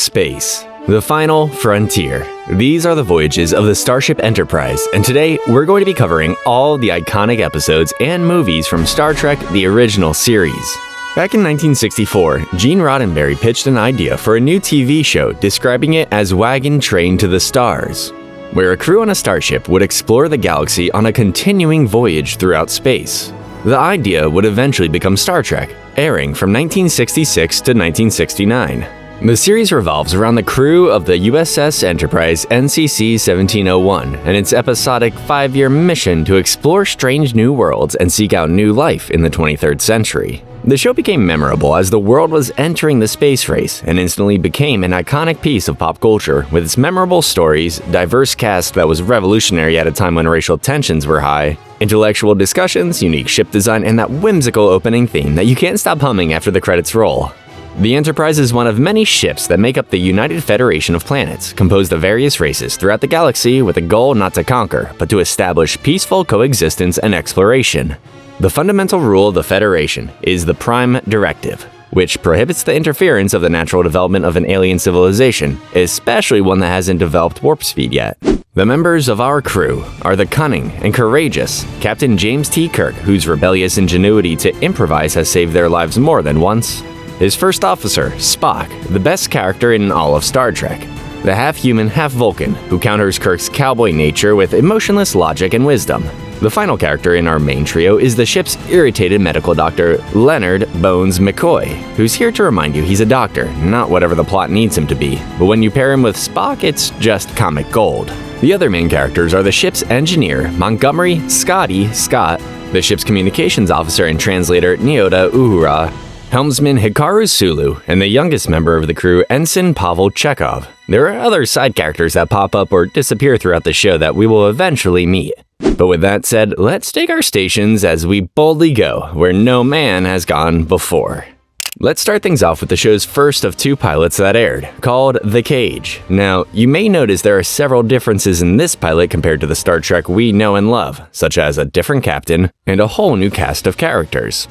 space, the final frontier. These are the voyages of the Starship Enterprise, and today we're going to be covering all the iconic episodes and movies from Star Trek, the original series. Back in 1964, Gene Roddenberry pitched an idea for a new TV show describing it as Wagon Train to the Stars, where a crew on a starship would explore the galaxy on a continuing voyage throughout space. The idea would eventually become Star Trek, airing from 1966 to 1969. The series revolves around the crew of the USS Enterprise NCC-1701 and its episodic 5-year mission to explore strange new worlds and seek out new life in the 23rd century. The show became memorable as the world was entering the space race and instantly became an iconic piece of pop culture with its memorable stories, diverse cast that was revolutionary at a time when racial tensions were high, intellectual discussions, unique ship design, and that whimsical opening theme that you can't stop humming after the credits roll. The Enterprise is one of many ships that make up the United Federation of Planets, composed of various races throughout the galaxy with a goal not to conquer, but to establish peaceful coexistence and exploration. The fundamental rule of the Federation is the Prime Directive, which prohibits the interference of the natural development of an alien civilization, especially one that hasn't developed warp speed yet. The members of our crew are the cunning and courageous Captain James T. Kirk, whose rebellious ingenuity to improvise has saved their lives more than once. His first officer, Spock, the best character in all of Star Trek. The half-human, half-Vulcan, who counters Kirk's cowboy nature with emotionless logic and wisdom. The final character in our main trio is the ship's irritated medical doctor, Leonard Bones McCoy, who's here to remind you he's a doctor, not whatever the plot needs him to be. But when you pair him with Spock, it's just comic gold. The other main characters are the ship's engineer, Montgomery Scott, the ship's communications officer and translator, Nyota Uhura, helmsman Hikaru Sulu, and the youngest member of the crew, Ensign Pavel Chekhov. There are other side characters that pop up or disappear throughout the show that we will eventually meet. But with that said, let's take our stations as we boldly go where no man has gone before. Let's start things off with the show's first of 2 pilots that aired, called The Cage. Now, you may notice there are several differences in this pilot compared to the Star Trek we know and love, such as a different captain and a whole new cast of characters.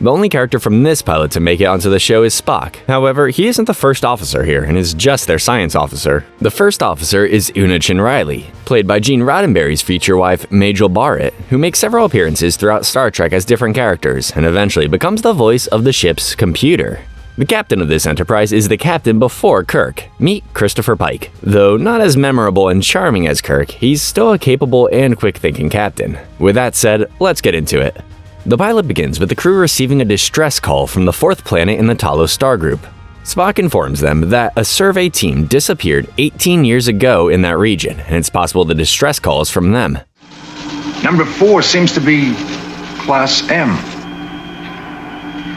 The only character from this pilot to make it onto the show is Spock. However, he isn't the first officer here and is just their science officer. The first officer is Una Chin Riley, played by Gene Roddenberry's future wife, Majel Barrett, who makes several appearances throughout Star Trek as different characters and eventually becomes the voice of the ship's computer. The captain of this Enterprise is the captain before Kirk. Meet Christopher Pike. Though not as memorable and charming as Kirk, he's still a capable and quick-thinking captain. With that said, let's get into it. The pilot begins with the crew receiving a distress call from the 4th planet in the Talos star group. Spock informs them that a survey team disappeared 18 years ago in that region, and it's possible the distress call is from them. Number 4 seems to be Class M.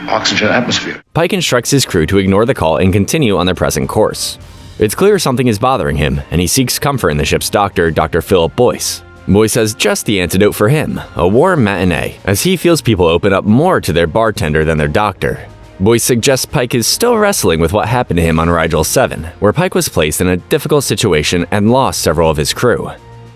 Oxygen atmosphere. Pike instructs his crew to ignore the call and continue on their present course. It's clear something is bothering him, and he seeks comfort in the ship's doctor, Dr. Philip Boyce. Boyce has just the antidote for him, a warm matinee, as he feels people open up more to their bartender than their doctor. Boyce suggests Pike is still wrestling with what happened to him on Rigel 7, where Pike was placed in a difficult situation and lost several of his crew.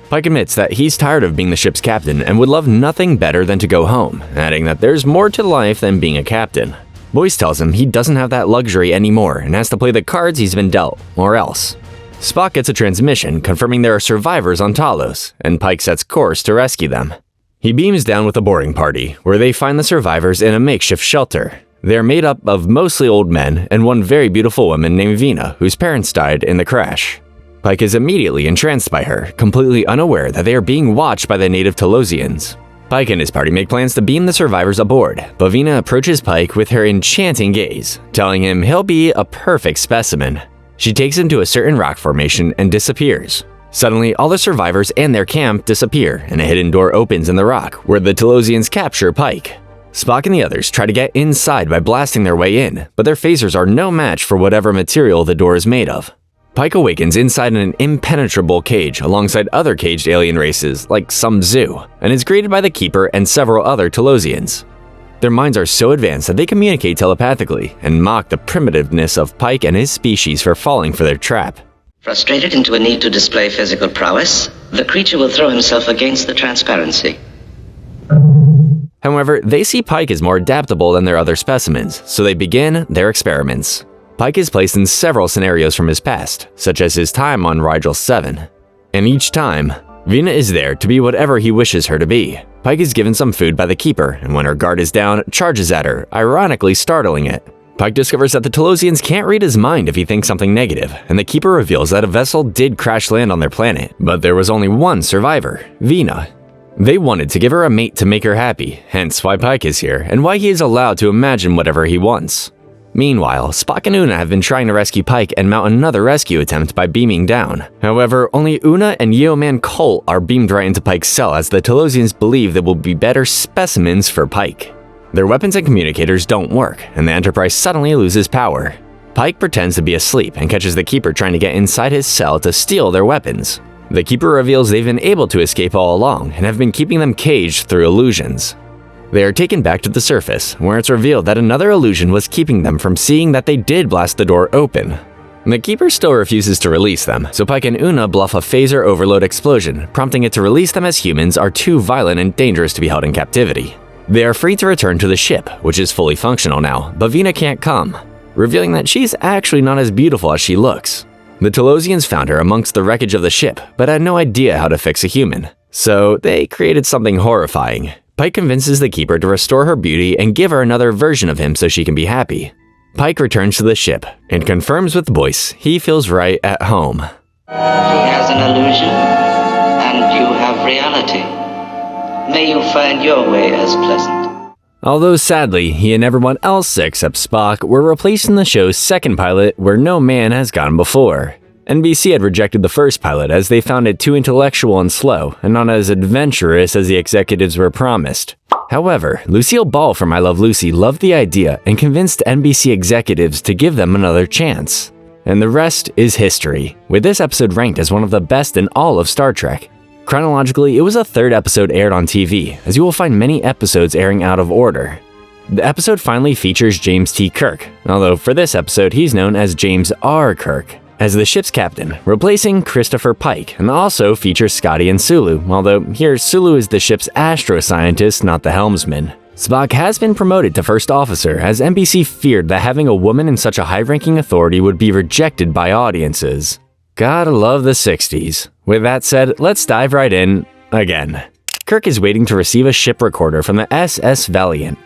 Pike admits that he's tired of being the ship's captain and would love nothing better than to go home, adding that there's more to life than being a captain. Boyce tells him he doesn't have that luxury anymore and has to play the cards he's been dealt, or else. Spock gets a transmission confirming there are survivors on Talos, and Pike sets course to rescue them. He beams down with a boarding party, where they find the survivors in a makeshift shelter. They are made up of mostly old men and one very beautiful woman named Vina, whose parents died in the crash. Pike is immediately entranced by her, completely unaware that they are being watched by the native Talosians. Pike and his party make plans to beam the survivors aboard, but Vina approaches Pike with her enchanting gaze, telling him he'll be a perfect specimen. She takes him to a certain rock formation and disappears. Suddenly, all the survivors and their camp disappear, and a hidden door opens in the rock, where the Talosians capture Pike. Spock and the others try to get inside by blasting their way in, but their phasers are no match for whatever material the door is made of. Pike awakens inside an impenetrable cage alongside other caged alien races, like some zoo, and is greeted by the Keeper and several other Talosians. Their minds are so advanced that they communicate telepathically and mock the primitiveness of Pike and his species for falling for their trap. Frustrated into a need to display physical prowess, the creature will throw himself against the transparency. However, they see Pike as more adaptable than their other specimens, so they begin their experiments. Pike is placed in several scenarios from his past, such as his time on Rigel 7. And each time, Vina is there to be whatever he wishes her to be. Pike is given some food by the Keeper, and when her guard is down, charges at her, ironically startling it. Pike discovers that the Telosians can't read his mind if he thinks something negative, and the Keeper reveals that a vessel did crash land on their planet, but there was only one survivor, Vina. They wanted to give her a mate to make her happy, hence why Pike is here, and why he is allowed to imagine whatever he wants. Meanwhile, Spock and Una have been trying to rescue Pike and mount another rescue attempt by beaming down. However, only Una and Yeoman Colt are beamed right into Pike's cell as the Telosians believe they will be better specimens for Pike. Their weapons and communicators don't work, and the Enterprise suddenly loses power. Pike pretends to be asleep and catches the Keeper trying to get inside his cell to steal their weapons. The Keeper reveals they've been able to escape all along and have been keeping them caged through illusions. They are taken back to the surface, where it's revealed that another illusion was keeping them from seeing that they did blast the door open. The Keeper still refuses to release them, so Pike and Una bluff a phaser overload explosion, prompting it to release them as humans are too violent and dangerous to be held in captivity. They are free to return to the ship, which is fully functional now, but Vina can't come, revealing that she's actually not as beautiful as she looks. The Telosians found her amongst the wreckage of the ship, but had no idea how to fix a human, so they created something horrifying. Pike convinces the Keeper to restore her beauty and give her another version of him so she can be happy. Pike returns to the ship and confirms with Boyce he feels right at home. He has an illusion, and you have reality. May you find your way as pleasant. Although sadly, he and everyone else except Spock were replaced in the show's second pilot where no man has gone before. NBC had rejected the first pilot as they found it too intellectual and slow, and not as adventurous as the executives were promised. However, Lucille Ball from I Love Lucy loved the idea and convinced NBC executives to give them another chance. And the rest is history, with this episode ranked as one of the best in all of Star Trek. Chronologically, it was the third episode aired on TV, as you will find many episodes airing out of order. The episode finally features James T. Kirk, although for this episode he's known as James R. Kirk, as the ship's captain, replacing Christopher Pike, and also features Scotty and Sulu, although here Sulu is the ship's astroscientist, not the helmsman. Spock has been promoted to first officer, as NBC feared that having a woman in such a high-ranking authority would be rejected by audiences. Gotta love the 60s. With that said, let's dive right in, again. Kirk is waiting to receive a ship recorder from the SS Valiant,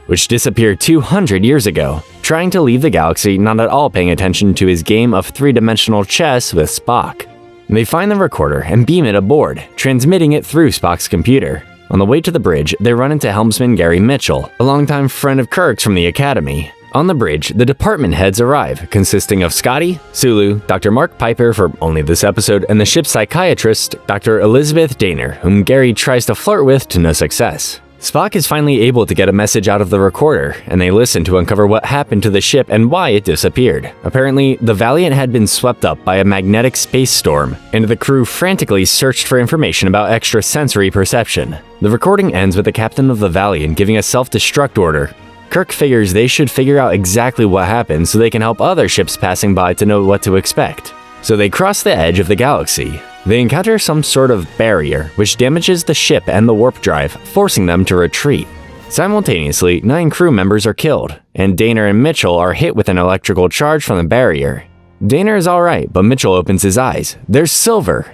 which disappeared 200 years ago, trying to leave the galaxy, not at all paying attention to his game of three-dimensional chess with Spock. They find the recorder and beam it aboard, transmitting it through Spock's computer. On the way to the bridge, they run into helmsman Gary Mitchell, a longtime friend of Kirk's from the Academy. On the bridge, the department heads arrive, consisting of Scotty, Sulu, Dr. Mark Piper for only this episode, and the ship's psychiatrist, Dr. Elizabeth Daner, whom Gary tries to flirt with to no success. Spock is finally able to get a message out of the recorder, and they listen to uncover what happened to the ship and why it disappeared. Apparently, the Valiant had been swept up by a magnetic space storm, and the crew frantically searched for information about extrasensory perception. The recording ends with the captain of the Valiant giving a self-destruct order. Kirk figures they should figure out exactly what happened so they can help other ships passing by to know what to expect. So they cross the edge of the galaxy. They encounter some sort of barrier, which damages the ship and the warp drive, forcing them to retreat. Simultaneously, 9 crew members are killed, and Daner and Mitchell are hit with an electrical charge from the barrier. Daner is alright, but Mitchell opens his eyes. There's silver!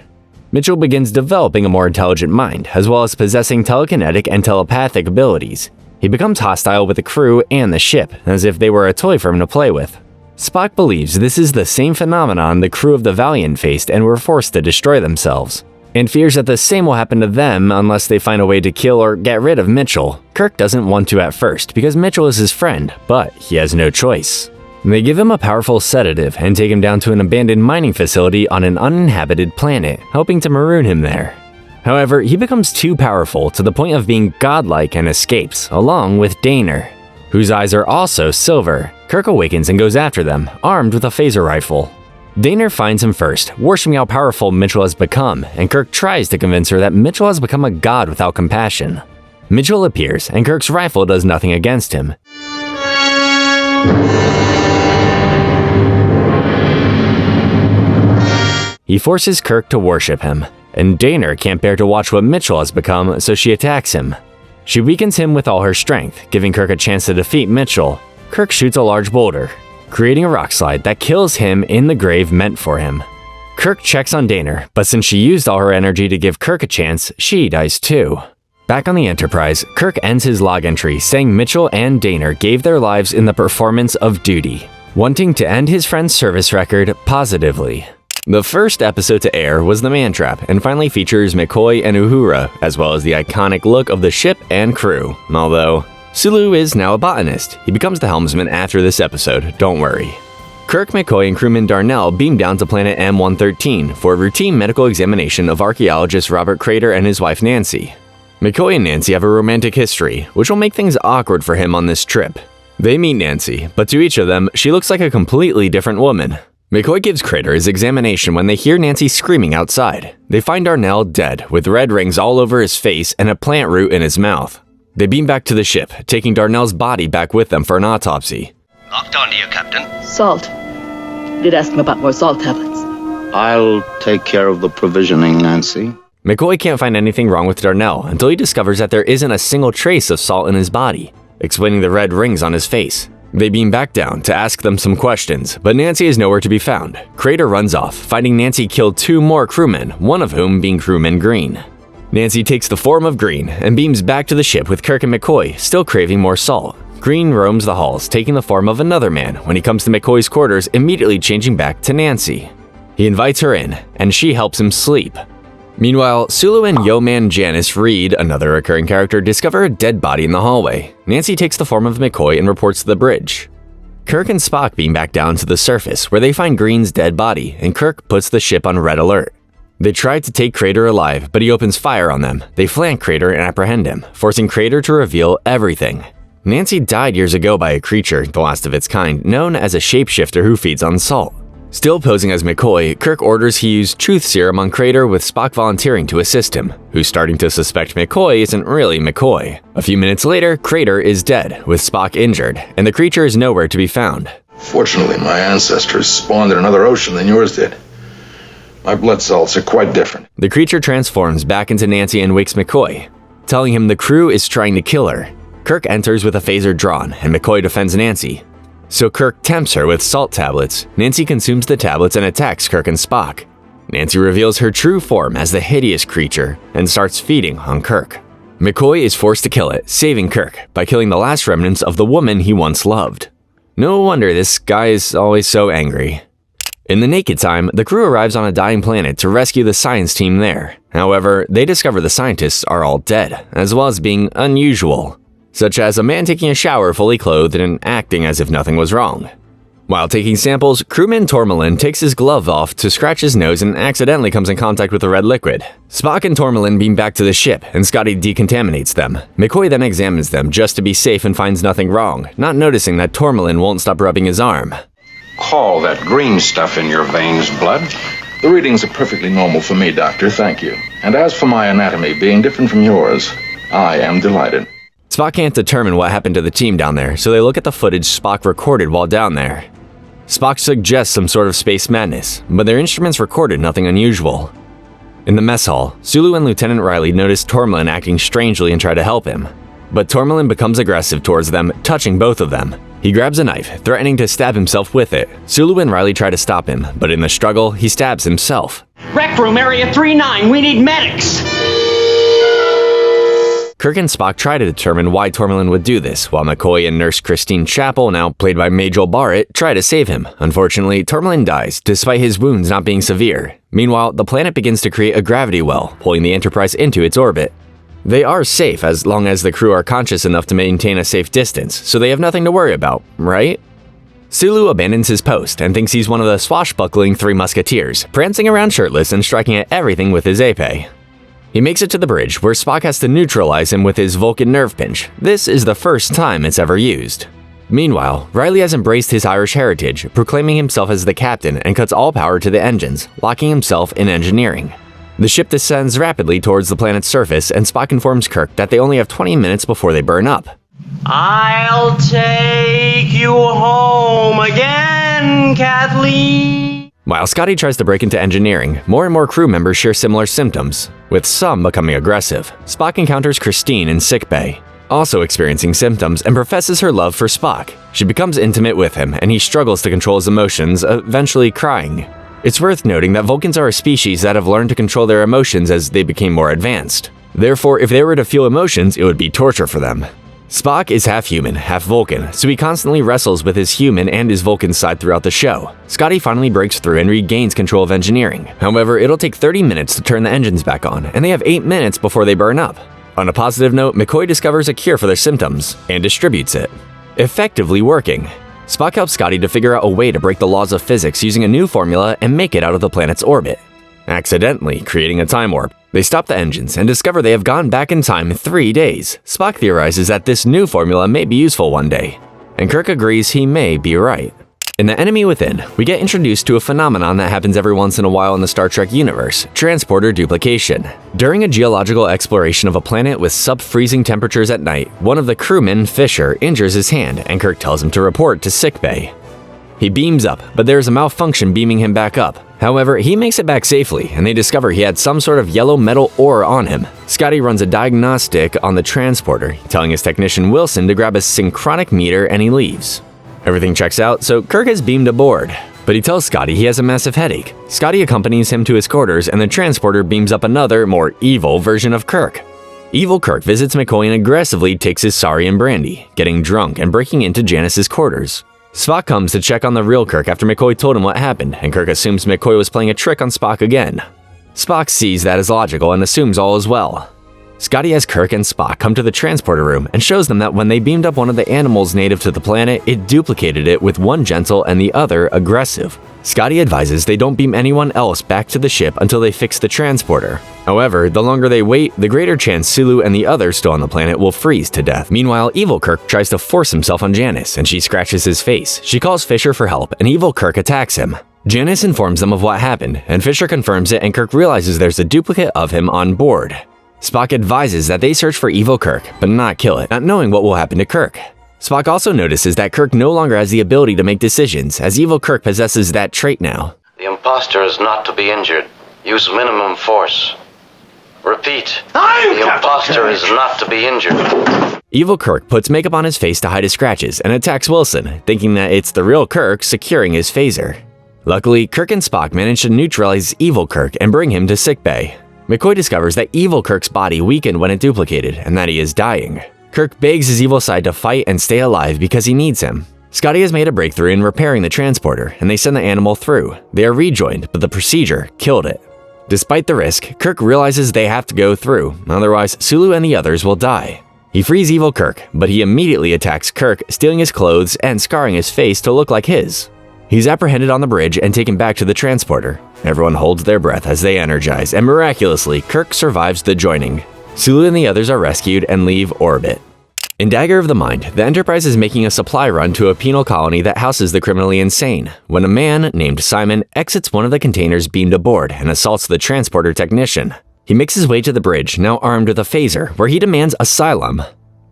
Mitchell begins developing a more intelligent mind, as well as possessing telekinetic and telepathic abilities. He becomes hostile with the crew and the ship, as if they were a toy for him to play with. Spock believes this is the same phenomenon the crew of the Valiant faced and were forced to destroy themselves, and fears that the same will happen to them unless they find a way to kill or get rid of Mitchell. Kirk doesn't want to at first because Mitchell is his friend, but he has no choice. They give him a powerful sedative and take him down to an abandoned mining facility on an uninhabited planet, hoping to maroon him there. However, he becomes too powerful to the point of being godlike and escapes, along with Daner, whose eyes are also silver. Kirk awakens and goes after them, armed with a phaser rifle. Daner finds him first, worshiping how powerful Mitchell has become, and Kirk tries to convince her that Mitchell has become a god without compassion. Mitchell appears, and Kirk's rifle does nothing against him. He forces Kirk to worship him, and Daner can't bear to watch what Mitchell has become, so she attacks him. She weakens him with all her strength, giving Kirk a chance to defeat Mitchell. Kirk shoots a large boulder. creating a rock slide that kills him in the grave meant for him. Kirk checks on Daner, but since she used all her energy to give Kirk a chance, she dies too. Back on the Enterprise, Kirk ends his log entry saying Mitchell and Daner gave their lives in the performance of duty, wanting to end his friend's service record positively. The first episode to air was The Man Trap, and finally features McCoy and Uhura, as well as the iconic look of the ship and crew. Although, Sulu is now a botanist. He becomes the helmsman after this episode, don't worry. Kirk, McCoy, and crewman Darnell beam down to planet M113 for a routine medical examination of archaeologist Robert Crater and his wife Nancy. McCoy and Nancy have a romantic history, which will make things awkward for him on this trip. They meet Nancy, but to each of them, she looks like a completely different woman. McCoy gives Crater his examination when they hear Nancy screaming outside. They find Darnell dead, with red rings all over his face and a plant root in his mouth. They beam back to the ship, taking Darnell's body back with them for an autopsy. Locked onto you, Captain. Salt. Did ask him about more salt tablets. I'll take care of the provisioning, Nancy. McCoy can't find anything wrong with Darnell until he discovers that there isn't a single trace of salt in his body, explaining the red rings on his face. They beam back down to ask them some questions, but Nancy is nowhere to be found. Crater runs off, finding Nancy killed 2 more crewmen, one of whom being crewman Green. Nancy takes the form of Green and beams back to the ship with Kirk and McCoy, still craving more salt. Green roams the halls, taking the form of another man when he comes to McCoy's quarters, immediately changing back to Nancy. He invites her in, and she helps him sleep. Meanwhile, Sulu and Yeoman Janice Reed, another recurring character, discover a dead body in the hallway. Nancy takes the form of McCoy and reports to the bridge. Kirk and Spock beam back down to the surface, where they find Green's dead body, and Kirk puts the ship on red alert. They try to take Crater alive, but he opens fire on them. They flank Crater and apprehend him, forcing Crater to reveal everything. Nancy died years ago by a creature, the last of its kind, known as a shapeshifter who feeds on salt. Still posing as McCoy, Kirk orders he use truth serum on Crater, with Spock volunteering to assist him, who's starting to suspect McCoy isn't really McCoy. A few minutes later, Crater is dead, with Spock injured, and the creature is nowhere to be found. Fortunately, my ancestors spawned in another ocean than yours did. My blood salts are quite different. The creature transforms back into Nancy and wakes McCoy, telling him the crew is trying to kill her. Kirk enters with a phaser drawn, and McCoy defends Nancy. So Kirk tempts her with salt tablets. Nancy consumes the tablets and attacks Kirk and Spock. Nancy reveals her true form as the hideous creature and starts feeding on Kirk. McCoy is forced to kill it, saving Kirk by killing the last remnants of the woman he once loved. No wonder this guy is always so angry. In the naked time, the crew arrives on a dying planet to rescue the science team there. However, they discover the scientists are all dead, as well as being unusual, such as a man taking a shower fully clothed and acting as if nothing was wrong. While taking samples, crewman Tormalin takes his glove off to scratch his nose and accidentally comes in contact with the red liquid. Spock and Tormalin beam back to the ship, and Scotty decontaminates them. McCoy then examines them just to be safe and finds nothing wrong, not noticing that Tormalin won't stop rubbing his arm. Call that green stuff in your veins blood. The readings are perfectly normal for me, Doctor, thank you. And as for my anatomy being different from yours, I am delighted. Spock can't determine what happened to the team down there, so they look at the footage Spock recorded while down there. Spock suggests some sort of space madness, but their instruments recorded nothing unusual. In the mess hall, Sulu and Lieutenant Riley notice Tormalin acting strangely and try to help him. But Tormalin becomes aggressive towards them, touching both of them. He grabs a knife, threatening to stab himself with it. Sulu and Riley try to stop him, but in the struggle, he stabs himself. Rec room, area 3-9, we need medics! Kirk and Spock try to determine why Tormalin would do this, while McCoy and Nurse Christine Chappell, now played by Majel Barrett, try to save him. Unfortunately, Tormalin dies, despite his wounds not being severe. Meanwhile, the planet begins to create a gravity well, pulling the Enterprise into its orbit. They are safe as long as the crew are conscious enough to maintain a safe distance, so they have nothing to worry about, right? Sulu abandons his post and thinks he's one of the swashbuckling Three Musketeers, prancing around shirtless and striking at everything with his épée. He makes it to the bridge, where Spock has to neutralize him with his Vulcan nerve pinch. This is the first time it's ever used. Meanwhile, Riley has embraced his Irish heritage, proclaiming himself as the captain, and cuts all power to the engines, locking himself in engineering. The ship descends rapidly towards the planet's surface, and Spock informs Kirk that they only have 20 minutes before they burn up. I'll take you home again, Kathleen. While Scotty tries to break into engineering, more and more crew members share similar symptoms, with some becoming aggressive. Spock encounters Christine in sickbay, also experiencing symptoms, and professes her love for Spock. She becomes intimate with him, and he struggles to control his emotions, eventually crying. It's worth noting that Vulcans are a species that have learned to control their emotions as they became more advanced. Therefore, if they were to feel emotions, it would be torture for them. Spock is half human, half Vulcan, so he constantly wrestles with his human and his Vulcan side throughout the show. Scotty finally breaks through and regains control of engineering. However, it'll take 30 minutes to turn the engines back on, and they have 8 minutes before they burn up. On a positive note, McCoy discovers a cure for their symptoms and distributes it, effectively working. Spock helps Scotty to figure out a way to break the laws of physics using a new formula and make it out of the planet's orbit, accidentally creating a time warp. They stop the engines and discover they have gone back in time 3 days. Spock theorizes that this new formula may be useful one day, and Kirk agrees he may be right. In The Enemy Within, we get introduced to a phenomenon that happens every once in a while in the Star Trek universe, transporter duplication. During a geological exploration of a planet with sub-freezing temperatures at night, one of the crewmen, Fisher, injures his hand, and Kirk tells him to report to sickbay. He beams up, but there is a malfunction beaming him back up. However, he makes it back safely, and they discover he had some sort of yellow metal ore on him. Scotty runs a diagnostic on the transporter, telling his technician Wilson to grab a synchronic meter, and he leaves. Everything checks out, so Kirk is beamed aboard, but he tells Scotty he has a massive headache. Scotty accompanies him to his quarters, and the transporter beams up another, more evil version of Kirk. Evil Kirk visits McCoy and aggressively takes his sari and brandy, getting drunk and breaking into Janice's quarters. Spock comes to check on the real Kirk after McCoy told him what happened, and Kirk assumes McCoy was playing a trick on Spock again. Spock sees that as logical and assumes all is well. Scotty has Kirk and Spock come to the transporter room and shows them that when they beamed up one of the animals native to the planet, it duplicated it with one gentle and the other aggressive. Scotty advises they don't beam anyone else back to the ship until they fix the transporter. However, the longer they wait, the greater chance Sulu and the others still on the planet will freeze to death. Meanwhile, Evil Kirk tries to force himself on Janice, and she scratches his face. She calls Fisher for help, and Evil Kirk attacks him. Janice informs them of what happened, and Fisher confirms it, and Kirk realizes there's a duplicate of him on board. Spock advises that they search for Evil Kirk, but not kill it, not knowing what will happen to Kirk. Spock also notices that Kirk no longer has the ability to make decisions, as Evil Kirk possesses that trait now. The imposter is not to be injured. Use minimum force. Repeat. The imposter is not to be injured. Evil Kirk puts makeup on his face to hide his scratches and attacks Wilson, thinking that it's the real Kirk securing his phaser. Luckily, Kirk and Spock manage to neutralize Evil Kirk and bring him to sickbay. McCoy discovers that Evil Kirk's body weakened when it duplicated, and that he is dying. Kirk begs his evil side to fight and stay alive because he needs him. Scotty has made a breakthrough in repairing the transporter, and they send the animal through. They are rejoined, but the procedure killed it. Despite the risk, Kirk realizes they have to go through, otherwise Sulu and the others will die. He frees Evil Kirk, but he immediately attacks Kirk, stealing his clothes and scarring his face to look like his. He's apprehended on the bridge and taken back to the transporter. Everyone holds their breath as they energize, and miraculously, Kirk survives the joining. Sulu and the others are rescued and leave orbit. In Dagger of the Mind, the Enterprise is making a supply run to a penal colony that houses the criminally insane, when a man named Simon exits one of the containers beamed aboard and assaults the transporter technician. He makes his way to the bridge, now armed with a phaser, where he demands asylum.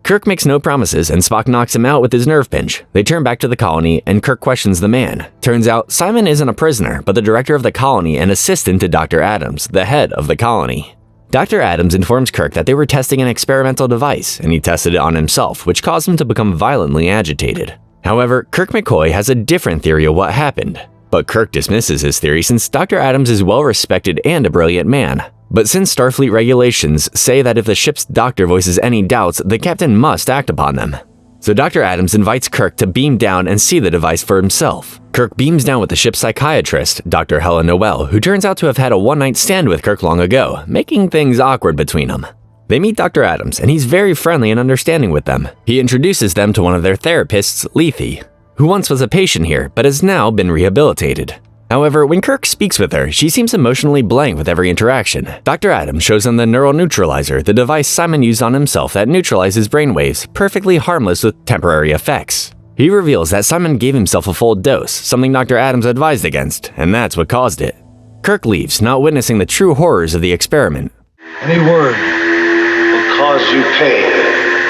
Kirk makes no promises, and Spock knocks him out with his nerve pinch. They turn back to the colony, and Kirk questions the man. Turns out, Simon isn't a prisoner, but the director of the colony and assistant to Dr. Adams, the head of the colony. Dr. Adams informs Kirk that they were testing an experimental device, and he tested it on himself, which caused him to become violently agitated. However, Kirk McCoy has a different theory of what happened. But Kirk dismisses his theory since Dr. Adams is well-respected and a brilliant man. But since Starfleet regulations say that if the ship's doctor voices any doubts, the captain must act upon them. So Dr. Adams invites Kirk to beam down and see the device for himself. Kirk beams down with the ship's psychiatrist, Dr. Helen Noel, who turns out to have had a one-night stand with Kirk long ago, making things awkward between them. They meet Dr. Adams, and he's very friendly and understanding with them. He introduces them to one of their therapists, Lethe, who once was a patient here, but has now been rehabilitated. However, when Kirk speaks with her, she seems emotionally blank with every interaction. Dr. Adams shows them the neural neutralizer, the device Simon used on himself that neutralizes brainwaves, perfectly harmless with temporary effects. He reveals that Simon gave himself a full dose, something Dr. Adams advised against, and that's what caused it. Kirk leaves, not witnessing the true horrors of the experiment. Any word Will cause you pain.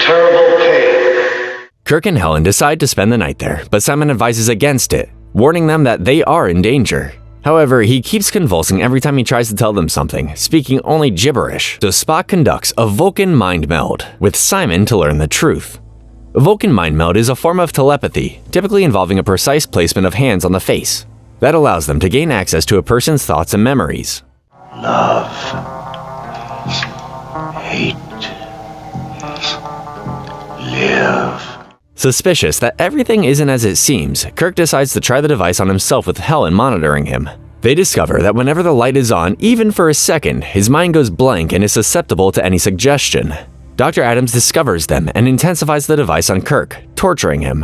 Terrible pain. Kirk and Helen decide to spend the night there, but Simon advises against it, warning them that they are in danger. However, he keeps convulsing every time he tries to tell them something, speaking only gibberish. So Spock conducts a Vulcan mind meld with Simon to learn the truth. A Vulcan mind meld is a form of telepathy, typically involving a precise placement of hands on the face. That allows them to gain access to a person's thoughts and memories. Love. Hate. Live. Suspicious that everything isn't as it seems, Kirk decides to try the device on himself with Helen monitoring him. They discover that whenever the light is on, even for a second, his mind goes blank and is susceptible to any suggestion. Dr. Adams discovers them and intensifies the device on Kirk, torturing him.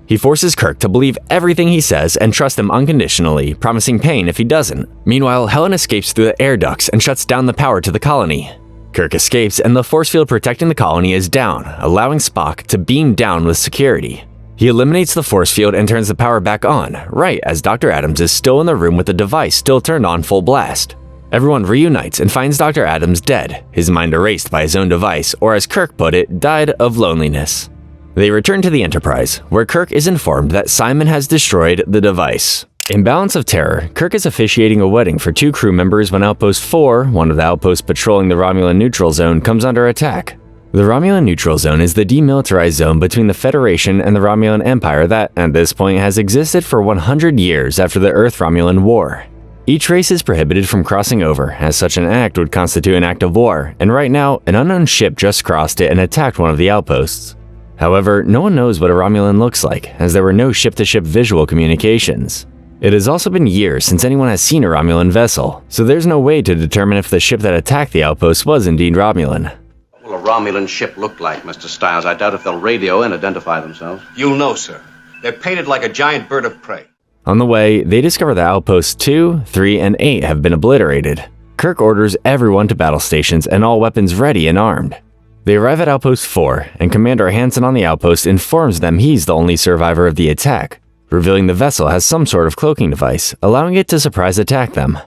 He forces Kirk to believe everything he says and trust him unconditionally, promising pain if he doesn't. Meanwhile, Helen escapes through the air ducts and shuts down the power to the colony. Kirk escapes and the force field protecting the colony is down, allowing Spock to beam down with security. He eliminates the force field and turns the power back on, right as Dr. Adams is still in the room with the device still turned on full blast. Everyone reunites and finds Dr. Adams dead, his mind erased by his own device, or as Kirk put it, died of loneliness. They return to the Enterprise, where Kirk is informed that Simon has destroyed the device. In Balance of Terror, Kirk is officiating a wedding for 2 crew members when Outpost 4, one of the outposts patrolling the Romulan neutral zone, comes under attack. The Romulan neutral zone is the demilitarized zone between the Federation and the Romulan Empire that, at this point, has existed for 100 years after the Earth-Romulan War. Each race is prohibited from crossing over, as such an act would constitute an act of war, and right now, an unknown ship just crossed it and attacked one of the outposts. However, no one knows what a Romulan looks like, as there were no ship-to-ship visual communications. It has also been years since anyone has seen a Romulan vessel, so there's no way to determine if the ship that attacked the outpost was indeed Romulan. What will a Romulan ship look like, Mr. Stiles? I doubt if they'll radio and identify themselves. You'll know, sir. They're painted like a giant bird of prey. On the way, they discover that Outposts 2, 3, and 8 have been obliterated. Kirk orders everyone to battle stations and all weapons ready and armed. They arrive at Outpost 4, and Commander Hansen on the outpost informs them he's the only survivor of the attack, revealing the vessel has some sort of cloaking device, allowing it to surprise attack them.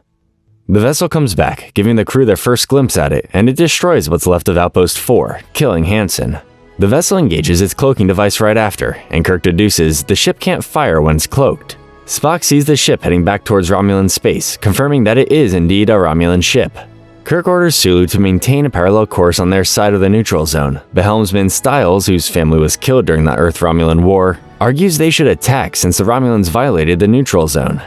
The vessel comes back, giving the crew their first glimpse at it, and it destroys what's left of Outpost 4, killing Hansen. The vessel engages its cloaking device right after, and Kirk deduces the ship can't fire when it's cloaked. Spock sees the ship heading back towards Romulan space, confirming that it is indeed a Romulan ship. Kirk orders Sulu to maintain a parallel course on their side of the neutral zone, but helmsman Stiles, whose family was killed during the Earth-Romulan War, argues they should attack since the Romulans violated the neutral zone.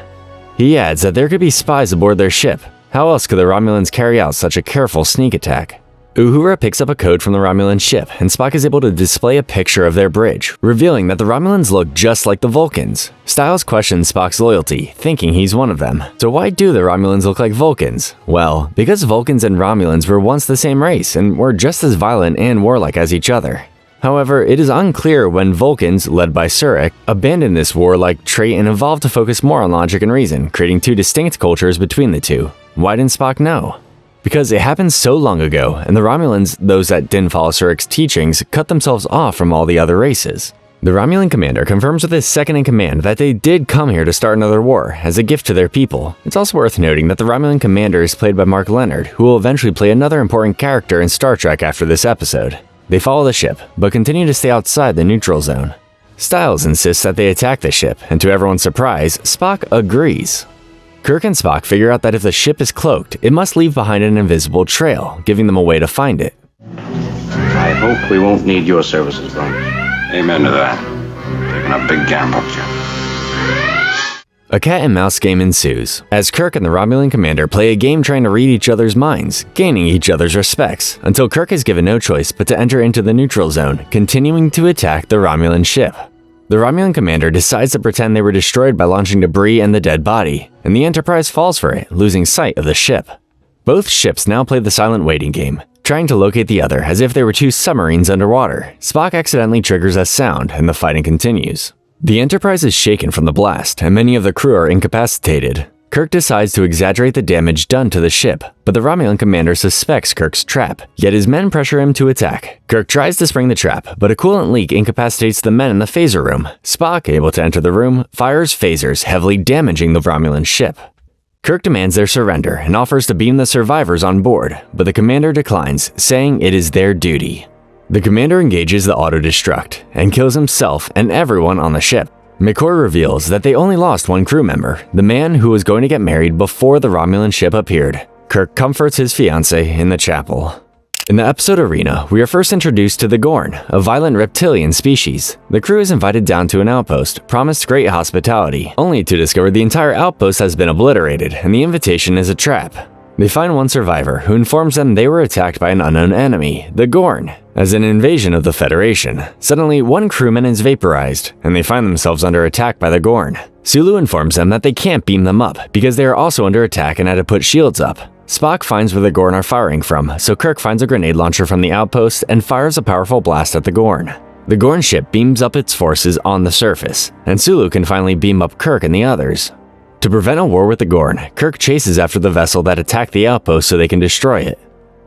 He adds that there could be spies aboard their ship. How else could the Romulans carry out such a careful sneak attack? Uhura picks up a code from the Romulan ship, and Spock is able to display a picture of their bridge, revealing that the Romulans look just like the Vulcans. Stiles questions Spock's loyalty, thinking he's one of them. So why do the Romulans look like Vulcans? Well, because Vulcans and Romulans were once the same race, and were just as violent and warlike as each other. However, it is unclear when Vulcans, led by Surik, abandoned this warlike trait and evolved to focus more on logic and reason, creating 2 distinct cultures between the two. Why didn't Spock know? Because it happened so long ago, and the Romulans, those that didn't follow Surik's teachings, cut themselves off from all the other races. The Romulan commander confirms with his second-in-command that they did come here to start another war, as a gift to their people. It's also worth noting that the Romulan commander is played by Mark Leonard, who will eventually play another important character in Star Trek after this episode. They follow the ship, but continue to stay outside the neutral zone. Stiles insists that they attack the ship, and to everyone's surprise, Spock agrees. Kirk and Spock figure out that if the ship is cloaked, it must leave behind an invisible trail, giving them a way to find it. I hope we won't need your services, Bones. Amen to that. Taking a big gamble, Jim. A cat-and-mouse game ensues, as Kirk and the Romulan commander play a game trying to read each other's minds, gaining each other's respects, until Kirk is given no choice but to enter into the neutral zone, continuing to attack the Romulan ship. The Romulan commander decides to pretend they were destroyed by launching debris and the dead body, and the Enterprise falls for it, losing sight of the ship. Both ships now play the silent waiting game, trying to locate the other as if they were 2 submarines underwater. Spock accidentally triggers a sound, and the fighting continues. The Enterprise is shaken from the blast, and many of the crew are incapacitated. Kirk decides to exaggerate the damage done to the ship, but the Romulan commander suspects Kirk's trap, yet his men pressure him to attack. Kirk tries to spring the trap, but a coolant leak incapacitates the men in the phaser room. Spock, able to enter the room, fires phasers, heavily damaging the Romulan ship. Kirk demands their surrender and offers to beam the survivors on board, but the commander declines, saying it is their duty. The commander engages the auto-destruct and kills himself and everyone on the ship. McCoy reveals that they only lost 1 crew member, the man who was going to get married before the Romulan ship appeared. Kirk comforts his fiancée in the chapel. In the episode Arena, we are first introduced to the Gorn, a violent reptilian species. The crew is invited down to an outpost, promised great hospitality, only to discover the entire outpost has been obliterated and the invitation is a trap. They find one survivor who informs them they were attacked by an unknown enemy, the Gorn, as an invasion of the Federation. Suddenly, one crewman is vaporized, and they find themselves under attack by the Gorn. Sulu informs them that they can't beam them up because they are also under attack and had to put shields up. Spock finds where the Gorn are firing from, so Kirk finds a grenade launcher from the outpost and fires a powerful blast at the Gorn. The Gorn ship beams up its forces on the surface, and Sulu can finally beam up Kirk and the others. To prevent a war with the Gorn, Kirk chases after the vessel that attacked the outpost so they can destroy it.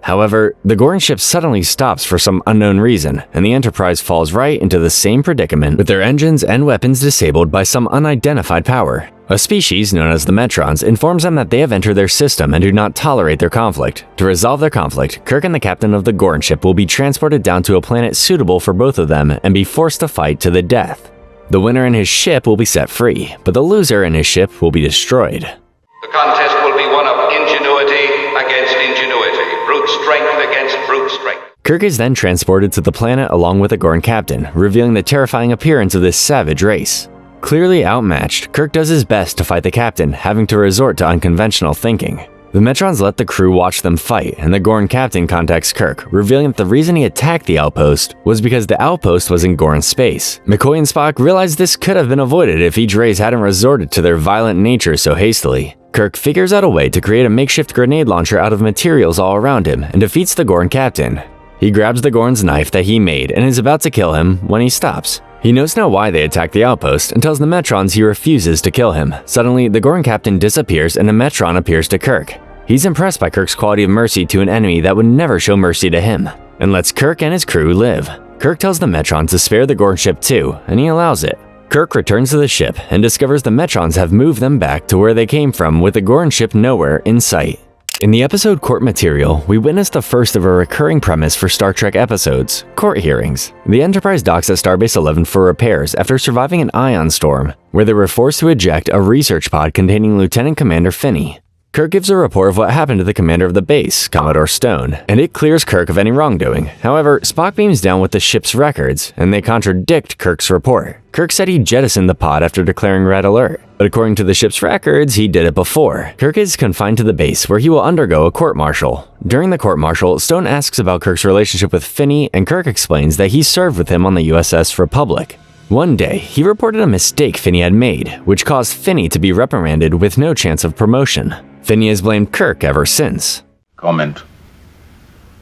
However, the Gorn ship suddenly stops for some unknown reason, and the Enterprise falls right into the same predicament with their engines and weapons disabled by some unidentified power. A species known as the Metrons informs them that they have entered their system and do not tolerate their conflict. To resolve their conflict, Kirk and the captain of the Gorn ship will be transported down to a planet suitable for both of them and be forced to fight to the death. The winner and his ship will be set free, but the loser and his ship will be destroyed. The contest will be one of ingenuity against ingenuity, brute strength against brute strength. Kirk is then transported to the planet along with the Gorn captain, revealing the terrifying appearance of this savage race. Clearly outmatched, Kirk does his best to fight the captain, having to resort to unconventional thinking. The Metrons let the crew watch them fight, and the Gorn captain contacts Kirk, revealing that the reason he attacked the outpost was because the outpost was in Gorn space. McCoy and Spock realize this could have been avoided if each race hadn't resorted to their violent nature so hastily. Kirk figures out a way to create a makeshift grenade launcher out of materials all around him and defeats the Gorn captain. He grabs the Gorn's knife that he made and is about to kill him when he stops. He knows now why they attacked the outpost and tells the Metrons he refuses to kill him. Suddenly, the Gorn captain disappears and a Metron appears to Kirk. He's impressed by Kirk's quality of mercy to an enemy that would never show mercy to him, and lets Kirk and his crew live. Kirk tells the Metron to spare the Gorn ship too, and he allows it. Kirk returns to the ship and discovers the Metrons have moved them back to where they came from with the Gorn ship nowhere in sight. In the episode Court Material, we witnessed the first of a recurring premise for Star Trek episodes, court hearings. The Enterprise docks at Starbase 11 for repairs after surviving an ion storm, where they were forced to eject a research pod containing Lieutenant Commander Finney. Kirk gives a report of what happened to the commander of the base, Commodore Stone, and it clears Kirk of any wrongdoing. However, Spock beams down with the ship's records, and they contradict Kirk's report. Kirk said he jettisoned the pod after declaring red alert, but according to the ship's records, he did it before. Kirk is confined to the base, where he will undergo a court-martial. During the court-martial, Stone asks about Kirk's relationship with Finney, and Kirk explains that he served with him on the USS Republic. One day, he reported a mistake Finney had made, which caused Finney to be reprimanded with no chance of promotion. Finney has blamed Kirk ever since. Comment.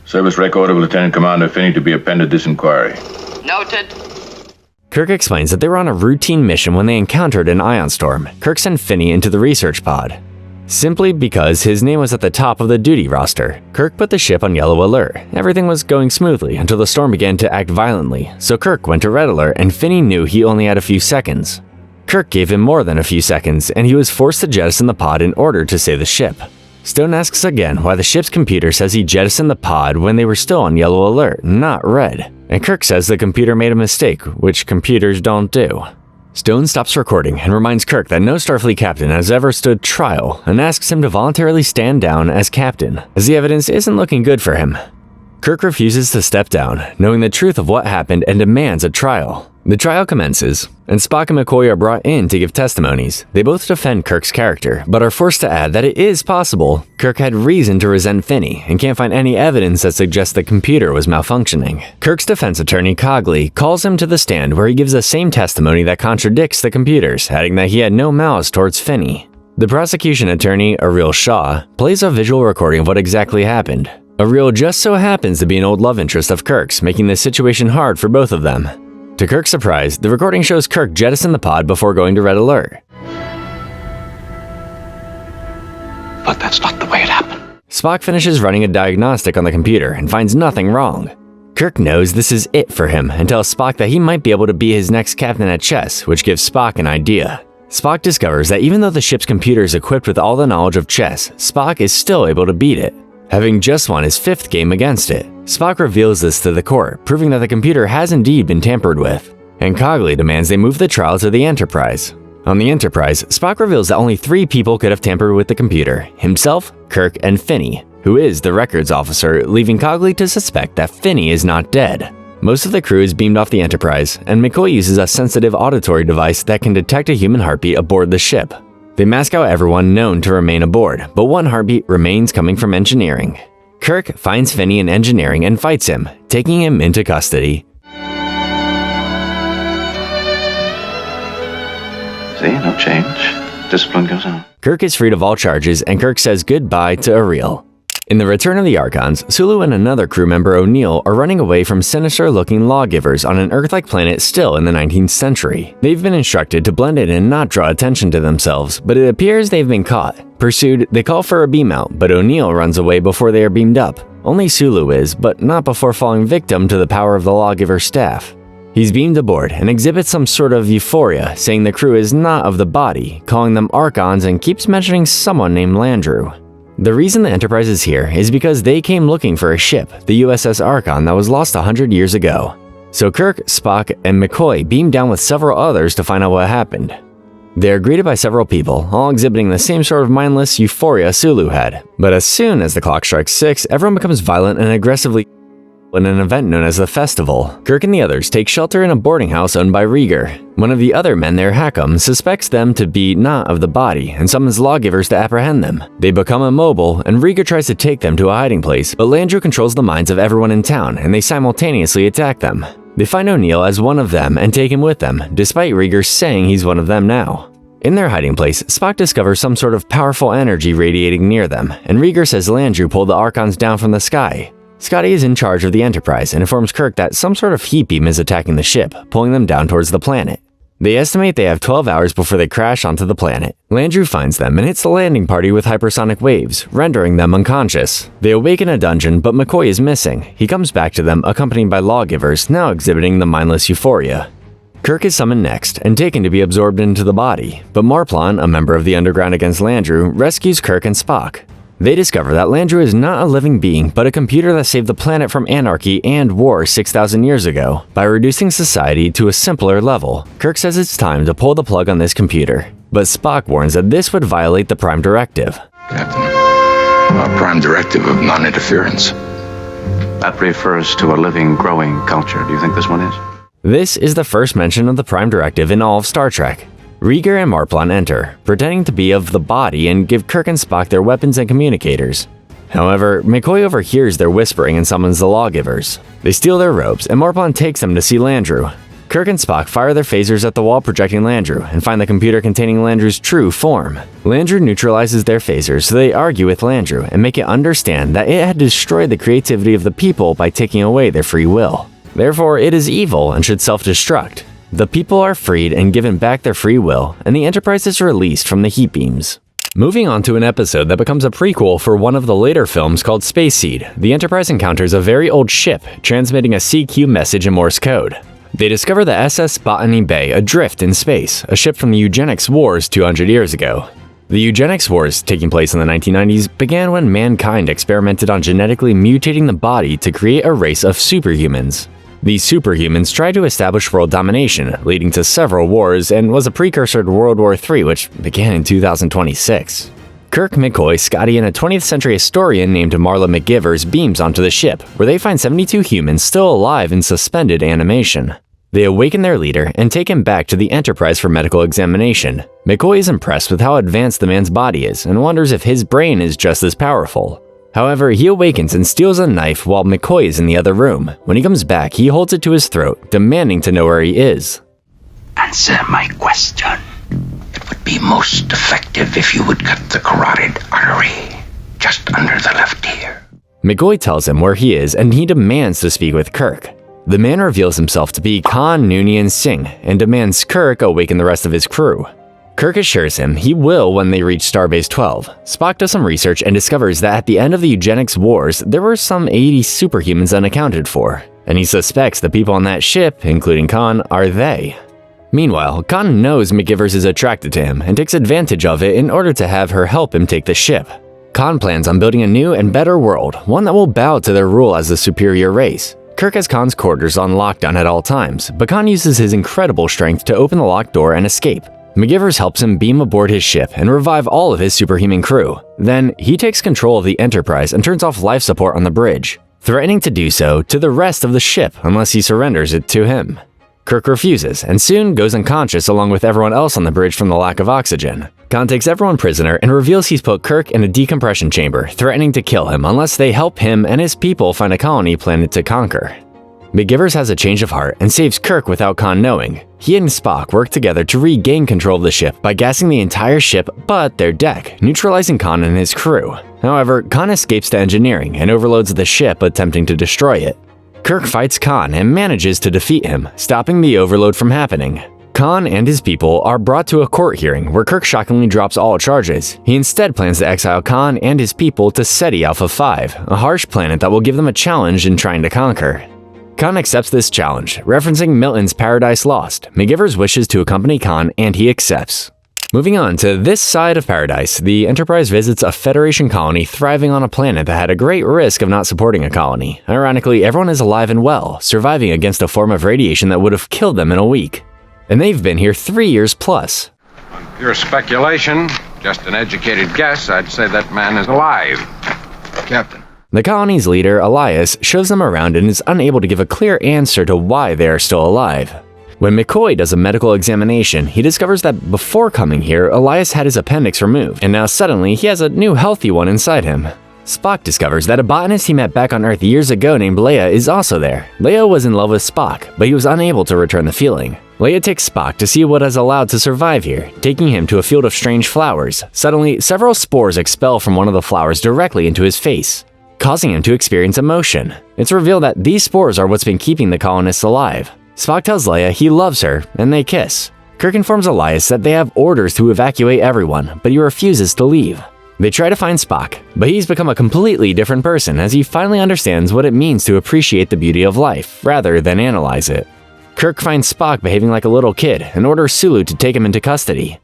Service record of Lieutenant Commander Finney to be appended this inquiry. Noted. Kirk explains that they were on a routine mission when they encountered an ion storm. Kirk sent Finney into the research pod, simply because his name was at the top of the duty roster. Kirk put the ship on yellow alert. Everything was going smoothly until the storm began to act violently, so Kirk went to red alert and Finney knew he only had a few seconds. Kirk gave him more than a few seconds, and he was forced to jettison the pod in order to save the ship. Stone asks again why the ship's computer says he jettisoned the pod when they were still on yellow alert, not red. And Kirk says the computer made a mistake, which computers don't do. Stone stops recording and reminds Kirk that no Starfleet captain has ever stood trial and asks him to voluntarily stand down as captain, as the evidence isn't looking good for him. Kirk refuses to step down, knowing the truth of what happened, and demands a trial. The trial commences, and Spock and McCoy are brought in to give testimonies. They both defend Kirk's character, but are forced to add that it is possible Kirk had reason to resent Finney and can't find any evidence that suggests the computer was malfunctioning. Kirk's defense attorney, Cogley, calls him to the stand where he gives the same testimony that contradicts the computers, adding that he had no malice towards Finney. The prosecution attorney, Ariel Shaw, plays a visual recording of what exactly happened. Ariel just so happens to be an old love interest of Kirk's, making this situation hard for both of them. To Kirk's surprise, the recording shows Kirk jettison the pod before going to red alert. But that's not the way it happened. Spock finishes running a diagnostic on the computer and finds nothing wrong. Kirk knows this is it for him and tells Spock that he might be able to be his next captain at chess, which gives Spock an idea. Spock discovers that even though the ship's computer is equipped with all the knowledge of chess, Spock is still able to beat it, having just won his 5th game against it. Spock reveals this to the court, proving that the computer has indeed been tampered with, and Cogley demands they move the trial to the Enterprise. On the Enterprise, Spock reveals that only 3 people could have tampered with the computer: himself, Kirk, and Finney, who is the records officer, leaving Cogley to suspect that Finney is not dead. Most of the crew is beamed off the Enterprise, and McCoy uses a sensitive auditory device that can detect a human heartbeat aboard the ship. They mask out everyone known to remain aboard, but one heartbeat remains coming from engineering. Kirk finds Finney in engineering and fights him, taking him into custody. See, no change. Discipline goes on. Kirk is freed of all charges, and Kirk says goodbye to Ariel. In the Return of the Archons, Sulu and another crew member, O'Neill, are running away from sinister-looking lawgivers on an Earth-like planet still in the 19th century. They've been instructed to blend in and not draw attention to themselves, but it appears they've been caught. Pursued, they call for a beam out, but O'Neill runs away before they are beamed up. Only Sulu is, but not before falling victim to the power of the lawgiver staff. He's beamed aboard and exhibits some sort of euphoria, saying the crew is not of the body, calling them Archons, and keeps mentioning someone named Landru. The reason the Enterprise is here is because they came looking for a ship, the USS Archon, that was lost 100 years ago. So Kirk, Spock, and McCoy beam down with several others to find out what happened. They're greeted by several people, all exhibiting the same sort of mindless euphoria Sulu had. But as soon as the clock strikes 6, everyone becomes violent and aggressively in an event known as the Festival. Kirk and the others take shelter in a boarding house owned by Rieger. One of the other men there, Hackham, suspects them to be not of the body and summons lawgivers to apprehend them. They become immobile, and Rieger tries to take them to a hiding place, but Landru controls the minds of everyone in town, and they simultaneously attack them. They find O'Neill as one of them and take him with them, despite Rieger saying he's one of them now. In their hiding place, Spock discovers some sort of powerful energy radiating near them, and Rieger says Landru pulled the Archons down from the sky. Scotty is in charge of the Enterprise and informs Kirk that some sort of heat beam is attacking the ship, pulling them down towards the planet. They estimate they have 12 hours before they crash onto the planet. Landru finds them and hits the landing party with hypersonic waves, rendering them unconscious. They awake in a dungeon, but McCoy is missing. He comes back to them, accompanied by lawgivers, now exhibiting the mindless euphoria. Kirk is summoned next and taken to be absorbed into the body, but Marplon, a member of the Underground against Landru, rescues Kirk and Spock. They discover that Landru is not a living being, but a computer that saved the planet from anarchy and war 6,000 years ago. By reducing society to a simpler level, Kirk says it's time to pull the plug on this computer. But Spock warns that this would violate the Prime Directive. Captain, our Prime Directive of non-interference. That refers to a living, growing culture. Do you think this one is? This is the first mention of the Prime Directive in all of Star Trek. Rieger and Marplon enter, pretending to be of the body and give Kirk and Spock their weapons and communicators. However, McCoy overhears their whispering and summons the lawgivers. They steal their robes, and Marplon takes them to see Landru. Kirk and Spock fire their phasers at the wall projecting Landru, and find the computer containing Landru's true form. Landru neutralizes their phasers, so they argue with Landru and make it understand that it had destroyed the creativity of the people by taking away their free will. Therefore, it is evil and should self-destruct. The people are freed and given back their free will, and the Enterprise is released from the heat beams. Moving on to an episode that becomes a prequel for one of the later films called Space Seed, the Enterprise encounters a very old ship transmitting a CQ message in Morse code. They discover the SS Botany Bay adrift in space, a ship from the Eugenics Wars 200 years ago. The Eugenics Wars, taking place in the 1990s, began when mankind experimented on genetically mutating the body to create a race of superhumans. These superhumans tried to establish world domination, leading to several wars, and was a precursor to World War III, which began in 2026. Kirk, McCoy, Scotty, and a 20th century historian named Marla McGivers beams onto the ship, where they find 72 humans still alive in suspended animation. They awaken their leader and take him back to the Enterprise for medical examination. McCoy is impressed with how advanced the man's body is and wonders if his brain is just as powerful. However, he awakens and steals a knife while McCoy is in the other room. When he comes back, he holds it to his throat, demanding to know where he is. Answer my question. It would be most effective if you would cut the carotid artery just under the left ear. McCoy tells him where he is, and he demands to speak with Kirk. The man reveals himself to be Khan Noonien Singh and demands Kirk awaken the rest of his crew. Kirk assures him he will when they reach Starbase 12. Spock does some research and discovers that at the end of the Eugenics Wars, there were some 80 superhumans unaccounted for, and he suspects the people on that ship, including Khan, are they. Meanwhile, Khan knows McGivers is attracted to him and takes advantage of it in order to have her help him take the ship. Khan plans on building a new and better world, one that will bow to their rule as the superior race. Kirk has Khan's quarters on lockdown at all times, but Khan uses his incredible strength to open the locked door and escape. McGivers helps him beam aboard his ship and revive all of his superhuman crew. Then, he takes control of the Enterprise and turns off life support on the bridge, threatening to do so to the rest of the ship unless he surrenders it to him. Kirk refuses and soon goes unconscious along with everyone else on the bridge from the lack of oxygen. Khan takes everyone prisoner and reveals he's put Kirk in a decompression chamber, threatening to kill him unless they help him and his people find a colony planet to conquer. McGivers has a change of heart and saves Kirk without Khan knowing. He and Spock work together to regain control of the ship by gassing the entire ship but their deck, neutralizing Khan and his crew. However, Khan escapes to engineering and overloads the ship, attempting to destroy it. Kirk fights Khan and manages to defeat him, stopping the overload from happening. Khan and his people are brought to a court hearing where Kirk shockingly drops all charges. He instead plans to exile Khan and his people to Ceti Alpha 5, a harsh planet that will give them a challenge in trying to conquer. Khan accepts this challenge, referencing Milton's Paradise Lost. McGivers wishes to accompany Khan and he accepts. Moving on to this side of Paradise, the Enterprise visits a Federation colony thriving on a planet that had a great risk of not supporting a colony. Ironically, everyone is alive and well, surviving against a form of radiation that would have killed them in a week. And they've been here 3 years plus. On pure speculation, just an educated guess, I'd say that man is alive. Captain. The colony's leader, Elias, shows them around and is unable to give a clear answer to why they are still alive. When McCoy does a medical examination, he discovers that before coming here, Elias had his appendix removed, and now suddenly he has a new healthy one inside him. Spock discovers that a botanist he met back on Earth years ago named Leia is also there. Leia was in love with Spock, but he was unable to return the feeling. Leia takes Spock to see what is allowed to survive here, taking him to a field of strange flowers. Suddenly, several spores expel from one of the flowers directly into his face, causing him to experience emotion. It's revealed that these spores are what's been keeping the colonists alive. Spock tells Leia he loves her, and they kiss. Kirk informs Elias that they have orders to evacuate everyone, but he refuses to leave. They try to find Spock, but he's become a completely different person as he finally understands what it means to appreciate the beauty of life, rather than analyze it. Kirk finds Spock behaving like a little kid and orders Sulu to take him into custody.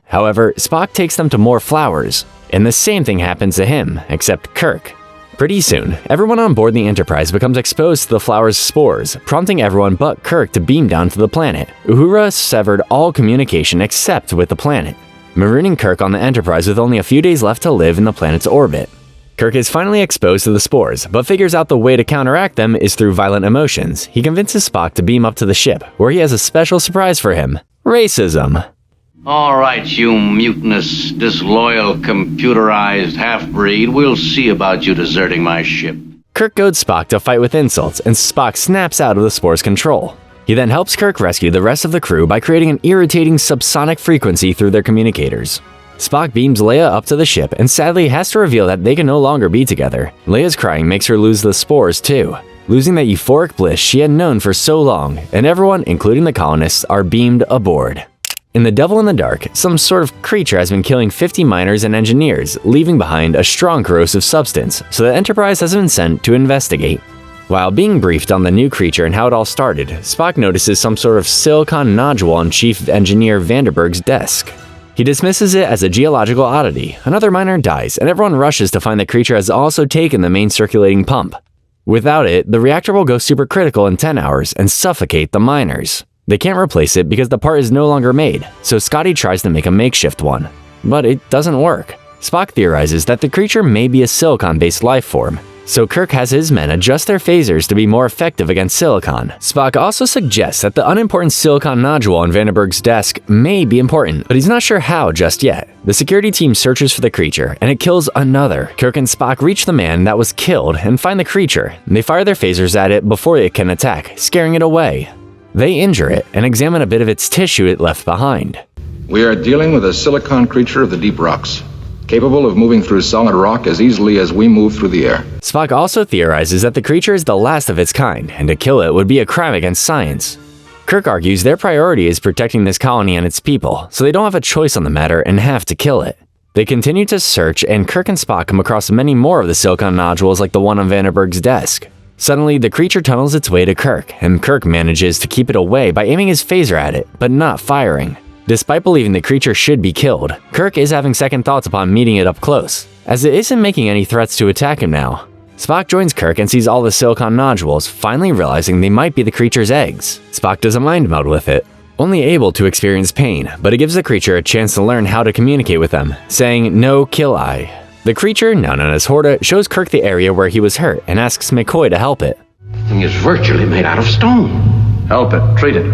However, Spock takes them to more flowers, and the same thing happens to him, except Kirk. Pretty soon, everyone on board the Enterprise becomes exposed to the flower's spores, prompting everyone but Kirk to beam down to the planet. Uhura severed all communication except with the planet, marooning Kirk on the Enterprise with only a few days left to live in the planet's orbit. Kirk is finally exposed to the spores, but figures out the way to counteract them is through violent emotions. He convinces Spock to beam up to the ship, where he has a special surprise for him: racism. All right, you mutinous, disloyal, computerized half-breed, we'll see about you deserting my ship. Kirk goads Spock to fight with insults, and Spock snaps out of the spore's control. He then helps Kirk rescue the rest of the crew by creating an irritating subsonic frequency through their communicators. Spock beams Leia up to the ship and sadly has to reveal that they can no longer be together. Leia's crying makes her lose the spores too, losing that euphoric bliss she had known for so long, and everyone, including the colonists, are beamed aboard. In The Devil in the Dark, some sort of creature has been killing 50 miners and engineers, leaving behind a strong corrosive substance, so the Enterprise has been sent to investigate. While being briefed on the new creature and how it all started, Spock notices some sort of silicon nodule on Chief Engineer Vanderberg's desk. He dismisses it as a geological oddity. Another miner dies, and everyone rushes to find the creature has also taken the main circulating pump. Without it, the reactor will go supercritical in 10 hours and suffocate the miners. They can't replace it because the part is no longer made, so Scotty tries to make a makeshift one. But it doesn't work. Spock theorizes that the creature may be a silicon-based life form, so Kirk has his men adjust their phasers to be more effective against silicon. Spock also suggests that the unimportant silicon nodule on Vandenberg's desk may be important, but he's not sure how just yet. The security team searches for the creature, and it kills another. Kirk and Spock reach the man that was killed and find the creature. They fire their phasers at it before it can attack, scaring it away. They injure it and examine a bit of its tissue it left behind. We are dealing with a silicon creature of the deep rocks, capable of moving through solid rock as easily as we move through the air. Spock also theorizes that the creature is the last of its kind, and to kill it would be a crime against science. Kirk argues their priority is protecting this colony and its people, so they don't have a choice on the matter and have to kill it. They continue to search, and Kirk and Spock come across many more of the silicon nodules like the one on Vandenberg's desk. Suddenly, the creature tunnels its way to Kirk, and Kirk manages to keep it away by aiming his phaser at it, but not firing. Despite believing the creature should be killed, Kirk is having second thoughts upon meeting it up close, as it isn't making any threats to attack him now. Spock joins Kirk and sees all the silicon nodules, finally realizing they might be the creature's eggs. Spock does a mind meld with it, only able to experience pain, but it gives the creature a chance to learn how to communicate with them, saying "No kill I." The creature, now known as Horta, shows Kirk the area where he was hurt and asks McCoy to help it. The thing is virtually made out of stone. Help it, treat it.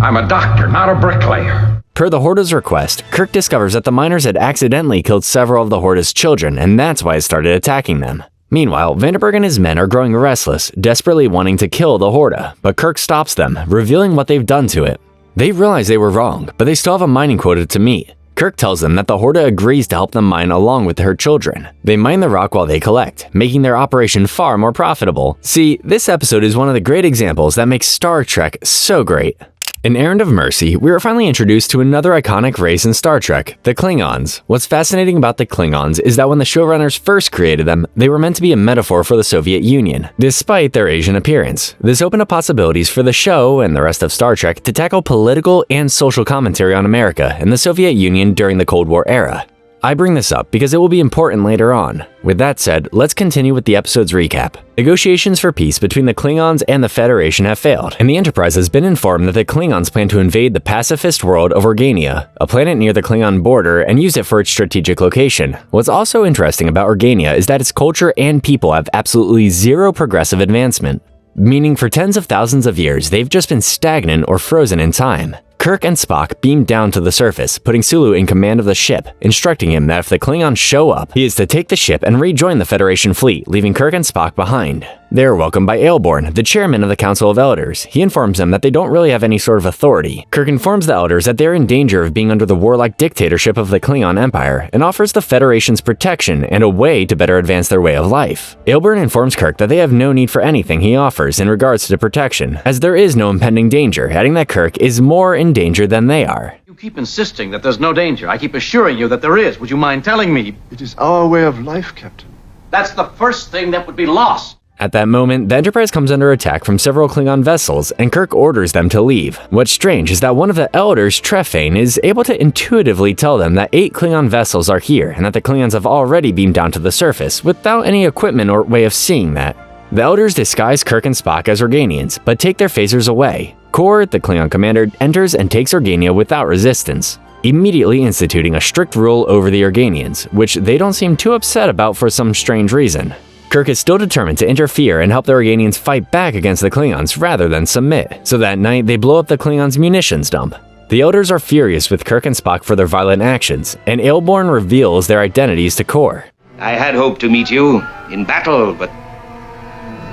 I'm a doctor, not a bricklayer. Per the Horta's request, Kirk discovers that the miners had accidentally killed several of the Horta's children, and that's why it started attacking them. Meanwhile, Vanderberg and his men are growing restless, desperately wanting to kill the Horta, but Kirk stops them, revealing what they've done to it. They realize they were wrong, but they still have a mining quota to meet. Kirk tells them that the Horta agrees to help them mine along with her children. They mine the rock while they collect, making their operation far more profitable. See, this episode is one of the great examples that makes Star Trek so great. In Erand of Mercy, we are finally introduced to another iconic race in Star Trek, the Klingons. What's fascinating about the Klingons is that when the showrunners first created them, they were meant to be a metaphor for the Soviet Union, despite their Asian appearance. This opened up possibilities for the show and the rest of Star Trek to tackle political and social commentary on America and the Soviet Union during the Cold War era. I bring this up because it will be important later on. With that said, let's continue with the episode's recap. Negotiations for peace between the Klingons and the Federation have failed, and the Enterprise has been informed that the Klingons plan to invade the pacifist world of Organia, a planet near the Klingon border, and use it for its strategic location. What's also interesting about Organia is that its culture and people have absolutely zero progressive advancement, meaning for tens of thousands of years they've just been stagnant or frozen in time. Kirk and Spock beam down to the surface, putting Sulu in command of the ship, instructing him that if the Klingons show up, he is to take the ship and rejoin the Federation fleet, leaving Kirk and Spock behind. They are welcomed by Aelborn, the chairman of the Council of Elders. He informs them that they don't really have any sort of authority. Kirk informs the Elders that they're in danger of being under the warlike dictatorship of the Klingon Empire, and offers the Federation's protection and a way to better advance their way of life. Aelborn informs Kirk that they have no need for anything he offers in regards to protection, as there is no impending danger, adding that Kirk is more in danger than they are. You keep insisting that there's no danger. I keep assuring you that there is. Would you mind telling me? It is our way of life, Captain. That's the first thing that would be lost. At that moment, the Enterprise comes under attack from several Klingon vessels, and Kirk orders them to leave. What's strange is that one of the Elders, Trefane, is able to intuitively tell them that 8 Klingon vessels are here, and that the Klingons have already beamed down to the surface, without any equipment or way of seeing that. The Elders disguise Kirk and Spock as Organians, but take their phasers away. Kor, the Klingon commander, enters and takes Organia without resistance, immediately instituting a strict rule over the Organians, which they don't seem too upset about for some strange reason. Kirk is still determined to interfere and help the Organians fight back against the Klingons rather than submit, so that night they blow up the Klingons' munitions dump. The Elders are furious with Kirk and Spock for their violent actions, and Aelborn reveals their identities to Kor. I had hoped to meet you in battle, but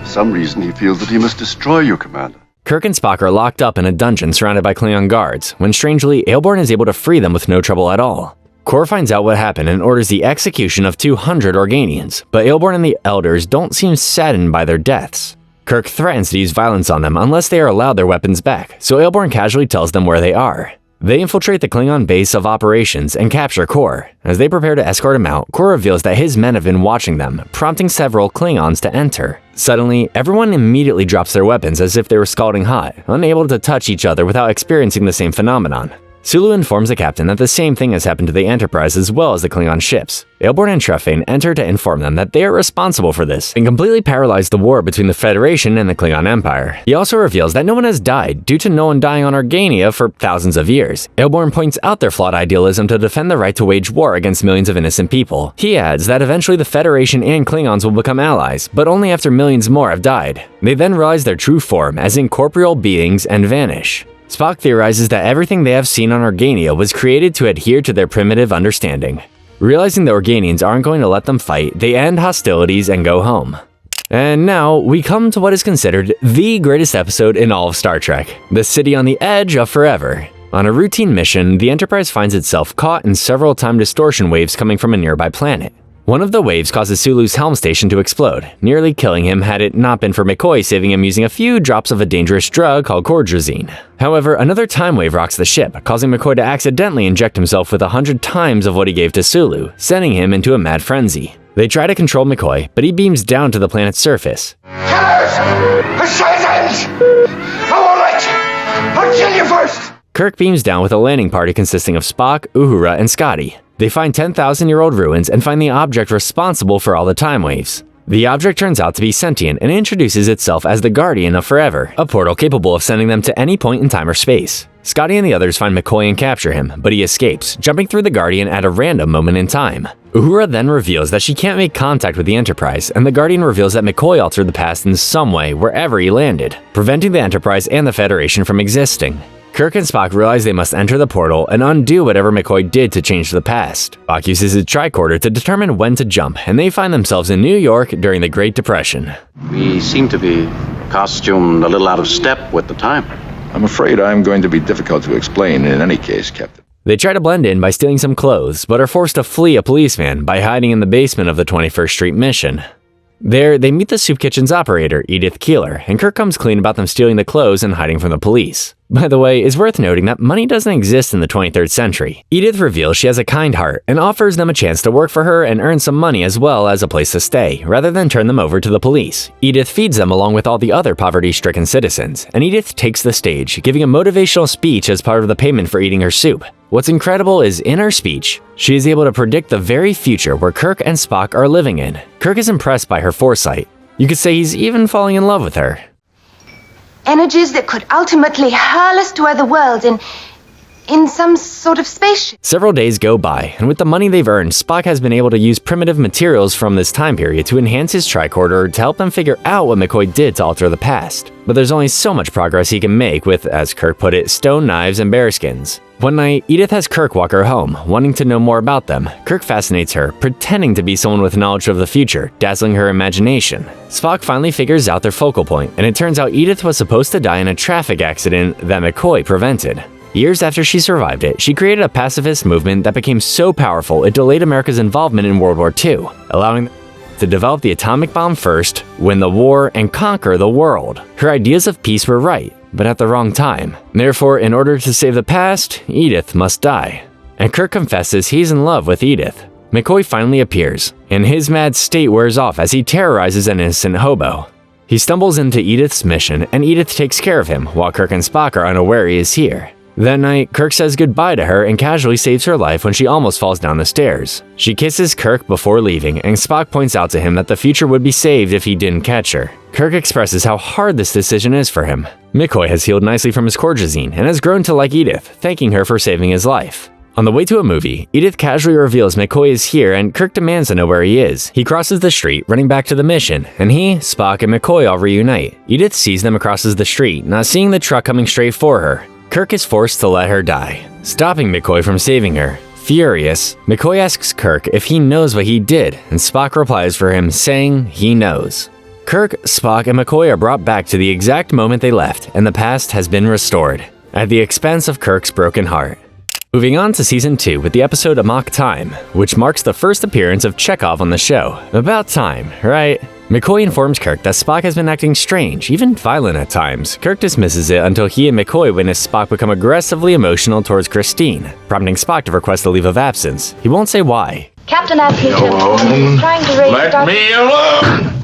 for some reason he feels that he must destroy you, Commander. Kirk and Spock are locked up in a dungeon surrounded by Klingon guards, when strangely, Aelborn is able to free them with no trouble at all. Kor finds out what happened and orders the execution of 200 Organians, but Aelborn and the Elders don't seem saddened by their deaths. Kirk threatens to use violence on them unless they are allowed their weapons back, so Aelborn casually tells them where they are. They infiltrate the Klingon base of operations and capture Kor. As they prepare to escort him out, Kor reveals that his men have been watching them, prompting several Klingons to enter. Suddenly, everyone immediately drops their weapons as if they were scalding hot, unable to touch each other without experiencing the same phenomenon. Sulu informs the captain that the same thing has happened to the Enterprise as well as the Klingon ships. Aelborn and Trefane enter to inform them that they are responsible for this and completely paralyze the war between the Federation and the Klingon Empire. He also reveals that no one has died due to no one dying on Organia for thousands of years. Aelborn points out their flawed idealism to defend the right to wage war against millions of innocent people. He adds that eventually the Federation and Klingons will become allies, but only after millions more have died. They then realize their true form as incorporeal beings and vanish. Spock theorizes that everything they have seen on Organia was created to adhere to their primitive understanding. Realizing the Organians aren't going to let them fight, they end hostilities and go home. And now, we come to what is considered the greatest episode in all of Star Trek, the city on the edge of forever. On a routine mission, the Enterprise finds itself caught in several time distortion waves coming from a nearby planet. One of the waves causes Sulu's helm station to explode, nearly killing him had it not been for McCoy saving him using a few drops of a dangerous drug called cordrazine. However, another time wave rocks the ship, causing McCoy to accidentally inject himself with 100 times of what he gave to Sulu, sending him into a mad frenzy. They try to control McCoy, but he beams down to the planet's surface. killers! Assassins! I won't let you! I'll kill you first! Kirk beams down with a landing party consisting of Spock, Uhura, and Scotty. They find 10,000-year-old ruins and find the object responsible for all the time waves. The object turns out to be sentient and introduces itself as the Guardian of Forever, a portal capable of sending them to any point in time or space. Scotty and the others find McCoy and capture him, but he escapes, jumping through the Guardian at a random moment in time. Uhura then reveals that she can't make contact with the Enterprise, and the Guardian reveals that McCoy altered the past in some way wherever he landed, preventing the Enterprise and the Federation from existing. Kirk and Spock realize they must enter the portal and undo whatever McCoy did to change the past. Spock uses his tricorder to determine when to jump, and they find themselves in New York during the Great Depression. We seem to be costumed a little out of step with the time. I'm afraid I'm going to be difficult to explain in any case, Captain. They try to blend in by stealing some clothes, but are forced to flee a policeman by hiding in the basement of the 21st Street mission. There, they meet the soup kitchen's operator, Edith Keeler, and Kirk comes clean about them stealing the clothes and hiding from the police. By the way, it's worth noting that money doesn't exist in the 23rd century. Edith reveals she has a kind heart and offers them a chance to work for her and earn some money as well as a place to stay, rather than turn them over to the police. Edith feeds them along with all the other poverty-stricken citizens, and Edith takes the stage, giving a motivational speech as part of the payment for eating her soup. What's incredible is, in her speech, she is able to predict the very future where Kirk and Spock are living in. Kirk is impressed by her foresight. You could say he's even falling in love with her. Energies that could ultimately hurl us to other worlds in some sort of spaceship. Several days go by, and with the money they've earned, Spock has been able to use primitive materials from this time period to enhance his tricorder to help them figure out what McCoy did to alter the past. But there's only so much progress he can make with, as Kirk put it, stone knives and bearskins. One night, Edith has Kirk walk her home, wanting to know more about them. Kirk fascinates her, pretending to be someone with knowledge of the future, dazzling her imagination. Spock finally figures out their focal point, and it turns out Edith was supposed to die in a traffic accident that McCoy prevented. Years after she survived it, she created a pacifist movement that became so powerful it delayed America's involvement in World War II, allowing them to develop the atomic bomb first, win the war, and conquer the world. Her ideas of peace were right, but at the wrong time. Therefore, in order to save the past, Edith must die. And Kirk confesses he's in love with Edith. McCoy finally appears, and his mad state wears off as he terrorizes an innocent hobo. He stumbles into Edith's mission, and Edith takes care of him, while Kirk and Spock are unaware he is here. That night, Kirk says goodbye to her and casually saves her life when she almost falls down the stairs. She kisses Kirk before leaving, and Spock points out to him that the future would be saved if he didn't catch her. Kirk expresses how hard this decision is for him. McCoy has healed nicely from his cortisone and has grown to like Edith, thanking her for saving his life. On the way to a movie, Edith casually reveals McCoy is here and Kirk demands to know where he is. He crosses the street, running back to the mission, and he, Spock, and McCoy all reunite. Edith sees them and crosses the street, not seeing the truck coming straight for her. Kirk is forced to let her die, stopping McCoy from saving her. Furious, McCoy asks Kirk if he knows what he did, and Spock replies for him, saying he knows. Kirk, Spock, and McCoy are brought back to the exact moment they left, and the past has been restored, at the expense of Kirk's broken heart. Moving on to Season 2 with the episode Amach Time, which marks the first appearance of Chekhov on the show. About time, right? McCoy informs Kirk that Spock has been acting strange, even violent at times. Kirk dismisses it until he and McCoy witness Spock become aggressively emotional towards Christine, prompting Spock to request a leave of absence. He won't say why. Captain asked me to trying to raise Let me alone!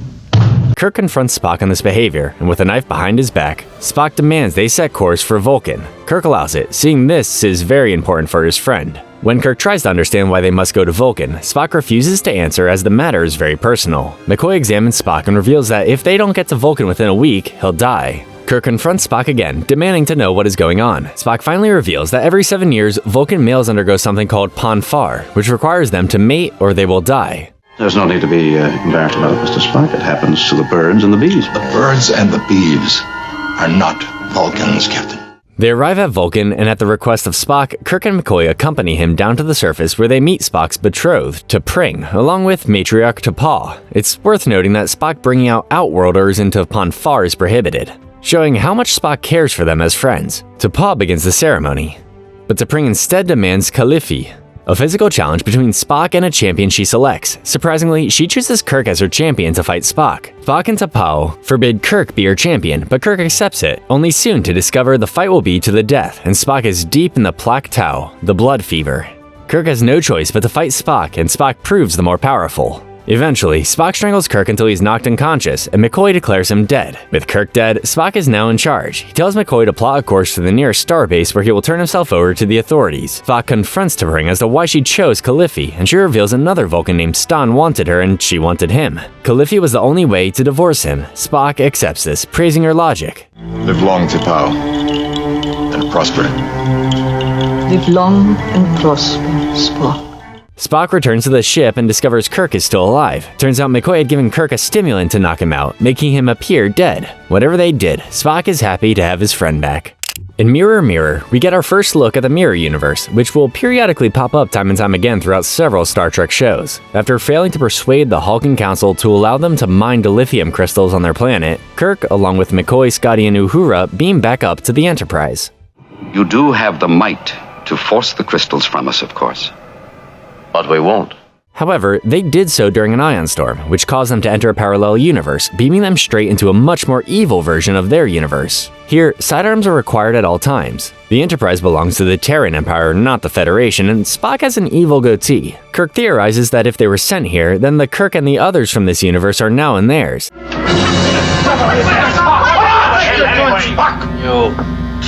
Kirk confronts Spock on this behavior, and with a knife behind his back, Spock demands they set course for Vulcan. Kirk allows it, seeing this is very important for his friend. When Kirk tries to understand why they must go to Vulcan, Spock refuses to answer as the matter is very personal. McCoy examines Spock and reveals that if they don't get to Vulcan within a week, he'll die. Kirk confronts Spock again, demanding to know what is going on. Spock finally reveals that every 7 years, Vulcan males undergo something called Ponfar, which requires them to mate or they will die. There's no need to be embarrassed about it, Mr. Spock. It happens to the birds and the bees. The birds and the bees are not Vulcans, Captain. They arrive at Vulcan, and at the request of Spock, Kirk and McCoy accompany him down to the surface where they meet Spock's betrothed, T'Pring, along with matriarch T'Pau. It's worth noting that Spock bringing out Outworlders into Ponfar is prohibited, showing how much Spock cares for them as friends. T'Pau begins the ceremony, but T'Pring instead demands Kalifi, a physical challenge between Spock and a champion she selects. Surprisingly, she chooses Kirk as her champion to fight Spock. Spock and T'Pau forbid Kirk be her champion, but Kirk accepts it, only soon to discover the fight will be to the death, and Spock is deep in the Plaque Tau, the blood fever. Kirk has no choice but to fight Spock, and Spock proves the more powerful. Eventually, Spock strangles Kirk until he's knocked unconscious, and McCoy declares him dead. With Kirk dead, Spock is now in charge. He tells McCoy to plot a course to the nearest starbase where he will turn himself over to the authorities. Spock confronts T'Pring as to why she chose Califi, and she reveals another Vulcan named Stan wanted her and she wanted him. Califi was the only way to divorce him. Spock accepts this, praising her logic. Live long, T'Pau, and prosper. Live long and prosper, Spock. Spock returns to the ship and discovers Kirk is still alive. Turns out McCoy had given Kirk a stimulant to knock him out, making him appear dead. Whatever they did, Spock is happy to have his friend back. In Mirror Mirror, we get our first look at the Mirror Universe, which will periodically pop up time and time again throughout several Star Trek shows. After failing to persuade the Vulcan Council to allow them to mine dilithium crystals on their planet, Kirk, along with McCoy, Scotty, and Uhura, beam back up to the Enterprise. You do have the might to force the crystals from us, of course. But we won't. However, they did so during an ion storm, which caused them to enter a parallel universe, beaming them straight into a much more evil version of their universe. Here, sidearms are required at all times. The Enterprise belongs to the Terran Empire, not the Federation, and Spock has an evil goatee. Kirk theorizes that if they were sent here, then the Kirk and the others from this universe are now in theirs. You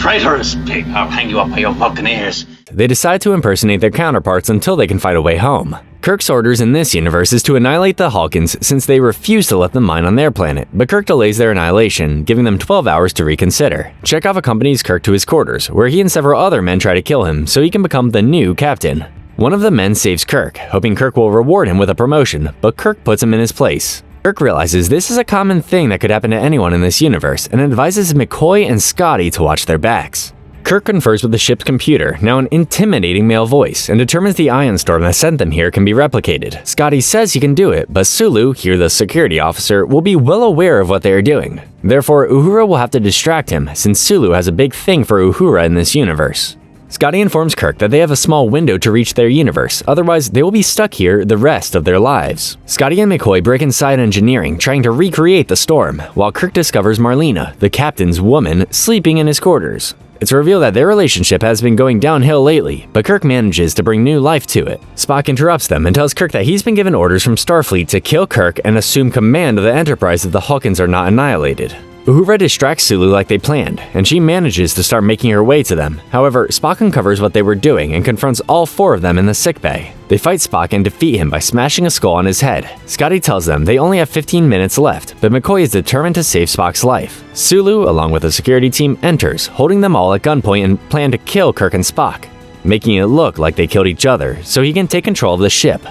traitorous pig! I'll hang you up by your Vulcan ears. They decide to impersonate their counterparts until they can find a way home. Kirk's orders in this universe is to annihilate the Vulcans since they refuse to let them mine on their planet, but Kirk delays their annihilation, giving them 12 hours to reconsider. Chekhov accompanies Kirk to his quarters, where he and several other men try to kill him so he can become the new captain. One of the men saves Kirk, hoping Kirk will reward him with a promotion, but Kirk puts him in his place. Kirk realizes this is a common thing that could happen to anyone in this universe and advises McCoy and Scotty to watch their backs. Kirk confers with the ship's computer, now an intimidating male voice, and determines the ion storm that sent them here can be replicated. Scotty says he can do it, but Sulu, here the security officer, will be well aware of what they are doing. Therefore, Uhura will have to distract him, since Sulu has a big thing for Uhura in this universe. Scotty informs Kirk that they have a small window to reach their universe, otherwise they will be stuck here the rest of their lives. Scotty and McCoy break inside engineering, trying to recreate the storm, while Kirk discovers Marlena, the captain's woman, sleeping in his quarters. It's revealed that their relationship has been going downhill lately, but Kirk manages to bring new life to it. Spock interrupts them and tells Kirk that he's been given orders from Starfleet to kill Kirk and assume command of the Enterprise if the Vulcans are not annihilated. Uhura distracts Sulu like they planned, and she manages to start making her way to them. However, Spock uncovers what they were doing and confronts all four of them in the sickbay. They fight Spock and defeat him by smashing a skull on his head. Scotty tells them they only have 15 minutes left, but McCoy is determined to save Spock's life. Sulu, along with the security team, enters, holding them all at gunpoint and plan to kill Kirk and Spock, making it look like they killed each other so he can take control of the ship.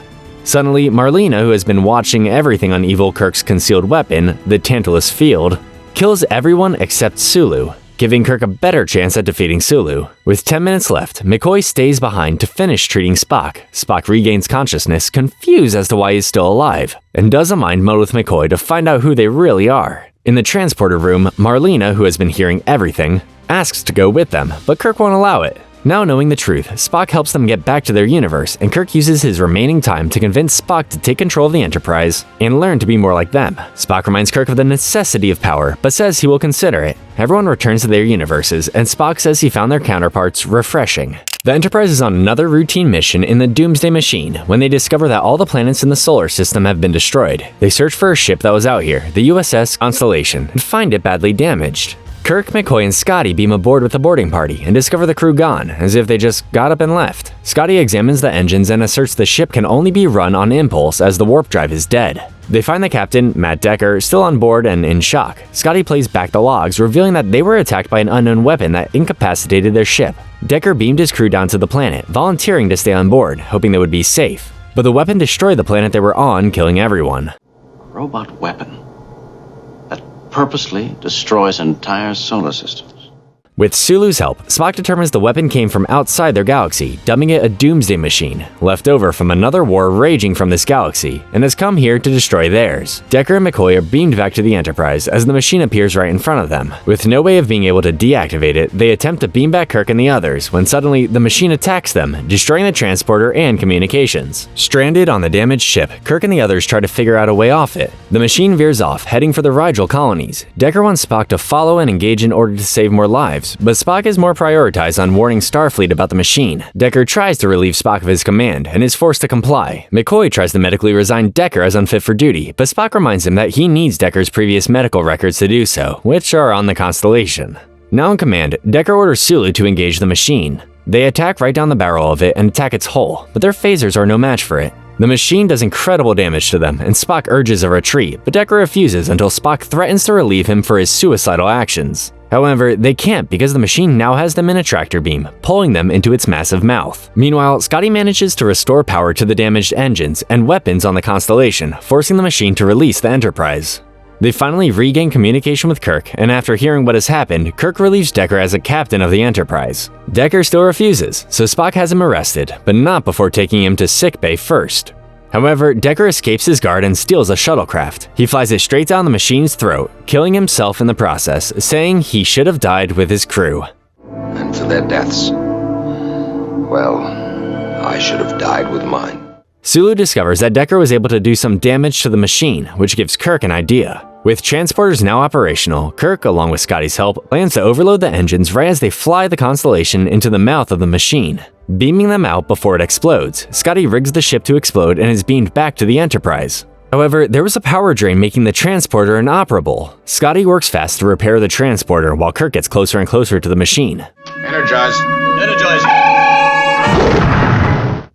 Suddenly, Marlena, who has been watching everything on evil Kirk's concealed weapon, the Tantalus Field, kills everyone except Sulu, giving Kirk a better chance at defeating Sulu. With 10 minutes left, McCoy stays behind to finish treating Spock. Spock regains consciousness, confused as to why he's still alive, and does a mind meld with McCoy to find out who they really are. In the transporter room, Marlena, who has been hearing everything, asks to go with them, but Kirk won't allow it. Now knowing the truth, Spock helps them get back to their universe, and Kirk uses his remaining time to convince Spock to take control of the Enterprise and learn to be more like them. Spock reminds Kirk of the necessity of power, but says he will consider it. Everyone returns to their universes, and Spock says he found their counterparts refreshing. The Enterprise is on another routine mission in the Doomsday Machine when they discover that all the planets in the solar system have been destroyed. They search for a ship that was out here, the USS Constellation, and find it badly damaged. Kirk, McCoy, and Scotty beam aboard with the boarding party and discover the crew gone, as if they just got up and left. Scotty examines the engines and asserts the ship can only be run on impulse as the warp drive is dead. They find the captain, Matt Dagger, still on board and in shock. Scotty plays back the logs, revealing that they were attacked by an unknown weapon that incapacitated their ship. Dagger beamed his crew down to the planet, volunteering to stay on board, hoping they would be safe. But the weapon destroyed the planet they were on, killing everyone. A robot weapon that purposely destroys entire solar systems. With Sulu's help, Spock determines the weapon came from outside their galaxy, dubbing it a Doomsday Machine, left over from another war raging from this galaxy, and has come here to destroy theirs. Dagger and McCoy are beamed back to the Enterprise as the machine appears right in front of them. With no way of being able to deactivate it, they attempt to beam back Kirk and the others, when suddenly the machine attacks them, destroying the transporter and communications. Stranded on the damaged ship, Kirk and the others try to figure out a way off it. The machine veers off, heading for the Rigel colonies. Dagger wants Spock to follow and engage in order to save more lives, orders, but Spock is more prioritized on warning Starfleet about the machine. Decker tries to relieve Spock of his command and is forced to comply. McCoy tries to medically resign Decker as unfit for duty, but Spock reminds him that he needs Decker's previous medical records to do so, which are on the Constellation. Now in command, Decker orders Sulu to engage the machine. They attack right down the barrel of it and attack its hull, but their phasers are no match for it. The machine does incredible damage to them, and Spock urges a retreat, but Decker refuses until Spock threatens to relieve him for his suicidal actions. However, they can't because the machine now has them in a tractor beam, pulling them into its massive mouth. Meanwhile, Scotty manages to restore power to the damaged engines and weapons on the Constellation, forcing the machine to release the Enterprise. They finally regain communication with Kirk, and after hearing what has happened, Kirk relieves Decker as a captain of the Enterprise. Decker still refuses, so Spock has him arrested, but not before taking him to sickbay first. However, Decker escapes his guard and steals a shuttlecraft. He flies it straight down the machine's throat, killing himself in the process, saying he should have died with his crew. And for their deaths, well, I should have died with mine. Sulu discovers that Decker was able to do some damage to the machine, which gives Kirk an idea. With transporters now operational, Kirk, along with Scotty's help, plans to overload the engines right as they fly the Constellation into the mouth of the machine. Beaming them out before it explodes, Scotty rigs the ship to explode and is beamed back to the Enterprise. However, there was a power drain making the transporter inoperable. Scotty works fast to repair the transporter while Kirk gets closer and closer to the machine. Energize. Energize.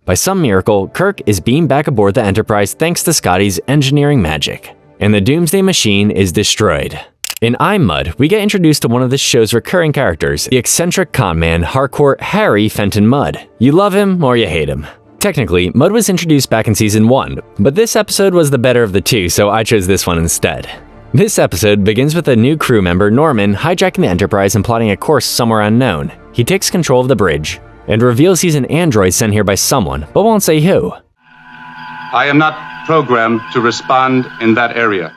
By some miracle, Kirk is beamed back aboard the Enterprise thanks to Scotty's engineering magic, and the Doomsday Machine is destroyed. In I'm Mudd, we get introduced to one of this show's recurring characters, the eccentric conman Harcourt Harry Fenton Mudd. You love him or you hate him. Technically, Mudd was introduced back in Season 1, but this episode was the better of the two, so I chose this one instead. This episode begins with a new crew member, Norman, hijacking the Enterprise and plotting a course somewhere unknown. He takes control of the bridge, and reveals he's an android sent here by someone, but won't say who. I am not programmed to respond in that area.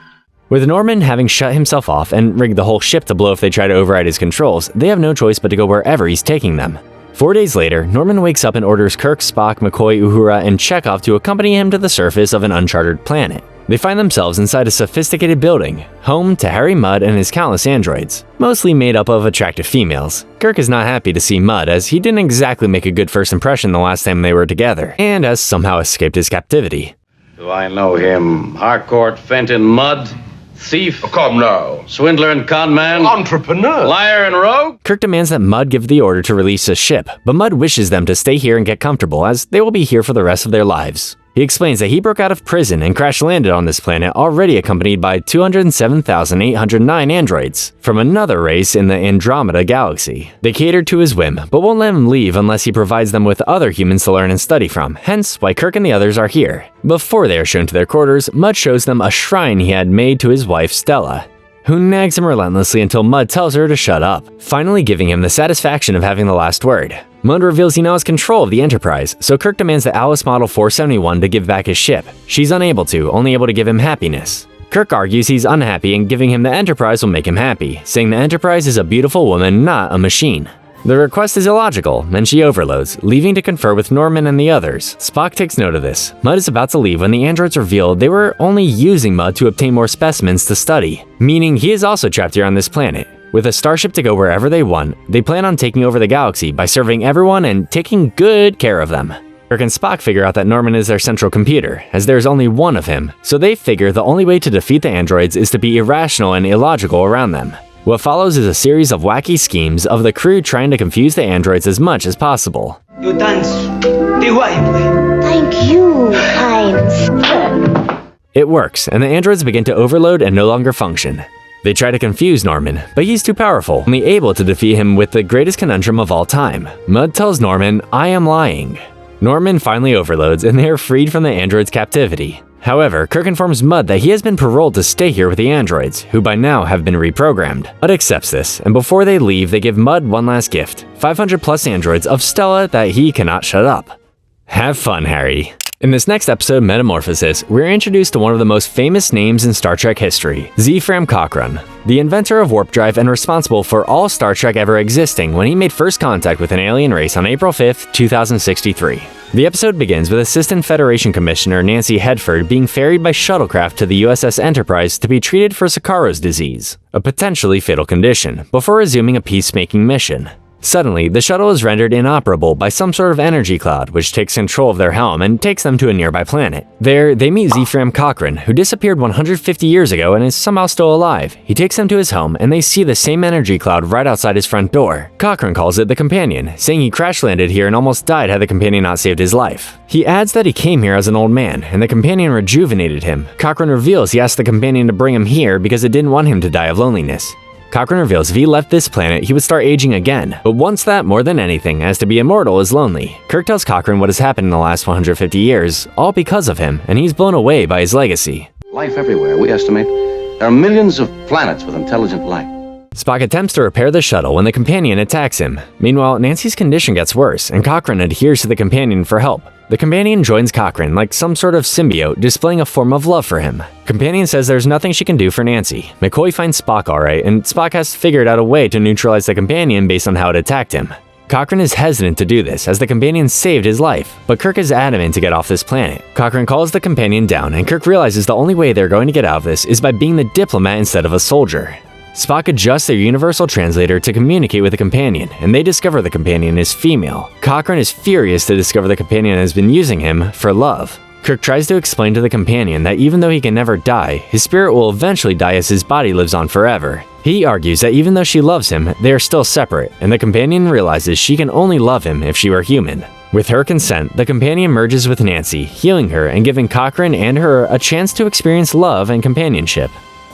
With Norman having shut himself off and rigged the whole ship to blow if they try to override his controls, they have no choice but to go wherever he's taking them. 4 days later, Norman wakes up and orders Kirk, Spock, McCoy, Uhura, and Chekhov to accompany him to the surface of an uncharted planet. They find themselves inside a sophisticated building, home to Harry Mudd and his countless androids, mostly made up of attractive females. Kirk is not happy to see Mudd, as he didn't exactly make a good first impression the last time they were together, and has somehow escaped his captivity. Do I know him? Harcourt Fenton Mudd? Thief? Oh, come now. Swindler and conman? Entrepreneur. Liar and rogue? Kirk demands that Mudd give the order to release the ship, but Mudd wishes them to stay here and get comfortable, as they will be here for the rest of their lives. He explains that he broke out of prison and crash-landed on this planet already accompanied by 207,809 androids from another race in the Andromeda galaxy. They catered to his whim, but won't let him leave unless he provides them with other humans to learn and study from, hence why Kirk and the others are here. Before they are shown to their quarters, Mudd shows them a shrine he had made to his wife Stella, who nags him relentlessly until Mudd tells her to shut up, finally giving him the satisfaction of having the last word. Mudd reveals he now has control of the Enterprise, so Kirk demands the Alice Model 471 to give back his ship. She's unable to, only able to give him happiness. Kirk argues he's unhappy and giving him the Enterprise will make him happy, saying the Enterprise is a beautiful woman, not a machine. The request is illogical, and she overloads, leaving to confer with Norman and the others. Spock takes note of this. Mudd is about to leave when the androids reveal they were only using Mudd to obtain more specimens to study, meaning he is also trapped here on this planet. With a starship to go wherever they want, they plan on taking over the galaxy by serving everyone and taking good care of them. Kirk and Spock figure out that Norman is their central computer, as there is only one of him, so they figure the only way to defeat the androids is to be irrational and illogical around them. What follows is a series of wacky schemes of the crew trying to confuse the androids as much as possible. You dance the right way. Thank you, kind sir. It works, and the androids begin to overload and no longer function. They try to confuse Norman, but he's too powerful, only able to defeat him with the greatest conundrum of all time. Mudd tells Norman, "I am lying." Norman finally overloads, and they are freed from the androids' captivity. However, Kirk informs Mudd that he has been paroled to stay here with the androids, who by now have been reprogrammed. Mudd accepts this, and before they leave, they give Mudd one last gift, 500 plus androids of Stella that he cannot shut up. Have fun, Harry. In this next episode, Metamorphosis, we're introduced to one of the most famous names in Star Trek history, Zefram Cochrane, the inventor of warp drive and responsible for all Star Trek ever existing when he made first contact with an alien race on April 5th, 2063. The episode begins with Assistant Federation Commissioner Nancy Hedford being ferried by shuttlecraft to the USS Enterprise to be treated for Sakaro's disease, a potentially fatal condition, before resuming a peacemaking mission. Suddenly, the shuttle is rendered inoperable by some sort of energy cloud, which takes control of their helm and takes them to a nearby planet. There, they meet Zephram Cochrane, who disappeared 150 years ago and is somehow still alive. He takes them to his home, and they see the same energy cloud right outside his front door. Cochrane calls it the Companion, saying he crash-landed here and almost died had the Companion not saved his life. He adds that he came here as an old man, and the Companion rejuvenated him. Cochrane reveals he asked the Companion to bring him here because it didn't want him to die of loneliness. Cochrane reveals if he left this planet, he would start aging again, but wants that more than anything, as to be immortal is lonely. Kirk tells Cochrane what has happened in the last 150 years, all because of him, and he's blown away by his legacy. Life everywhere, we estimate. There are millions of planets with intelligent life. Spock attempts to repair the shuttle when the Companion attacks him. Meanwhile, Nancy's condition gets worse, and Cochrane adheres to the Companion for help. The Companion joins Cochrane like some sort of symbiote, displaying a form of love for him. Companion says there's nothing she can do for Nancy. McCoy finds Spock alright, and Spock has figured out a way to neutralize the Companion based on how it attacked him. Cochrane is hesitant to do this, as the Companion saved his life, but Kirk is adamant to get off this planet. Cochrane calls the Companion down, and Kirk realizes the only way they're going to get out of this is by being the diplomat instead of a soldier. Spock adjusts their universal translator to communicate with the Companion, and they discover the Companion is female. Cochrane is furious to discover the Companion has been using him for love. Kirk tries to explain to the Companion that even though he can never die, his spirit will eventually die as his body lives on forever. He argues that even though she loves him, they are still separate, and the Companion realizes she can only love him if she were human. With her consent, the Companion merges with Nancy, healing her and giving Cochrane and her a chance to experience love and companionship.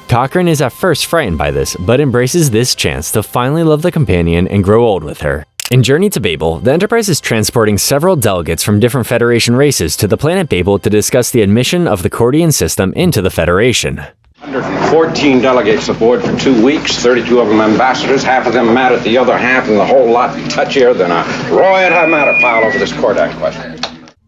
Cochrane is at first frightened by this, but embraces this chance to finally love the Companion and grow old with her. In Journey to Babel, the Enterprise is transporting several delegates from different Federation races to the planet Babel to discuss the admission of the Cordian system into the Federation. 114 delegates aboard for 2 weeks, 32 of them ambassadors, half of them mad at the other half, and the whole lot touchier than a roaring hot matter pile over this Kordak question.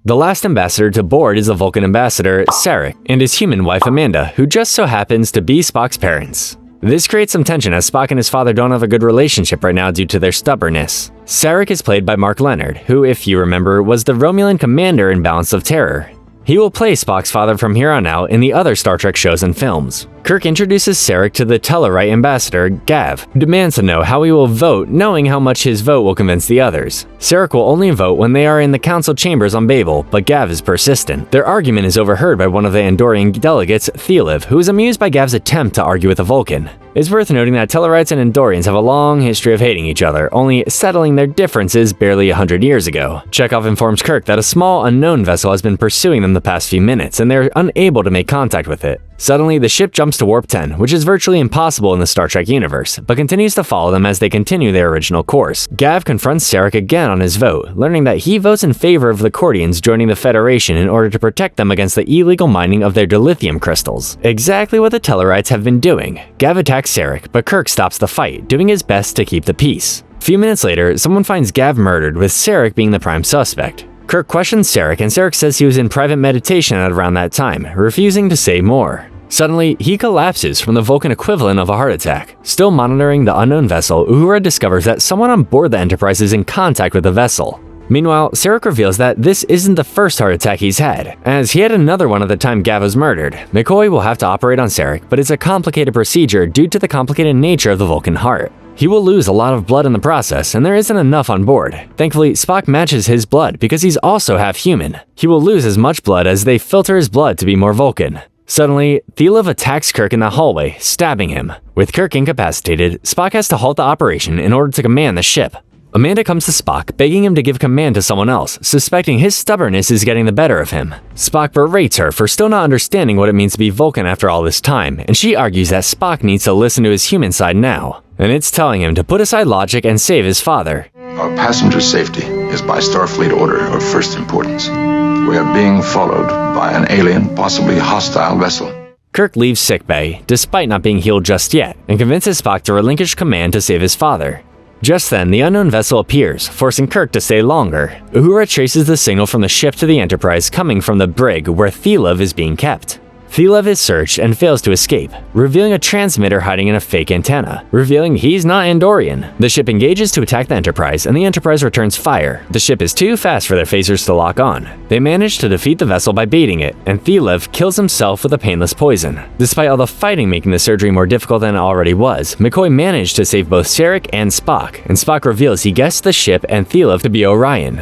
The last ambassador to board is the Vulcan ambassador, Sarek, and his human wife Amanda, who just so happens to be Spock's parents. This creates some tension as Spock and his father don't have a good relationship right now due to their stubbornness. Sarek is played by Mark Leonard, who, if you remember, was the Romulan commander in Balance of Terror. He will play Spock's father from here on out in the other Star Trek shows and films. Kirk introduces Sarek to the Tellarite ambassador, Gav, who demands to know how he will vote, knowing how much his vote will convince the others. Sarek will only vote when they are in the council chambers on Babel, but Gav is persistent. Their argument is overheard by one of the Andorian delegates, Theoliv, who is amused by Gav's attempt to argue with a Vulcan. It's worth noting that Tellarites and Andorians have a long history of hating each other, only settling their differences barely 100 years ago. Chekhov informs Kirk that a small unknown vessel has been pursuing them the past few minutes, and they're unable to make contact with it. Suddenly, the ship jumps to Warp 10, which is virtually impossible in the Star Trek universe, but continues to follow them as they continue their original course. Gav confronts Sarek again on his vote, learning that he votes in favor of the Cordians joining the Federation in order to protect them against the illegal mining of their dilithium crystals. Exactly what the Tellarites have been doing. Gav attacks Sarek, but Kirk stops the fight, doing his best to keep the peace. A few minutes later, someone finds Gav murdered, with Sarek being the prime suspect. Kirk questions Sarek, and Sarek says he was in private meditation at around that time, refusing to say more. Suddenly, he collapses from the Vulcan equivalent of a heart attack. Still monitoring the unknown vessel, Uhura discovers that someone on board the Enterprise is in contact with the vessel. Meanwhile, Sarek reveals that this isn't the first heart attack he's had, as he had another one at the time Gav was murdered. McCoy will have to operate on Sarek, but it's a complicated procedure due to the complicated nature of the Vulcan heart. He will lose a lot of blood in the process, and there isn't enough on board. Thankfully, Spock matches his blood because he's also half human. He will lose as much blood as they filter his blood to be more Vulcan. Suddenly, Theoliv attacks Kirk in the hallway, stabbing him. With Kirk incapacitated, Spock has to halt the operation in order to command the ship. Amanda comes to Spock, begging him to give command to someone else, suspecting his stubbornness is getting the better of him. Spock berates her for still not understanding what it means to be Vulcan after all this time, and she argues that Spock needs to listen to his human side now. And it's telling him to put aside logic and save his father. Our passenger safety is by Starfleet order of first importance. We are being followed by an alien, possibly hostile vessel. Kirk leaves sickbay, despite not being healed just yet, and convinces Spock to relinquish command to save his father. Just then, the unknown vessel appears, forcing Kirk to stay longer. Uhura traces the signal from the ship to the Enterprise coming from the brig where Theoliv is being kept. Thielev is searched and fails to escape, revealing a transmitter hiding in a fake antenna, revealing he's not Andorian. The ship engages to attack the Enterprise, and the Enterprise returns fire. The ship is too fast for their phasers to lock on. They manage to defeat the vessel by baiting it, and Thielev kills himself with a painless poison. Despite all the fighting making the surgery more difficult than it already was, McCoy managed to save both Sarek and Spock, and Spock reveals he guessed the ship and Thielev to be Orion.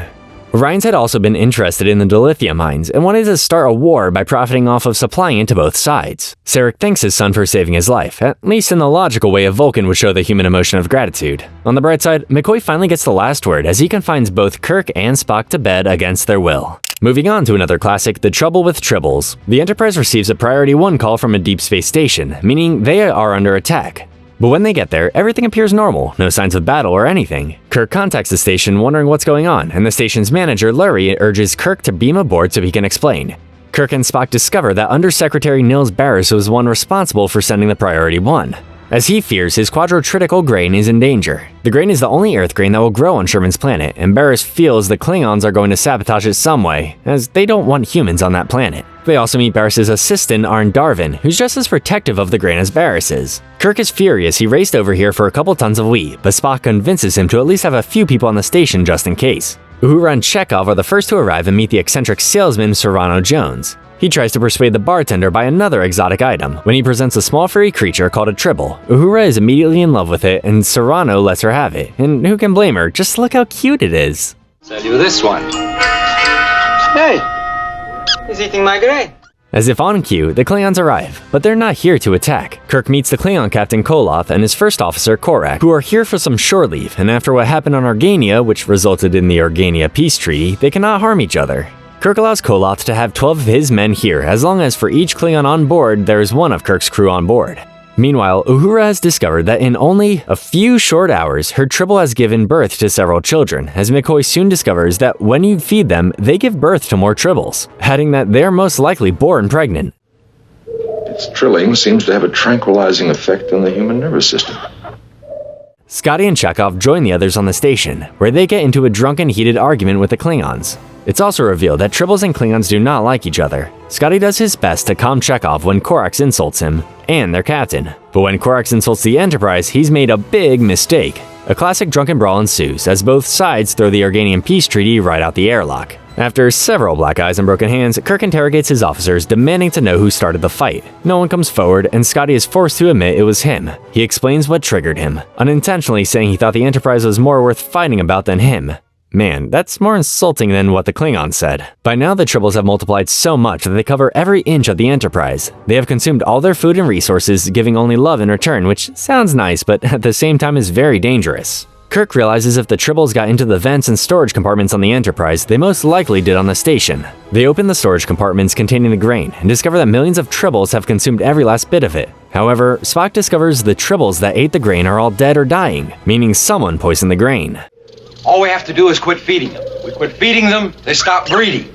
Orions had also been interested in the dilithium mines and wanted to start a war by profiting off of supplying it to both sides. Sarek thanks his son for saving his life, at least in the logical way a Vulcan would show the human emotion of gratitude. On the bright side, McCoy finally gets the last word as he confines both Kirk and Spock to bed against their will. Moving on to another classic, The Trouble with Tribbles. The Enterprise receives a Priority 1 call from a deep space station, meaning they are under attack. But when they get there, everything appears normal, no signs of battle or anything. Kirk contacts the station wondering what's going on, and the station's manager, Lurie, urges Kirk to beam aboard so he can explain. Kirk and Spock discover that Undersecretary Nils Barris was one responsible for sending the Priority 1, as he fears his quadrotritical grain is in danger. The grain is the only Earth grain that will grow on Sherman's planet, and Barris feels the Klingons are going to sabotage it some way, as they don't want humans on that planet. They also meet Barris's assistant, Arn Darvin, who's just as protective of the grain as Barris is. Kirk is furious he raced over here for a couple tons of wheat, but Spock convinces him to at least have a few people on the station just in case. Uhura and Chekhov are the first to arrive and meet the eccentric salesman Serrano Jones. He tries to persuade the bartender by another exotic item. When he presents a small furry creature called a tribble, Uhura is immediately in love with it, and Serrano lets her have it. And who can blame her? Just look how cute it is. Sell you this one. Hey, he's eating my grain. As if on cue, the Klingons arrive, but they're not here to attack. Kirk meets the Klingon captain Koloth and his first officer Korak, who are here for some shore leave, and after what happened on Organia, which resulted in the Organia Peace Treaty, they cannot harm each other. Kirk allows Koloth to have 12 of his men here, as long as for each Klingon on board, there is one of Kirk's crew on board. Meanwhile, Uhura has discovered that in only a few short hours, her tribble has given birth to several children, as McCoy soon discovers that when you feed them, they give birth to more tribbles, adding that they're most likely born pregnant. Its trilling seems to have a tranquilizing effect on the human nervous system. Scotty and Chekhov join the others on the station, where they get into a drunken, heated argument with the Klingons. It's also revealed that Tribbles and Klingons do not like each other. Scotty does his best to calm Chekhov when Korax insults him, and their captain. But when Korax insults the Enterprise, he's made a big mistake. A classic drunken brawl ensues, as both sides throw the Organian Peace Treaty right out the airlock. After several black eyes and broken hands, Kirk interrogates his officers, demanding to know who started the fight. No one comes forward, and Scotty is forced to admit it was him. He explains what triggered him, unintentionally saying he thought the Enterprise was more worth fighting about than him. Man, that's more insulting than what the Klingons said. By now, the Tribbles have multiplied so much that they cover every inch of the Enterprise. They have consumed all their food and resources, giving only love in return, which sounds nice, but at the same time is very dangerous. Kirk realizes if the Tribbles got into the vents and storage compartments on the Enterprise, they most likely did on the station. They open the storage compartments containing the grain and discover that millions of Tribbles have consumed every last bit of it. However, Spock discovers the Tribbles that ate the grain are all dead or dying, meaning someone poisoned the grain. All we have to do is quit feeding them. We quit feeding them, they stop breeding.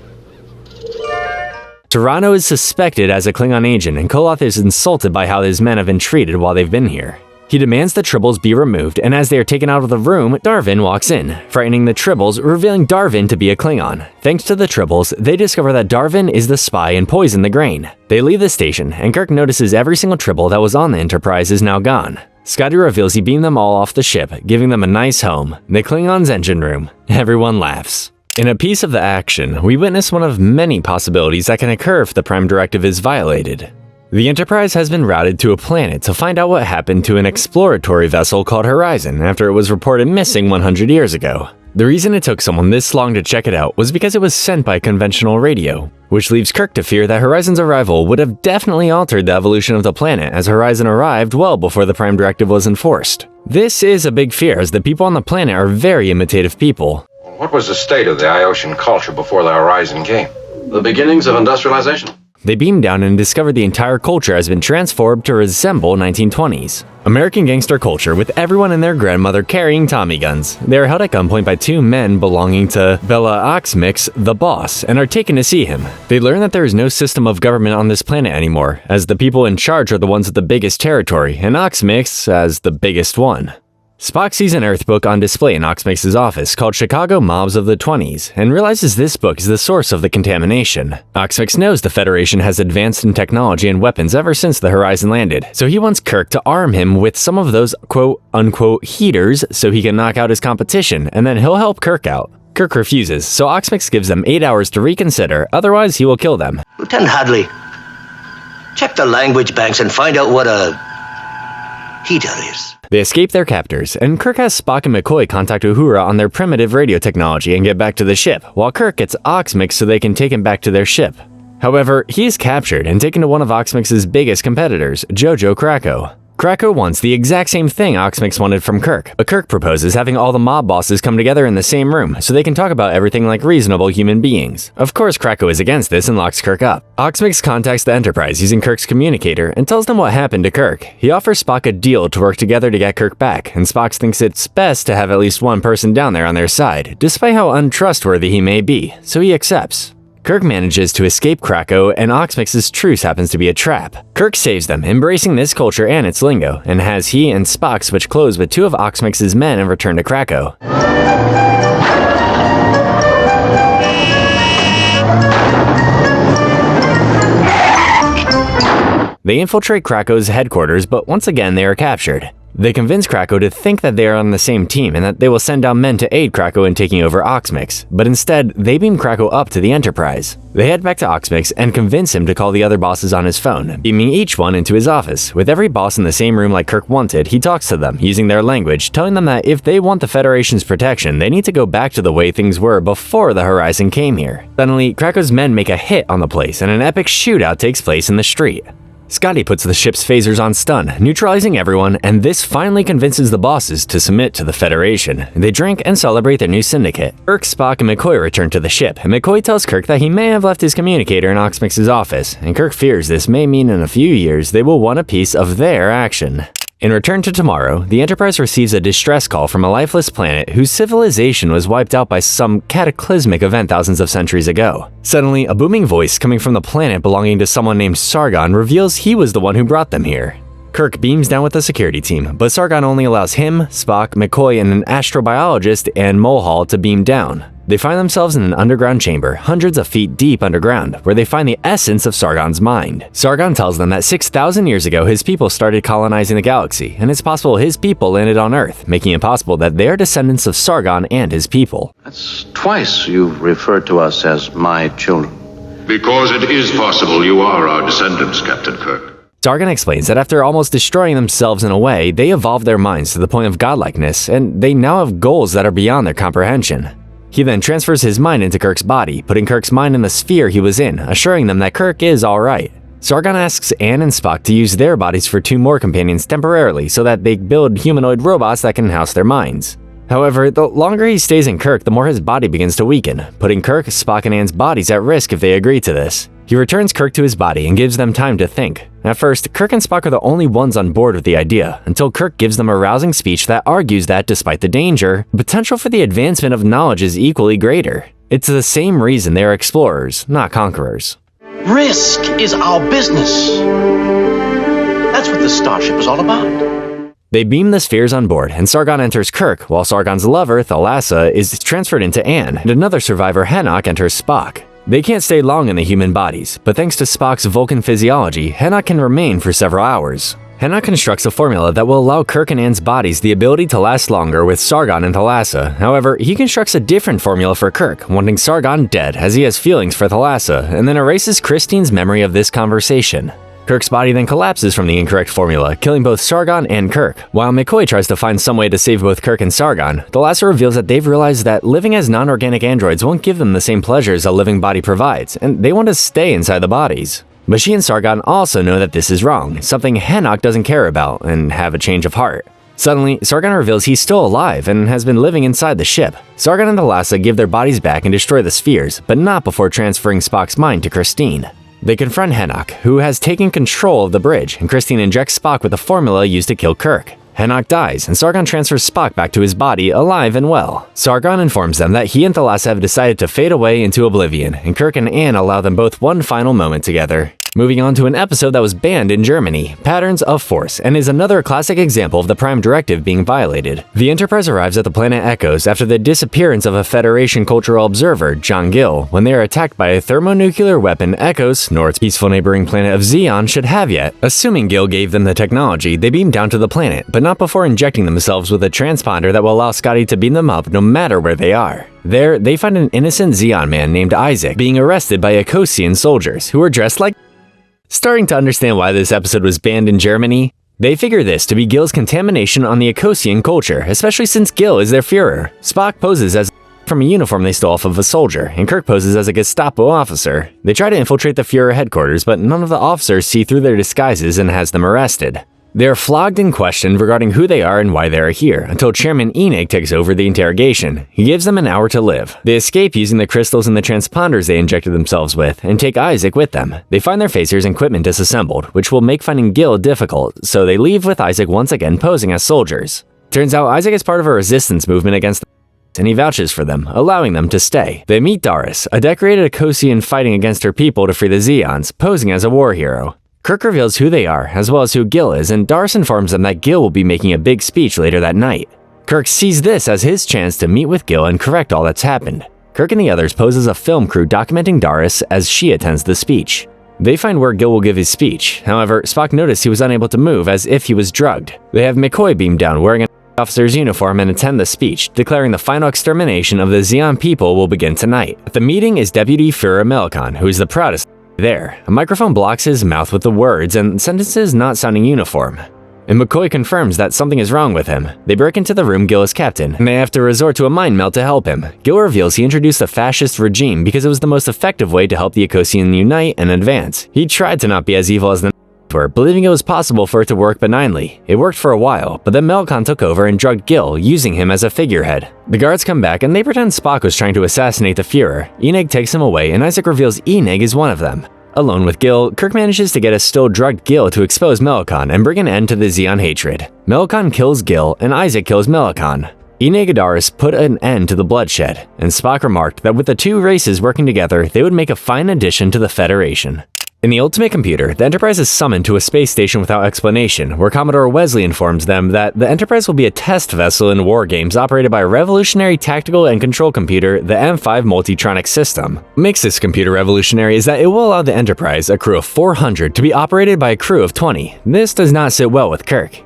Serrano is suspected as a Klingon agent, and Koloth is insulted by how his men have been treated while they've been here. He demands the Tribbles be removed, and as they are taken out of the room, Darvin walks in, frightening the Tribbles, revealing Darvin to be a Klingon. Thanks to the Tribbles, they discover that Darvin is the spy and poisoned the grain. They leave the station, and Kirk notices every single Tribble that was on the Enterprise is now gone. Scotty reveals he beamed them all off the ship, giving them a nice home, the Klingons' engine room. Everyone laughs. In a piece of the action, we witness one of many possibilities that can occur if the Prime Directive is violated. The Enterprise has been routed to a planet to find out what happened to an exploratory vessel called Horizon after it was reported missing 100 years ago. The reason it took someone this long to check it out was because it was sent by conventional radio, which leaves Kirk to fear that Horizon's arrival would have definitely altered the evolution of the planet, as Horizon arrived well before the Prime Directive was enforced. This is a big fear, as the people on the planet are very imitative people. What was the state of the Ioshan culture before the Horizon came? The beginnings of industrialization. They beam down and discover the entire culture has been transformed to resemble 1920s. American gangster culture with everyone and their grandmother carrying Tommy guns. They are held at gunpoint by two men belonging to Bela Oxmix, the boss, and are taken to see him. They learn that there is no system of government on this planet anymore, as the people in charge are the ones with the biggest territory, and Oxmix as the biggest one. Spock sees an Earth book on display in Oxmix's office called Chicago Mobs of the 20s and realizes this book is the source of the contamination. Oxmix knows the Federation has advanced in technology and weapons ever since the Horizon landed, so he wants Kirk to arm him with some of those quote-unquote heaters so he can knock out his competition, and then he'll help Kirk out. Kirk refuses, so Oxmix gives them 8 hours to reconsider, otherwise he will kill them. Lieutenant Hadley, check the language banks and find out what a heater is. They escape their captors, and Kirk has Spock and McCoy contact Uhura on their primitive radio technology and get back to the ship, while Kirk gets Oxmix so they can take him back to their ship. However, he is captured and taken to one of Oxmix's biggest competitors, Jojo Krakow. Krakow wants the exact same thing Oxmix wanted from Kirk, but Kirk proposes having all the mob bosses come together in the same room so they can talk about everything like reasonable human beings. Of course, Krakow is against this and locks Kirk up. Oxmix contacts the Enterprise using Kirk's communicator and tells them what happened to Kirk. He offers Spock a deal to work together to get Kirk back, and Spock thinks it's best to have at least one person down there on their side, despite how untrustworthy he may be, so he accepts. Kirk manages to escape Krakow, and Oxmix's truce happens to be a trap. Kirk saves them, embracing this culture and its lingo, and has he and Spock switch clothes with 2 of Oxmix's men and return to Krakow. They infiltrate Krakow's headquarters, but once again they are captured. They convince Krakow to think that they are on the same team and that they will send down men to aid Krakow in taking over Oxmix, but instead, they beam Krakow up to the Enterprise. They head back to Oxmix and convince him to call the other bosses on his phone, beaming each one into his office. With every boss in the same room like Kirk wanted, he talks to them, using their language, telling them that if they want the Federation's protection, they need to go back to the way things were before the Horizon came here. Suddenly, Krakow's men make a hit on the place, and an epic shootout takes place in the street. Scotty puts the ship's phasers on stun, neutralizing everyone, and this finally convinces the bosses to submit to the Federation. They drink and celebrate their new syndicate. Kirk, Spock, and McCoy return to the ship, and McCoy tells Kirk that he may have left his communicator in Oxmix's office, and Kirk fears this may mean in a few years they will want a piece of their action. In Return to Tomorrow, the Enterprise receives a distress call from a lifeless planet whose civilization was wiped out by some cataclysmic event thousands of centuries ago. Suddenly, a booming voice coming from the planet belonging to someone named Sargon reveals he was the one who brought them here. Kirk beams down with the security team, but Sargon only allows him, Spock, McCoy, and an astrobiologist and Mulhall to beam down. They find themselves in an underground chamber, hundreds of feet deep underground, where they find the essence of Sargon's mind. Sargon tells them that 6,000 years ago his people started colonizing the galaxy, and it's possible his people landed on Earth, making it possible that they are descendants of Sargon and his people. That's twice you've referred to us as my children. Because it is possible you are our descendants, Captain Kirk. Sargon explains that after almost destroying themselves in a way, they evolved their minds to the point of godlikeness, and they now have goals that are beyond their comprehension. He then transfers his mind into Kirk's body, putting Kirk's mind in the sphere he was in, assuring them that Kirk is alright. Sargon asks Anne and Spock to use their bodies for 2 more companions temporarily so that they build humanoid robots that can house their minds. However, the longer he stays in Kirk, the more his body begins to weaken, putting Kirk, Spock, and Anne's bodies at risk if they agree to this. He returns Kirk to his body and gives them time to think. At first, Kirk and Spock are the only ones on board with the idea, until Kirk gives them a rousing speech that argues that, despite the danger, the potential for the advancement of knowledge is equally greater. It's the same reason they are explorers, not conquerors. Risk is our business. That's what the Starship is all about. They beam the spheres on board, and Sargon enters Kirk, while Sargon's lover, Thalassa, is transferred into Anne, and another survivor, Henoch, enters Spock. They can't stay long in the human bodies, but thanks to Spock's Vulcan physiology, Henoch can remain for several hours. Henoch constructs a formula that will allow Kirk and Anne's bodies the ability to last longer with Sargon and Thalassa. However, he constructs a different formula for Kirk, wanting Sargon dead as he has feelings for Thalassa, and then erases Christine's memory of this conversation. Kirk's body then collapses from the incorrect formula, killing both Sargon and Kirk. While McCoy tries to find some way to save both Kirk and Sargon, Thalassa reveals that they've realized that living as non-organic androids won't give them the same pleasures a living body provides, and they want to stay inside the bodies. But she and Sargon also know that this is wrong, something Henoch doesn't care about, and have a change of heart. Suddenly, Sargon reveals he's still alive and has been living inside the ship. Sargon and Thalassa give their bodies back and destroy the spheres, but not before transferring Spock's mind to Christine. They confront Henoch, who has taken control of the bridge, and Christine injects Spock with the formula used to kill Kirk. Henoch dies, and Sargon transfers Spock back to his body, alive and well. Sargon informs them that he and Thalassa have decided to fade away into oblivion, and Kirk and Anne allow them both one final moment together. Moving on to an episode that was banned in Germany, Patterns of Force, and is another classic example of the Prime Directive being violated. The Enterprise arrives at the planet Echoes after the disappearance of a Federation cultural observer, John Gill, when they are attacked by a thermonuclear weapon Echoes, Nord's peaceful neighboring planet of Xeon, should have yet. Assuming Gill gave them the technology, they beam down to the planet, but not before injecting themselves with a transponder that will allow Scotty to beam them up no matter where they are. There, they find an innocent Xeon man named Isaac being arrested by Ecosian soldiers who are dressed like. Starting to understand why this episode was banned in Germany, they figure this to be Gill's contamination on the Ecosian culture, especially since Gill is their Führer. Spock poses as from a uniform they stole off of a soldier, and Kirk poses as a Gestapo officer. They try to infiltrate the Führer headquarters, but none of the officers see through their disguises and has them arrested. They are flogged and questioned regarding who they are and why they are here, until Chairman Enig takes over the interrogation. He gives them an hour to live. They escape using the crystals and the transponders they injected themselves with, and take Isaac with them. They find their phasers and equipment disassembled, which will make finding Gill difficult, so they leave with Isaac once again posing as soldiers. Turns out Isaac is part of a resistance movement against the and he vouches for them, allowing them to stay. They meet Doris, a decorated Ecosian fighting against her people to free the Xeons, posing as a war hero. Kirk reveals who they are, as well as who Gill is, and Doris informs them that Gill will be making a big speech later that night. Kirk sees this as his chance to meet with Gill and correct all that's happened. Kirk and the others pose as a film crew documenting Doris as she attends the speech. They find where Gill will give his speech. However, Spock noticed he was unable to move as if he was drugged. They have McCoy beam down wearing an officer's uniform and attend the speech, declaring the final extermination of the Xeon people will begin tonight. At the meeting is Deputy Führer Melkon, who is the proudest there. A microphone blocks his mouth with the words and sentences not sounding uniform. And McCoy confirms that something is wrong with him. They break into the room Gill is captain, and they have to resort to a mind meld to help him. Gill reveals he introduced a fascist regime because it was the most effective way to help the Ecosian unite and advance. He tried to not be as evil as the were, believing it was possible for it to work benignly. It worked for a while, but then Melkon took over and drugged Gill, using him as a figurehead. The guards come back and they pretend Spock was trying to assassinate the Führer. Enig takes him away and Isaac reveals Enig is one of them. Alone with Gill, Kirk manages to get a still drugged Gill to expose Melkon and bring an end to the Xeon hatred. Melkon kills Gill and Isaac kills Melkon. Enig and Doris put an end to the bloodshed, and Spock remarked that with the two races working together, they would make a fine addition to the Federation. In the Ultimate Computer, the Enterprise is summoned to a space station without explanation, where Commodore Wesley informs them that the Enterprise will be a test vessel in war games operated by a revolutionary tactical and control computer, the M5 Multitronic System. What makes this computer revolutionary is that it will allow the Enterprise, a crew of 400, to be operated by a crew of 20. This does not sit well with Kirk.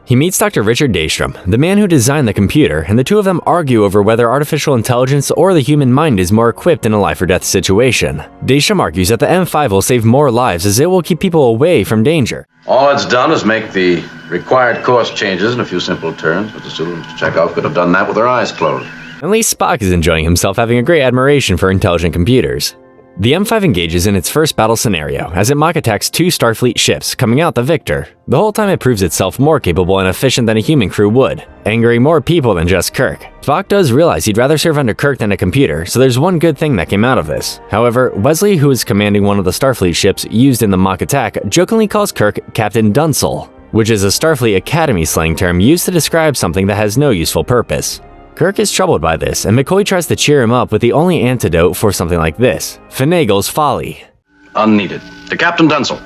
He meets Dr. Richard Daystrom, the man who designed the computer, and the two of them argue over whether artificial intelligence or the human mind is more equipped in a life-or-death situation. Daystrom argues that the M5 will save more lives as it will keep people away from danger. All it's done is make the required course changes in a few simple turns, but the students to check out could have done that with their eyes closed. At least Spock is enjoying himself, having a great admiration for intelligent computers. The M5 engages in its first battle scenario as it mock attacks two Starfleet ships, coming out the victor. The whole time it proves itself more capable and efficient than a human crew would, angering more people than just Kirk. Spock does realize he'd rather serve under Kirk than a computer, so there's one good thing that came out of this. However, Wesley, who is commanding one of the Starfleet ships used in the mock attack, jokingly calls Kirk Captain Dunsel, which is a Starfleet Academy slang term used to describe something that has no useful purpose. Kirk is troubled by this, and McCoy tries to cheer him up with the only antidote for something like this: Finagle's folly. Unneeded. To Captain Dunsel.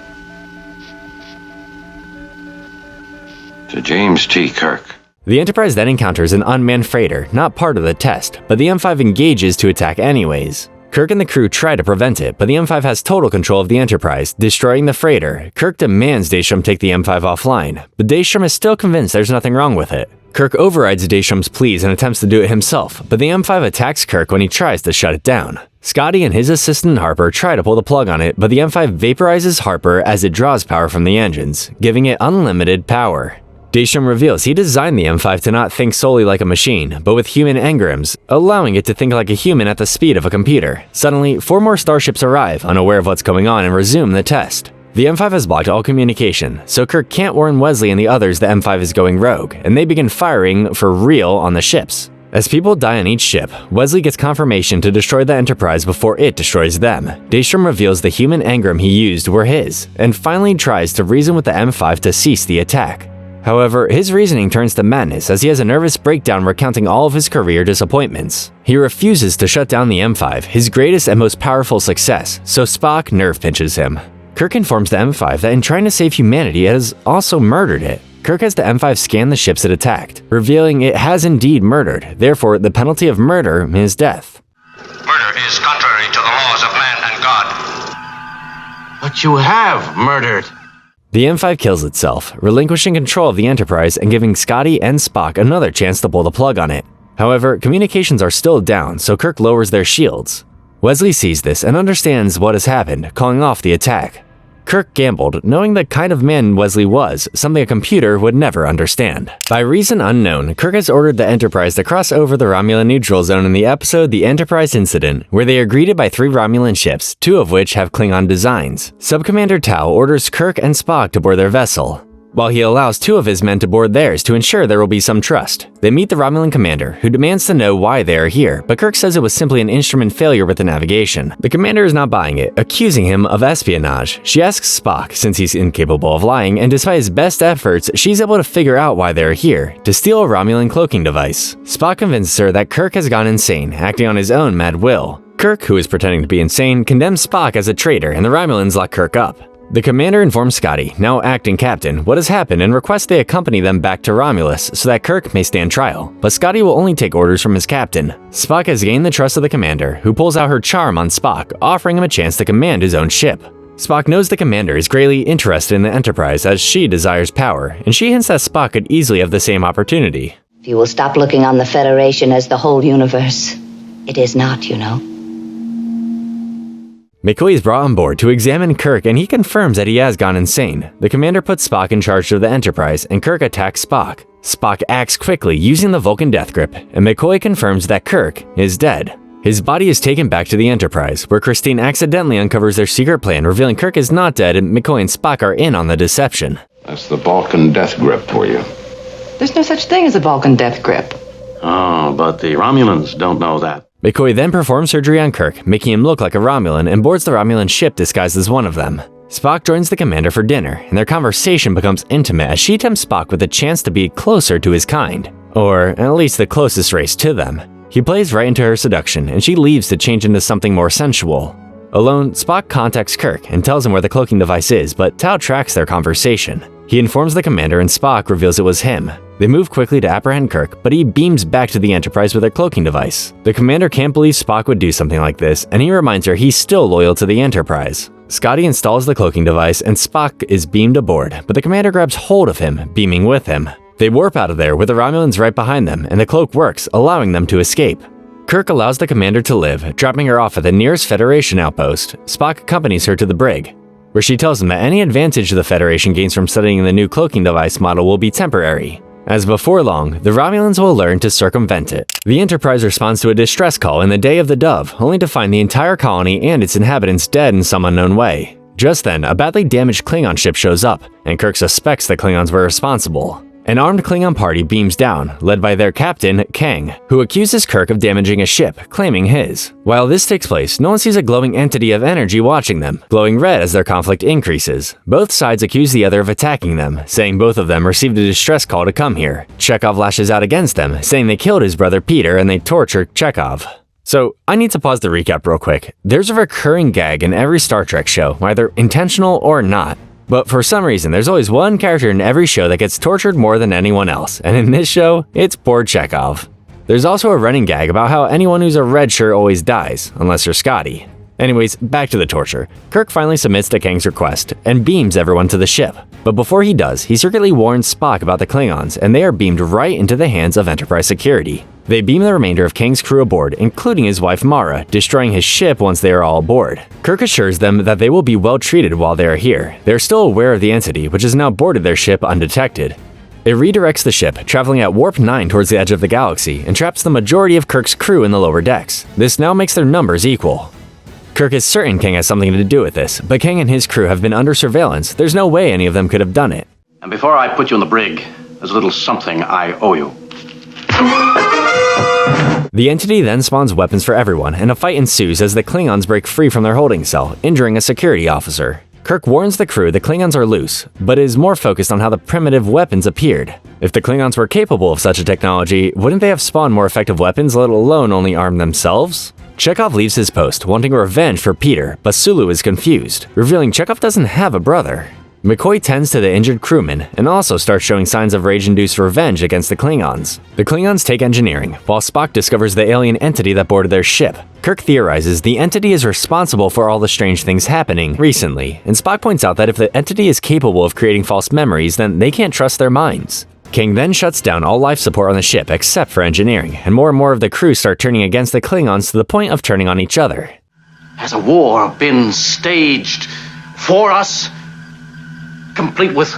To James T. Kirk. The Enterprise then encounters an unmanned freighter, not part of the test, but the M5 engages to attack anyways. Kirk and the crew try to prevent it, but the M5 has total control of the Enterprise, destroying the freighter. Kirk demands Daystrom take the M5 offline, but Daystrom is still convinced there's nothing wrong with it. Kirk overrides Daystrom's pleas and attempts to do it himself, but the M5 attacks Kirk when he tries to shut it down. Scotty and his assistant Harper try to pull the plug on it, but the M5 vaporizes Harper as it draws power from the engines, giving it unlimited power. Daystrom reveals he designed the M5 to not think solely like a machine, but with human engrams, allowing it to think like a human at the speed of a computer. Suddenly, 4 more starships arrive, unaware of what's going on, and resume the test. The M5 has blocked all communication, so Kirk can't warn Wesley and the others the M5 is going rogue, and they begin firing for real on the ships. As people die on each ship, Wesley gets confirmation to destroy the Enterprise before it destroys them. Daystrom reveals the human engram he used were his, and finally tries to reason with the M5 to cease the attack. However, his reasoning turns to madness as he has a nervous breakdown recounting all of his career disappointments. He refuses to shut down the M5, his greatest and most powerful success, so Spock nerve pinches him. Kirk informs the M5 that in trying to save humanity, it has also murdered it. Kirk has the M5 scan the ships it attacked, revealing it has indeed murdered. Therefore, the penalty of murder is death. Murder is contrary to the laws of man and God. But you have murdered. The M5 kills itself, relinquishing control of the Enterprise and giving Scotty and Spock another chance to pull the plug on it. However, communications are still down, so Kirk lowers their shields. Wesley sees this and understands what has happened, calling off the attack. Kirk gambled, knowing the kind of man Wesley was, something a computer would never understand. By reason unknown, Kirk has ordered the Enterprise to cross over the Romulan neutral zone in the episode The Enterprise Incident, where they are greeted by 3 Romulan ships, 2 of which have Klingon designs. Subcommander Tau orders Kirk and Spock to board their vessel, while he allows 2 of his men to board theirs to ensure there will be some trust. They meet the Romulan commander, who demands to know why they are here, but Kirk says it was simply an instrument failure with the navigation. The commander is not buying it, accusing him of espionage. She asks Spock, since he's incapable of lying, and despite his best efforts, she's able to figure out why they are here, to steal a Romulan cloaking device. Spock convinces her that Kirk has gone insane, acting on his own mad will. Kirk, who is pretending to be insane, condemns Spock as a traitor, and the Romulans lock Kirk up. The commander informs Scotty, now acting captain, what has happened and requests they accompany them back to Romulus so that Kirk may stand trial, but Scotty will only take orders from his captain. Spock has gained the trust of the commander, who pulls out her charm on Spock, offering him a chance to command his own ship. Spock knows the commander is greatly interested in the Enterprise as she desires power, and she hints that Spock could easily have the same opportunity. If you will stop looking on the Federation as the whole universe, it is not, you know. McCoy is brought on board to examine Kirk, and he confirms that he has gone insane. The commander puts Spock in charge of the Enterprise, and Kirk attacks Spock. Spock acts quickly using the Vulcan death grip, and McCoy confirms that Kirk is dead. His body is taken back to the Enterprise, where Christine accidentally uncovers their secret plan, revealing Kirk is not dead and McCoy and Spock are in on the deception. That's the Vulcan death grip for you. There's no such thing as a Vulcan death grip. Oh, but the Romulans don't know that. McCoy then performs surgery on Kirk, making him look like a Romulan, and boards the Romulan ship disguised as one of them. Spock joins the commander for dinner, and their conversation becomes intimate as she tempts Spock with a chance to be closer to his kind, or at least the closest race to them. He plays right into her seduction, and she leaves to change into something more sensual. Alone, Spock contacts Kirk and tells him where the cloaking device is, but Tau tracks their conversation. He informs the commander and Spock reveals it was him. They move quickly to apprehend Kirk, but he beams back to the Enterprise with their cloaking device. The commander can't believe Spock would do something like this, and he reminds her he's still loyal to the Enterprise. Scotty installs the cloaking device, and Spock is beamed aboard, but the commander grabs hold of him, beaming with him. They warp out of there with the Romulans right behind them, and the cloak works, allowing them to escape. Kirk allows the commander to live, dropping her off at the nearest Federation outpost. Spock accompanies her to the brig, where she tells him that any advantage the Federation gains from studying the new cloaking device model will be temporary, as before long, the Romulans will learn to circumvent it. The Enterprise responds to a distress call in the Day of the Dove, only to find the entire colony and its inhabitants dead in some unknown way. Just then, a badly damaged Klingon ship shows up, and Kirk suspects the Klingons were responsible. An armed Klingon party beams down, led by their captain, Kang, who accuses Kirk of damaging a ship, claiming his. While this takes place, no one sees a glowing entity of energy watching them, glowing red as their conflict increases. Both sides accuse the other of attacking them, saying both of them received a distress call to come here. Chekhov lashes out against them, saying they killed his brother Peter and they tortured Chekhov. So, I need to pause the recap real quick. There's a recurring gag in every Star Trek show, either intentional or not. But for some reason, there's always one character in every show that gets tortured more than anyone else, and in this show, it's poor Chekhov. There's also a running gag about how anyone who's a red shirt always dies, unless you're Scotty. Anyways, back to the torture. Kirk finally submits to Kang's request, and beams everyone to the ship. But before he does, he secretly warns Spock about the Klingons, and they are beamed right into the hands of Enterprise security. They beam the remainder of Kang's crew aboard, including his wife Mara, destroying his ship once they are all aboard. Kirk assures them that they will be well treated while they are here. They are still aware of the entity, which has now boarded their ship undetected. It redirects the ship, traveling at warp 9 towards the edge of the galaxy, and traps the majority of Kirk's crew in the lower decks. This now makes their numbers equal. Kirk is certain Kang has something to do with this, but Kang and his crew have been under surveillance. There's no way any of them could have done it. And before I put you in the brig, there's a little something I owe you. The entity then spawns weapons for everyone, and a fight ensues as the Klingons break free from their holding cell, injuring a security officer. Kirk warns the crew the Klingons are loose, but is more focused on how the primitive weapons appeared. If the Klingons were capable of such a technology, wouldn't they have spawned more effective weapons, let alone only arm themselves? Chekhov leaves his post, wanting revenge for Peter, but Sulu is confused, revealing Chekhov doesn't have a brother. McCoy tends to the injured crewman and also starts showing signs of rage-induced revenge against the Klingons. The Klingons take engineering, while Spock discovers the alien entity that boarded their ship. Kirk theorizes the entity is responsible for all the strange things happening recently, and Spock points out that if the entity is capable of creating false memories, then they can't trust their minds. King then shuts down all life support on the ship except for engineering, and more of the crew start turning against the Klingons to the point of turning on each other. Has a war been staged for us? Complete with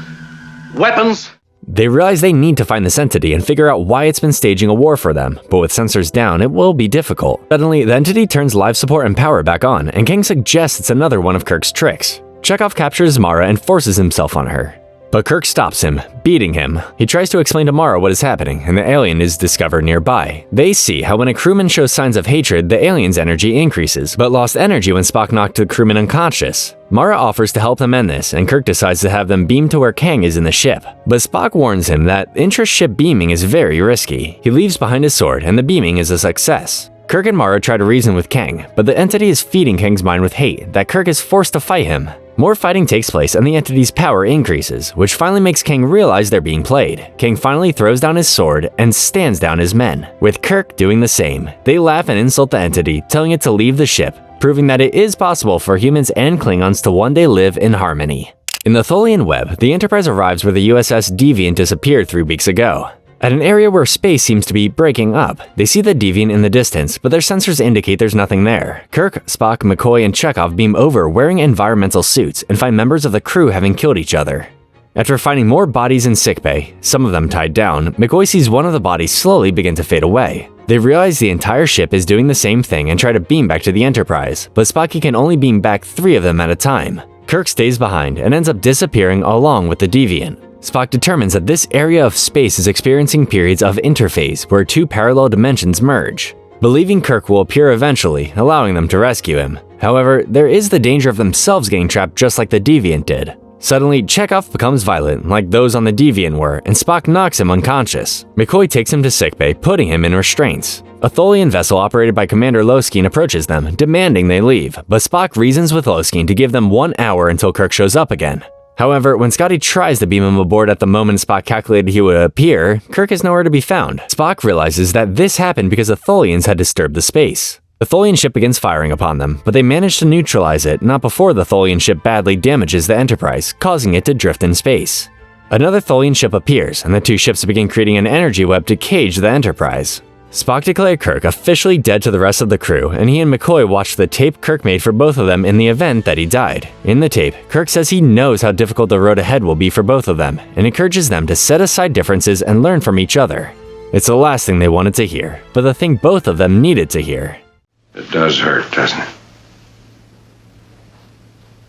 weapons? They realize they need to find this entity and figure out why it's been staging a war for them, but with sensors down, it will be difficult. Suddenly, the entity turns life support and power back on, and King suggests it's another one of Kirk's tricks. Chekhov captures Mara and forces himself on her. But Kirk stops him, beating him. He tries to explain to Mara what is happening, and the alien is discovered nearby. They see how when a crewman shows signs of hatred, the alien's energy increases, but lost energy when Spock knocked the crewman unconscious. Mara offers to help them end this, and Kirk decides to have them beam to where Kang is in the ship. But Spock warns him that intra-ship beaming is very risky. He leaves behind his sword, and the beaming is a success. Kirk and Mara try to reason with Kang, but the entity is feeding Kang's mind with hate that Kirk is forced to fight him. More fighting takes place and the entity's power increases, which finally makes Kang realize they're being played. Kang finally throws down his sword and stands down his men, with Kirk doing the same. They laugh and insult the entity, telling it to leave the ship, proving that it is possible for humans and Klingons to one day live in harmony. In the Tholian web, the Enterprise arrives where the USS Deviant disappeared 3 weeks ago. At an area where space seems to be breaking up, they see the Deviant in the distance, but their sensors indicate there's nothing there. Kirk, Spock, McCoy, and Chekhov beam over wearing environmental suits and find members of the crew having killed each other. After finding more bodies in sickbay, some of them tied down, McCoy sees one of the bodies slowly begin to fade away. They realize the entire ship is doing the same thing and try to beam back to the Enterprise, but Spock can only beam back 3 of them at a time. Kirk stays behind and ends up disappearing along with the Deviant. Spock determines that this area of space is experiencing periods of interphase where 2 parallel dimensions merge, believing Kirk will appear eventually, allowing them to rescue him. However, there is the danger of themselves getting trapped just like the Deviant did. Suddenly, Chekhov becomes violent, like those on the Deviant were, and Spock knocks him unconscious. McCoy takes him to sickbay, putting him in restraints. A Tholian vessel operated by Commander Loskeen approaches them, demanding they leave, but Spock reasons with Loskeen to give them 1 hour until Kirk shows up again. However, when Scotty tries to beam him aboard at the moment Spock calculated he would appear, Kirk is nowhere to be found. Spock realizes that this happened because the Tholians had disturbed the space. The Tholian ship begins firing upon them, but they manage to neutralize it not before the Tholian ship badly damages the Enterprise, causing it to drift in space. Another Tholian ship appears, and the 2 ships begin creating an energy web to cage the Enterprise. Spock declared Kirk officially dead to the rest of the crew, and he and McCoy watched the tape Kirk made for both of them in the event that he died. In the tape, Kirk says he knows how difficult the road ahead will be for both of them, and encourages them to set aside differences and learn from each other. It's the last thing they wanted to hear, but the thing both of them needed to hear. It does hurt, doesn't it?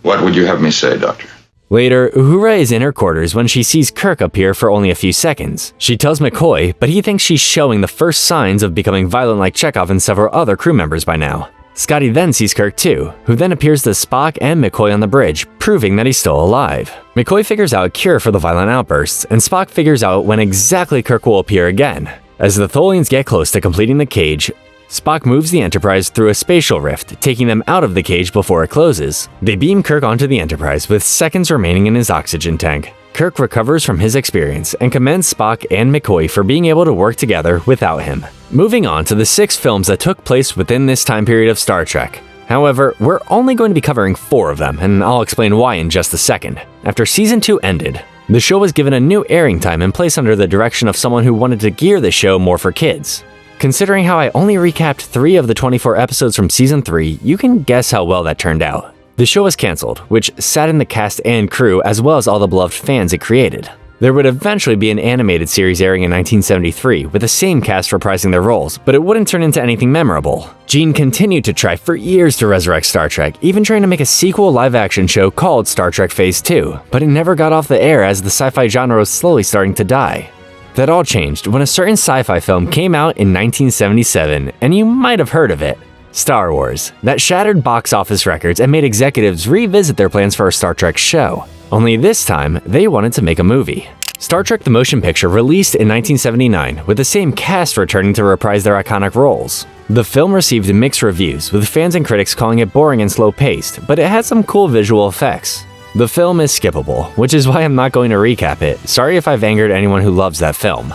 What would you have me say, Doctor? Later, Uhura is in her quarters when she sees Kirk appear for only a few seconds. She tells McCoy, but he thinks she's showing the first signs of becoming violent like Chekhov and several other crew members by now. Scotty then sees Kirk too, who then appears to Spock and McCoy on the bridge, proving that he's still alive. McCoy figures out a cure for the violent outbursts, and Spock figures out when exactly Kirk will appear again. As the Tholians get close to completing the cage, Spock moves the Enterprise through a spatial rift, taking them out of the cage before it closes. They beam Kirk onto the Enterprise with seconds remaining in his oxygen tank. Kirk recovers from his experience and commends Spock and McCoy for being able to work together without him. Moving on to the 6 films that took place within this time period of Star Trek. However, we're only going to be covering 4 of them, and I'll explain why in just a second. After Season 2 ended, the show was given a new airing time and placed under the direction of someone who wanted to gear the show more for kids. Considering how I only recapped 3 of the 24 episodes from Season 3, you can guess how well that turned out. The show was cancelled, which saddened the cast and crew as well as all the beloved fans it created. There would eventually be an animated series airing in 1973 with the same cast reprising their roles, but it wouldn't turn into anything memorable. Gene continued to try for years to resurrect Star Trek, even trying to make a sequel live-action show called Star Trek Phase 2, but it never got off the air as the sci-fi genre was slowly starting to die. That all changed when a certain sci-fi film came out in 1977, and you might have heard of it. Star Wars. That shattered box office records and made executives revisit their plans for a Star Trek show. Only this time, they wanted to make a movie. Star Trek the Motion Picture released in 1979 with the same cast returning to reprise their iconic roles. The film received mixed reviews, with fans and critics calling it boring and slow-paced, but it had some cool visual effects. The film is skippable, which is why I'm not going to recap it. Sorry if I've angered anyone who loves that film.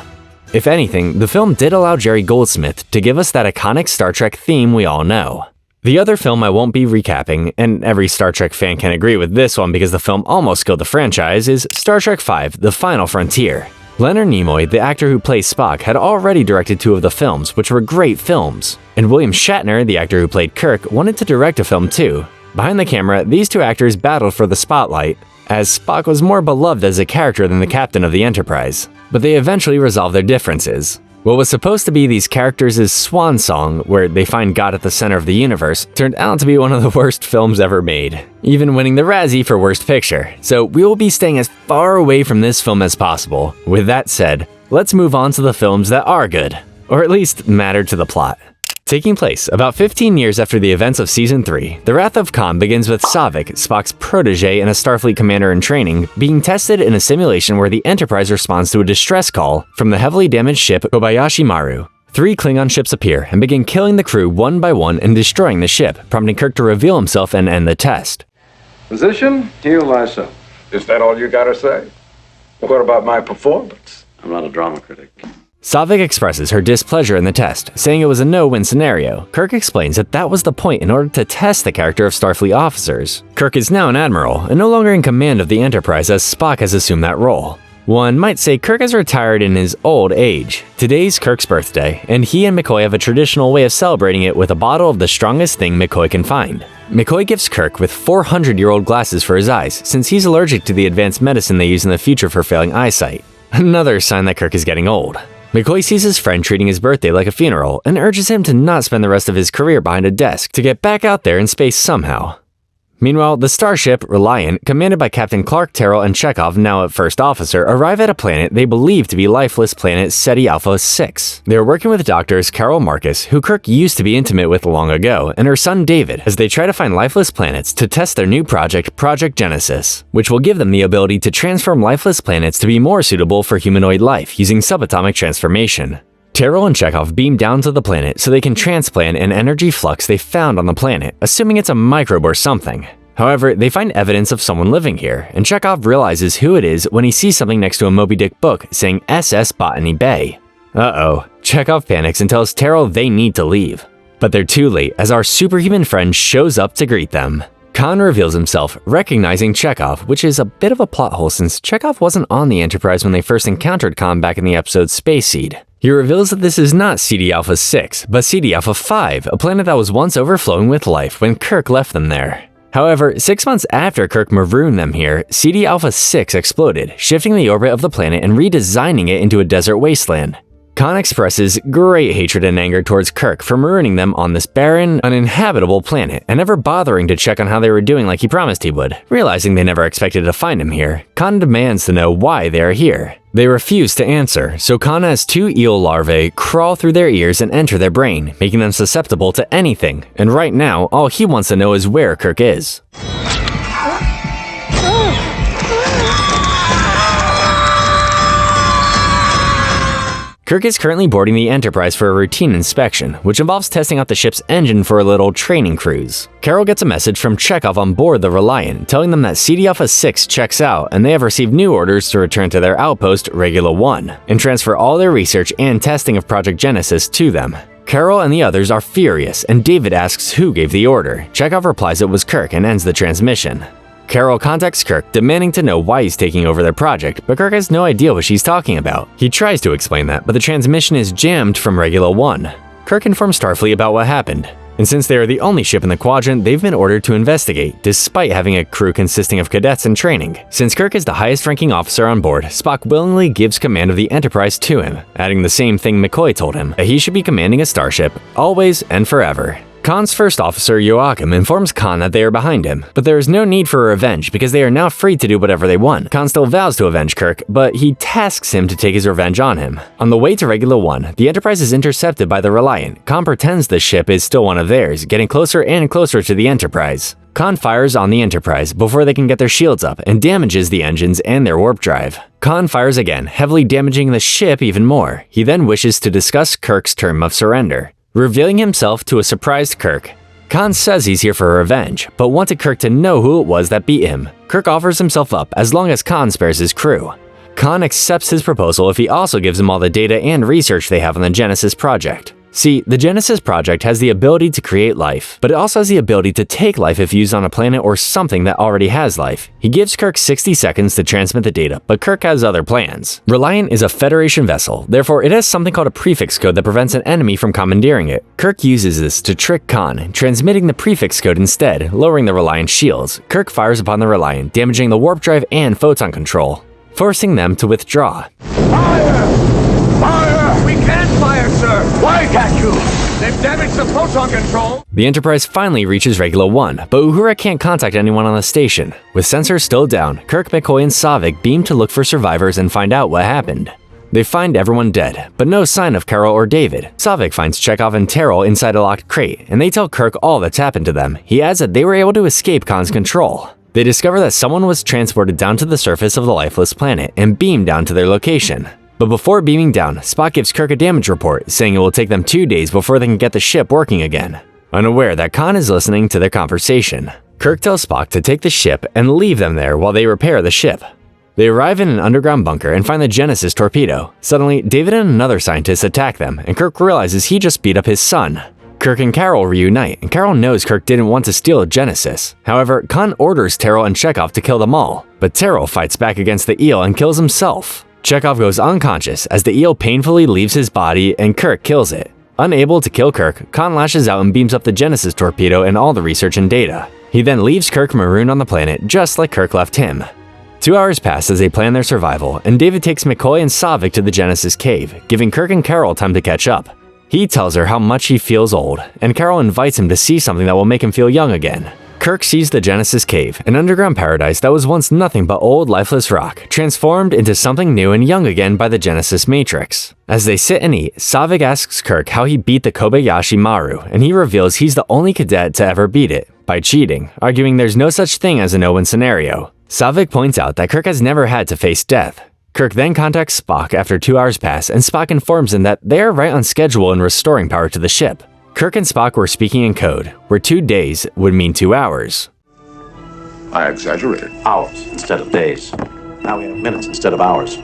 If anything, the film did allow Jerry Goldsmith to give us that iconic Star Trek theme we all know. The other film I won't be recapping, and every Star Trek fan can agree with this one because the film almost killed the franchise, is Star Trek V: The Final Frontier. Leonard Nimoy, the actor who plays Spock, had already directed 2 of the films, which were great films, and William Shatner, the actor who played Kirk, wanted to direct a film too. Behind the camera, these 2 actors battled for the spotlight, as Spock was more beloved as a character than the captain of the Enterprise, but they eventually resolved their differences. What was supposed to be these characters' swan song, where they find God at the center of the universe, turned out to be one of the worst films ever made, even winning the Razzie for Worst Picture, so we will be staying as far away from this film as possible. With that said, let's move on to the films that are good, or at least matter to the plot. Taking place about 15 years after the events of Season 3, The Wrath of Khan begins with Saavik, Spock's protege and a Starfleet commander in training, being tested in a simulation where the Enterprise responds to a distress call from the heavily damaged ship Kobayashi Maru. 3 Klingon ships appear and begin killing the crew one by one and destroying the ship, prompting Kirk to reveal himself and end the test. Position, heal thyself. Is that all you gotta say? What about my performance? I'm not a drama critic. Saavik expresses her displeasure in the test, saying it was a no-win scenario. Kirk explains that that was the point in order to test the character of Starfleet officers. Kirk is now an admiral, and no longer in command of the Enterprise as Spock has assumed that role. One might say Kirk has retired in his old age. Today's Kirk's birthday, and he and McCoy have a traditional way of celebrating it with a bottle of the strongest thing McCoy can find. McCoy gifts Kirk with 400-year-old glasses for his eyes, since he's allergic to the advanced medicine they use in the future for failing eyesight. Another sign that Kirk is getting old. McCoy sees his friend treating his birthday like a funeral and urges him to not spend the rest of his career behind a desk to get back out there in space somehow. Meanwhile, the starship, Reliant, commanded by Captain Clark Terrell and Chekhov, now at First Officer, arrive at a planet they believe to be lifeless planet Ceti Alpha 6. They are working with doctors Carol Marcus, who Kirk used to be intimate with long ago, and her son David, as they try to find lifeless planets to test their new project, Project Genesis, which will give them the ability to transform lifeless planets to be more suitable for humanoid life using subatomic transformation. Terrell and Chekhov beam down to the planet so they can transplant an energy flux they found on the planet, assuming it's a microbe or something. However, they find evidence of someone living here, and Chekhov realizes who it is when he sees something next to a Moby Dick book saying SS Botany Bay. Uh-oh, Chekhov panics and tells Terrell they need to leave. But they're too late as our superhuman friend shows up to greet them. Khan reveals himself, recognizing Chekhov, which is a bit of a plot hole since Chekhov wasn't on the Enterprise when they first encountered Khan back in the episode Space Seed. He reveals that this is not Ceti Alpha 6, but Ceti Alpha 5, a planet that was once overflowing with life when Kirk left them there. However, 6 months after Kirk marooned them here, Ceti Alpha 6 exploded, shifting the orbit of the planet and redesigning it into a desert wasteland. Khan expresses great hatred and anger towards Kirk for marooning them on this barren, uninhabitable planet and never bothering to check on how they were doing like he promised he would. Realizing they never expected to find him here, Khan demands to know why they are here. They refuse to answer, so Khan has 2 eel larvae crawl through their ears and enter their brain, making them susceptible to anything, and right now, all he wants to know is where Kirk is. Kirk is currently boarding the Enterprise for a routine inspection, which involves testing out the ship's engine for a little training cruise. Carol gets a message from Chekhov on board the Reliant, telling them that Ceti Alpha 6 checks out and they have received new orders to return to their outpost, Regula 1, and transfer all their research and testing of Project Genesis to them. Carol and the others are furious, and David asks who gave the order. Chekhov replies it was Kirk and ends the transmission. Carol contacts Kirk, demanding to know why he's taking over their project, but Kirk has no idea what she's talking about. He tries to explain that, but the transmission is jammed from Regula 1. Kirk informs Starfleet about what happened, and since they are the only ship in the quadrant, they've been ordered to investigate, despite having a crew consisting of cadets in training. Since Kirk is the highest-ranking officer on board, Spock willingly gives command of the Enterprise to him, adding the same thing McCoy told him, that he should be commanding a starship, always and forever. Khan's first officer, Joachim, informs Khan that they are behind him, but there is no need for revenge because they are now free to do whatever they want. Khan still vows to avenge Kirk, but he tasks him to take his revenge on him. On the way to Regula 1, the Enterprise is intercepted by the Reliant. Khan pretends the ship is still one of theirs, getting closer and closer to the Enterprise. Khan fires on the Enterprise before they can get their shields up and damages the engines and their warp drive. Khan fires again, heavily damaging the ship even more. He then wishes to discuss Kirk's term of surrender, revealing himself to a surprised Kirk. Khan says he's here for revenge, but wanted Kirk to know who it was that beat him. Kirk offers himself up as long as Khan spares his crew. Khan accepts his proposal if he also gives him all the data and research they have on the Genesis project. See, the Genesis project has the ability to create life, but it also has the ability to take life if used on a planet or something that already has life. He gives Kirk 60 seconds to transmit the data, but Kirk has other plans. Reliant is a Federation vessel, therefore it has something called a prefix code that prevents an enemy from commandeering it. Kirk uses this to trick Khan, transmitting the prefix code instead, lowering the Reliant shields. Kirk fires upon the Reliant, damaging the warp drive and photon control, forcing them to withdraw. Fire! We can't fire, sir! Why can't you? They've damaged the photon control! The Enterprise finally reaches Regula 1, but Uhura can't contact anyone on the station. With sensors still down, Kirk, McCoy, and Saavik beam to look for survivors and find out what happened. They find everyone dead, but no sign of Carol or David. Saavik finds Chekhov and Terrell inside a locked crate, and they tell Kirk all that's happened to them. He adds that they were able to escape Khan's control. They discover that someone was transported down to the surface of the lifeless planet and beamed down to their location. But before beaming down, Spock gives Kirk a damage report, saying it will take them 2 days before they can get the ship working again. Unaware that Khan is listening to their conversation, Kirk tells Spock to take the ship and leave them there while they repair the ship. They arrive in an underground bunker and find the Genesis torpedo. Suddenly, David and another scientist attack them, and Kirk realizes he just beat up his son. Kirk and Carol reunite, and Carol knows Kirk didn't want to steal Genesis. However, Khan orders Terrell and Chekhov to kill them all, but Terrell fights back against the eel and kills himself. Chekhov goes unconscious as the eel painfully leaves his body and Kirk kills it. Unable to kill Kirk, Khan lashes out and beams up the Genesis torpedo and all the research and data. He then leaves Kirk marooned on the planet just like Kirk left him. 2 hours pass as they plan their survival, and David takes McCoy and Saavik to the Genesis cave, giving Kirk and Carol time to catch up. He tells her how much he feels old, and Carol invites him to see something that will make him feel young again. Kirk sees the Genesis cave, an underground paradise that was once nothing but old, lifeless rock, transformed into something new and young again by the Genesis Matrix. As they sit and eat, Saavik asks Kirk how he beat the Kobayashi Maru, and he reveals he's the only cadet to ever beat it, by cheating, arguing there's no such thing as a no-win scenario. Saavik points out that Kirk has never had to face death. Kirk then contacts Spock after 2 hours pass, and Spock informs him that they are right on schedule in restoring power to the ship. Kirk and Spock were speaking in code, where 2 days would mean 2 hours. I exaggerated. Hours instead of days. Now we have minutes instead of hours.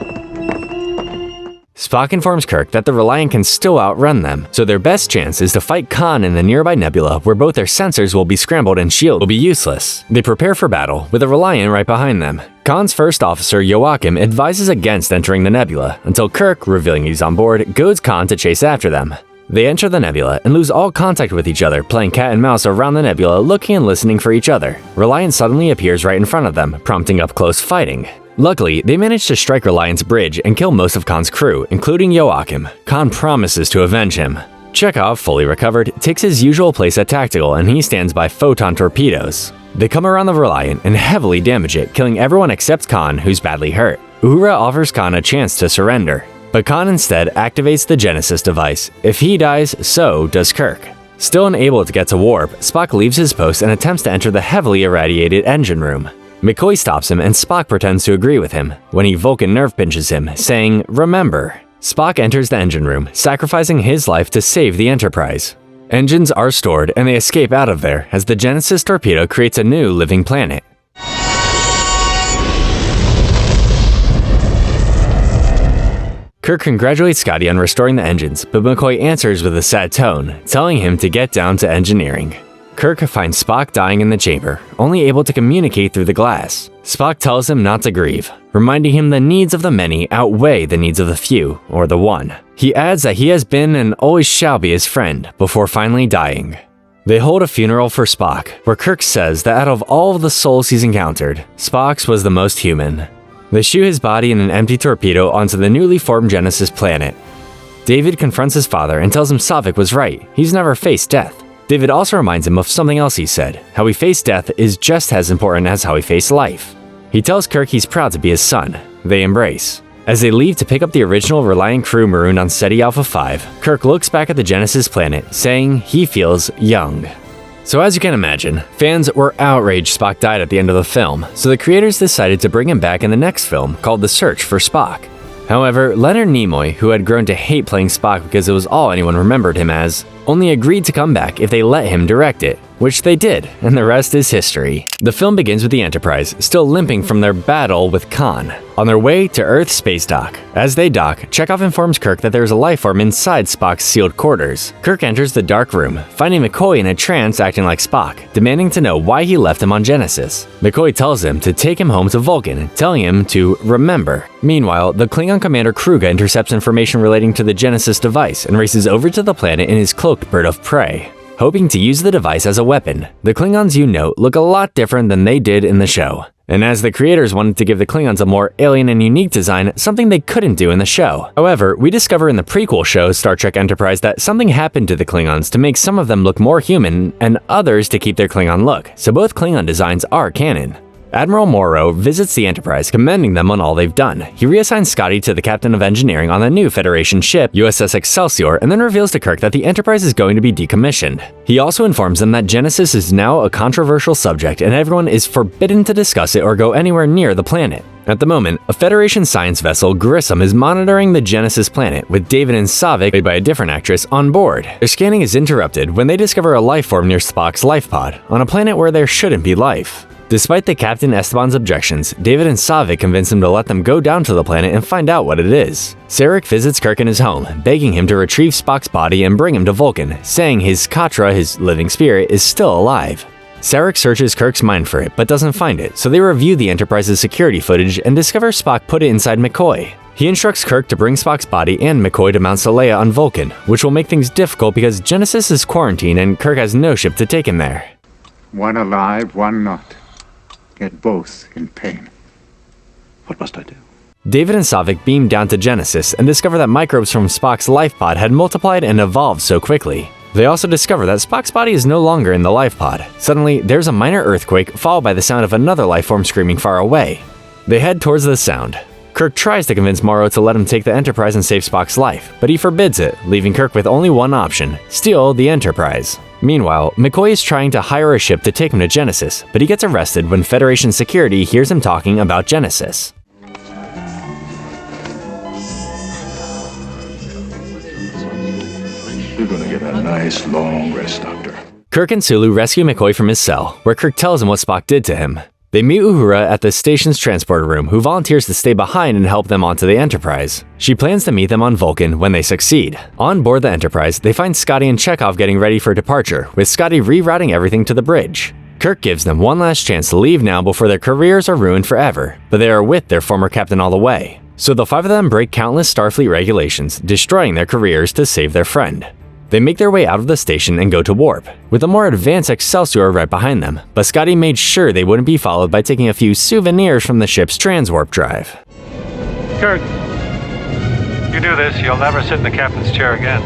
Spock informs Kirk that the Reliant can still outrun them, so their best chance is to fight Khan in the nearby nebula where both their sensors will be scrambled and shield will be useless. They prepare for battle, with the Reliant right behind them. Khan's first officer, Joachim, advises against entering the nebula, until Kirk, revealing he's on board, goads Khan to chase after them. They enter the nebula and lose all contact with each other, playing cat and mouse around the nebula, looking and listening for each other. Reliant suddenly appears right in front of them, prompting up-close fighting. Luckily, they manage to strike Reliant's bridge and kill most of Khan's crew, including Joachim. Khan promises to avenge him. Chekhov, fully recovered, takes his usual place at Tactical, and he stands by photon torpedoes. They come around the Reliant and heavily damage it, killing everyone except Khan, who's badly hurt. Uhura offers Khan a chance to surrender, but Khan instead activates the Genesis device. If he dies, so does Kirk. Still unable to get to warp, Spock leaves his post and attempts to enter the heavily irradiated engine room. McCoy stops him and Spock pretends to agree with him, when he Vulcan nerve pinches him, saying, "Remember." Spock enters the engine room, sacrificing his life to save the Enterprise. Engines are stored and they escape out of there as the Genesis torpedo creates a new living planet. Kirk congratulates Scotty on restoring the engines, but McCoy answers with a sad tone, telling him to get down to engineering. Kirk finds Spock dying in the chamber, only able to communicate through the glass. Spock tells him not to grieve, reminding him the needs of the many outweigh the needs of the few, or the one. He adds that he has been and always shall be his friend, before finally dying. They hold a funeral for Spock, where Kirk says that out of all of the souls he's encountered, Spock's was the most human. They shoot his body in an empty torpedo onto the newly formed Genesis planet. David confronts his father and tells him Saavik was right, he's never faced death. David also reminds him of something else he said, how he faced death is just as important as how he faced life. He tells Kirk he's proud to be his son. They embrace. As they leave to pick up the original Reliant crew marooned on SETI Alpha 5, Kirk looks back at the Genesis planet, saying he feels young. So as you can imagine, fans were outraged Spock died at the end of the film, so the creators decided to bring him back in the next film called The Search for Spock. However, Leonard Nimoy, who had grown to hate playing Spock because it was all anyone remembered him as, only agreed to come back if they let him direct it, which they did, and the rest is history. The film begins with the Enterprise still limping from their battle with Khan, on their way to Earth's space dock. As they dock, Chekhov informs Kirk that there is a life form inside Spock's sealed quarters. Kirk enters the dark room, finding McCoy in a trance acting like Spock, demanding to know why he left him on Genesis. McCoy tells him to take him home to Vulcan, telling him to remember. Meanwhile, the Klingon commander Kruga intercepts information relating to the Genesis device and races over to the planet in his cloaked bird of prey, hoping to use the device as a weapon. The Klingons you note look a lot different than they did in the show. And as the creators wanted to give the Klingons a more alien and unique design, something they couldn't do in the show. However, we discover in the prequel show Star Trek Enterprise that something happened to the Klingons to make some of them look more human and others to keep their Klingon look, so both Klingon designs are canon. Admiral Morrow visits the Enterprise, commending them on all they've done. He reassigns Scotty to the captain of engineering on the new Federation ship, USS Excelsior, and then reveals to Kirk that the Enterprise is going to be decommissioned. He also informs them that Genesis is now a controversial subject and everyone is forbidden to discuss it or go anywhere near the planet. At the moment, a Federation science vessel, Grissom, is monitoring the Genesis planet, with David and Saavik, played by a different actress, on board. Their scanning is interrupted when they discover a life form near Spock's life pod, on a planet where there shouldn't be life. Despite the Captain Esteban's objections, David and Saavik convince him to let them go down to the planet and find out what it is. Sarek visits Kirk in his home, begging him to retrieve Spock's body and bring him to Vulcan, saying his Katra, his living spirit, is still alive. Sarek searches Kirk's mind for it, but doesn't find it, so they review the Enterprise's security footage and discover Spock put it inside McCoy. He instructs Kirk to bring Spock's body and McCoy to Mount Seleia on Vulcan, which will make things difficult because Genesis is quarantined and Kirk has no ship to take him there. One alive, one not. Yet both in pain. What must I do? David and Saavik beam down to Genesis and discover that microbes from Spock's life pod had multiplied and evolved so quickly. They also discover that Spock's body is no longer in the life pod. Suddenly, there's a minor earthquake followed by the sound of another life form screaming far away. They head towards the sound. Kirk tries to convince Morrow to let him take the Enterprise and save Spock's life, but he forbids it, leaving Kirk with only one option: steal the Enterprise. Meanwhile, McCoy is trying to hire a ship to take him to Genesis, but he gets arrested when Federation security hears him talking about Genesis. You're gonna get a nice long rest, Doctor. Kirk and Sulu rescue McCoy from his cell, where Kirk tells him what Spock did to him. They meet Uhura at the station's transporter room, who volunteers to stay behind and help them onto the Enterprise. She plans to meet them on Vulcan when they succeed. On board the Enterprise, they find Scotty and Chekhov getting ready for departure, with Scotty rerouting everything to the bridge. Kirk gives them one last chance to leave now before their careers are ruined forever, but they are with their former captain all the way. So the five of them break countless Starfleet regulations, destroying their careers to save their friend. They make their way out of the station and go to warp, with a more advanced Excelsior right behind them, but Scotty made sure they wouldn't be followed by taking a few souvenirs from the ship's transwarp drive. Kirk, you do this, you'll never sit in the captain's chair again.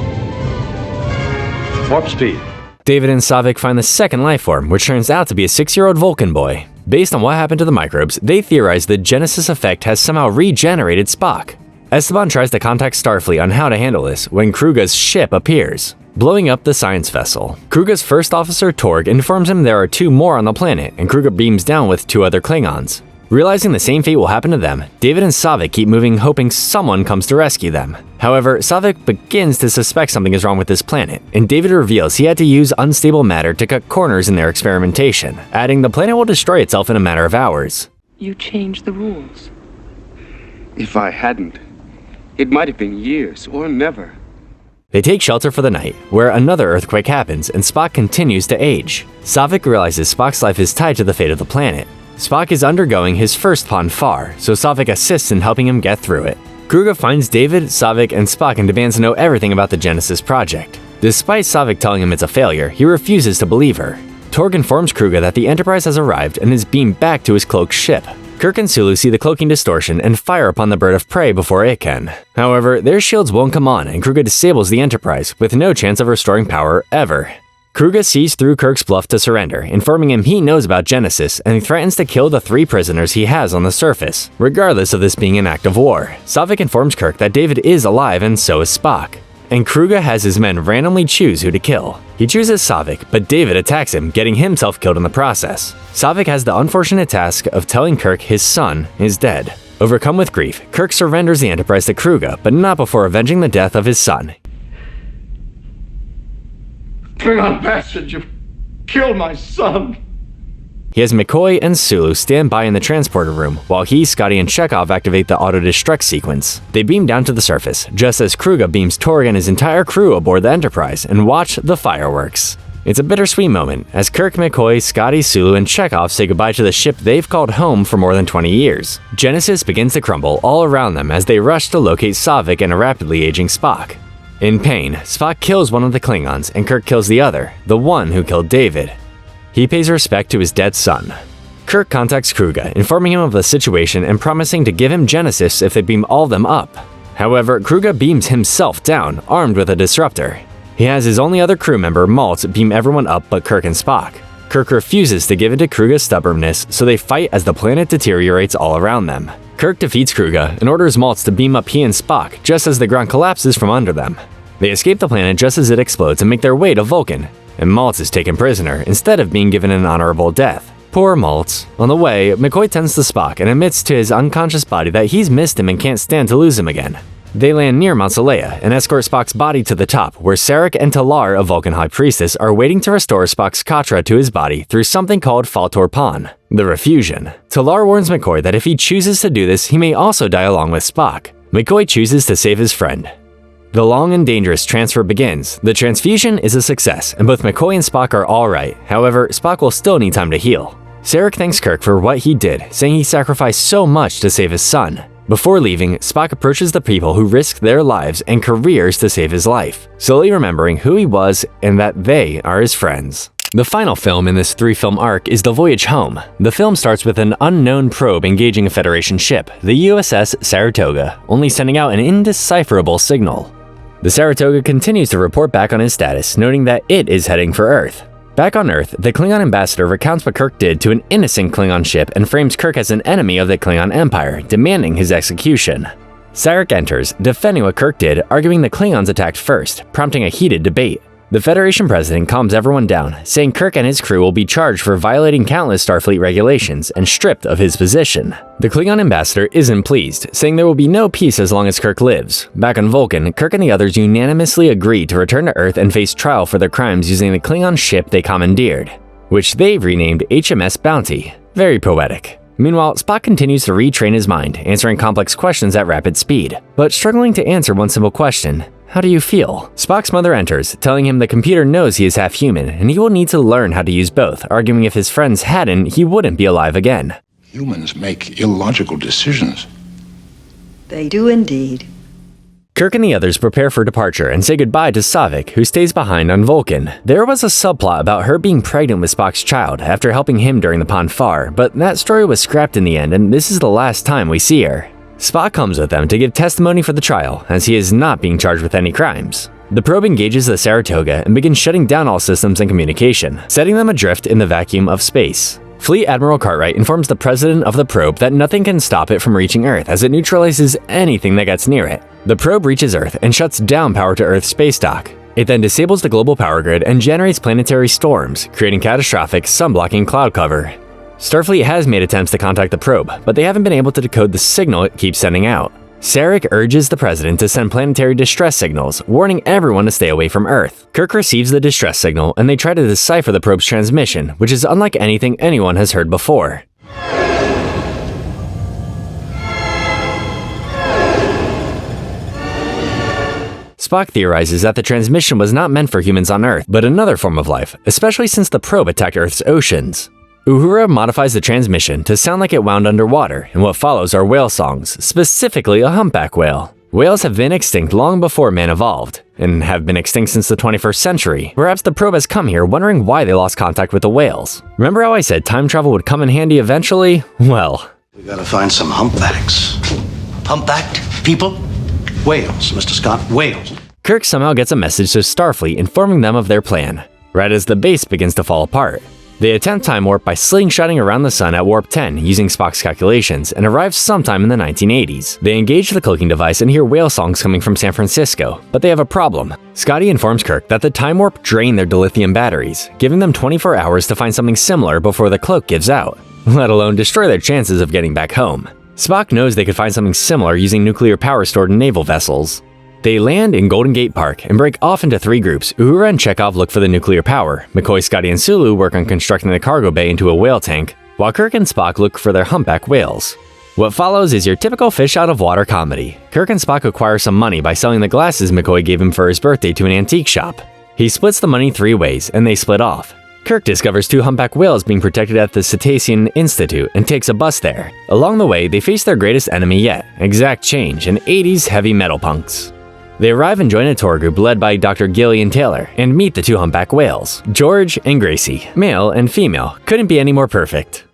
Warp speed. David and Saavik find the second life form, which turns out to be a 6-year-old Vulcan boy. Based on what happened to the microbes, they theorize the Genesis effect has somehow regenerated Spock. Esteban tries to contact Starfleet on how to handle this when Kruga's ship appears, blowing up the science vessel. Kruga's first officer, Torg, informs him there are 2 more on the planet, and Kruga beams down with 2 other Klingons. Realizing the same fate will happen to them, David and Saavik keep moving, hoping someone comes to rescue them. However, Saavik begins to suspect something is wrong with this planet, and David reveals he had to use unstable matter to cut corners in their experimentation, adding the planet will destroy itself in a matter of hours. You changed the rules. If I hadn't, it might have been years or never. They take shelter for the night, where another earthquake happens and Spock continues to age. Saavik realizes Spock's life is tied to the fate of the planet. Spock is undergoing his first pon farr, so Saavik assists in helping him get through it. Kruga finds David, Saavik, and Spock and demands to know everything about the Genesis project. Despite Saavik telling him it's a failure, he refuses to believe her. Torg informs Kruga that the Enterprise has arrived and is beamed back to his cloaked ship. Kirk and Sulu see the cloaking distortion and fire upon the bird of prey before it can. However, their shields won't come on and Kruga disables the Enterprise, with no chance of restoring power ever. Kruga sees through Kirk's bluff to surrender, informing him he knows about Genesis, and threatens to kill the 3 prisoners he has on the surface, regardless of this being an act of war. Saavik informs Kirk that David is alive and so is Spock. and Kruga has his men randomly choose who to kill. He chooses Saavik, but David attacks him, getting himself killed in the process. Saavik has the unfortunate task of telling Kirk his son is dead. Overcome with grief, Kirk surrenders the Enterprise to Kruga, but not before avenging the death of his son. Klingon bastard, you've killed my son. He has McCoy and Sulu stand by in the transporter room, while he, Scotty, and Chekhov activate the auto-destruct sequence. They beam down to the surface, just as Kruga beams Torg and his entire crew aboard the Enterprise, and watch the fireworks. It's a bittersweet moment, as Kirk, McCoy, Scotty, Sulu, and Chekhov say goodbye to the ship they've called home for more than 20 years. Genesis begins to crumble all around them as they rush to locate Saavik and a rapidly aging Spock. In pain, Spock kills one of the Klingons, and Kirk kills the other, the one who killed David. He pays respect to his dead son. Kirk contacts Kruga, informing him of the situation and promising to give him Genesis if they beam all of them up. However, Kruga beams himself down, armed with a disruptor. He has his only other crew member, Malt, beam everyone up but Kirk and Spock. Kirk refuses to give in to Kruga's stubbornness, so they fight as the planet deteriorates all around them. Kirk defeats Kruga and orders Maltz to beam up he and Spock, just as the ground collapses from under them. They escape the planet just as it explodes and make their way to Vulcan, and Maltz is taken prisoner instead of being given an honorable death. Poor Maltz. On the way, McCoy tends to Spock and admits to his unconscious body that he's missed him and can't stand to lose him again. They land near Mount Seleia and escort Spock's body to the top, where Sarek and Talar, a Vulcan High Priestess, are waiting to restore Spock's Katra to his body through something called Faltor Pan, the refusion. Talar warns McCoy that if he chooses to do this, he may also die along with Spock. McCoy chooses to save his friend. The long and dangerous transfer begins. The transfusion is a success, and both McCoy and Spock are alright. However, Spock will still need time to heal. Sarek thanks Kirk for what he did, saying he sacrificed so much to save his son. Before leaving, Spock approaches the people who risked their lives and careers to save his life, slowly remembering who he was and that they are his friends. The final film in this 3-film arc is The Voyage Home. The film starts with an unknown probe engaging a Federation ship, the USS Saratoga, only sending out an indecipherable signal. The Saratoga continues to report back on his status, noting that it is heading for Earth. Back on Earth, the Klingon ambassador recounts what Kirk did to an innocent Klingon ship and frames Kirk as an enemy of the Klingon Empire, demanding his execution. Sarek enters, defending what Kirk did, arguing the Klingons attacked first, prompting a heated debate. The Federation president calms everyone down, saying Kirk and his crew will be charged for violating countless Starfleet regulations and stripped of his position. The Klingon ambassador isn't pleased, saying there will be no peace as long as Kirk lives. Back on Vulcan, Kirk and the others unanimously agree to return to Earth and face trial for their crimes using the Klingon ship they commandeered, which they've renamed HMS Bounty. Very poetic. Meanwhile, Spock continues to retrain his mind, answering complex questions at rapid speed, but struggling to answer one simple question. How do you feel? Spock's mother enters, telling him the computer knows he is half human, and he will need to learn how to use both, arguing if his friends hadn't, he wouldn't be alive again. Humans make illogical decisions. They do indeed. Kirk and the others prepare for departure and say goodbye to Saavik, who stays behind on Vulcan. There was a subplot about her being pregnant with Spock's child after helping him during the Pon farr, but that story was scrapped in the end, and this is the last time we see her. Spock comes with them to give testimony for the trial, as he is not being charged with any crimes. The probe engages the Saratoga and begins shutting down all systems and communication, setting them adrift in the vacuum of space. Fleet Admiral Cartwright informs the president of the probe that nothing can stop it from reaching Earth, as it neutralizes anything that gets near it. The probe reaches Earth and shuts down power to Earth's space dock. It then disables the global power grid and generates planetary storms, creating catastrophic, sun-blocking cloud cover. Starfleet has made attempts to contact the probe, but they haven't been able to decode the signal it keeps sending out. Sarek urges the president to send planetary distress signals, warning everyone to stay away from Earth. Kirk receives the distress signal, and they try to decipher the probe's transmission, which is unlike anything anyone has heard before. Spock theorizes that the transmission was not meant for humans on Earth, but another form of life, especially since the probe attacked Earth's oceans. Uhura modifies the transmission to sound like it wound underwater, and what follows are whale songs, specifically a humpback whale. Whales have been extinct long before man evolved, and have been extinct since the 21st century. Perhaps the probe has come here wondering why they lost contact with the whales. Remember how I said time travel would come in handy eventually? Well, We gotta find some humpbacks. Humpbacked people? Whales, Mr. Scott, whales. Kirk somehow gets a message to Starfleet informing them of their plan, right as the base begins to fall apart. They attempt time warp by slingshotting around the sun at warp 10 using Spock's calculations and arrive sometime in the 1980s. They engage the cloaking device and hear whale songs coming from San Francisco, but they have a problem. Scotty informs Kirk that the time warp drained their dilithium batteries, giving them 24 hours to find something similar before the cloak gives out, let alone destroy their chances of getting back home. Spock knows they could find something similar using nuclear power stored in naval vessels. They land in Golden Gate Park and break off into 3 groups. Uhura and Chekhov look for the nuclear power. McCoy, Scotty, and Sulu work on constructing the cargo bay into a whale tank, while Kirk and Spock look for their humpback whales. What follows is your typical fish-out-of-water comedy. Kirk and Spock acquire some money by selling the glasses McCoy gave him for his birthday to an antique shop. He splits the money 3 ways, and they split off. Kirk discovers 2 humpback whales being protected at the Cetacean Institute and takes a bus there. Along the way, they face their greatest enemy yet, Exact Change, and 80s heavy metal punks. They arrive and join a tour group led by Dr. Gillian Taylor and meet the 2 humpback whales, George and Gracie. Male and female, couldn't be any more perfect.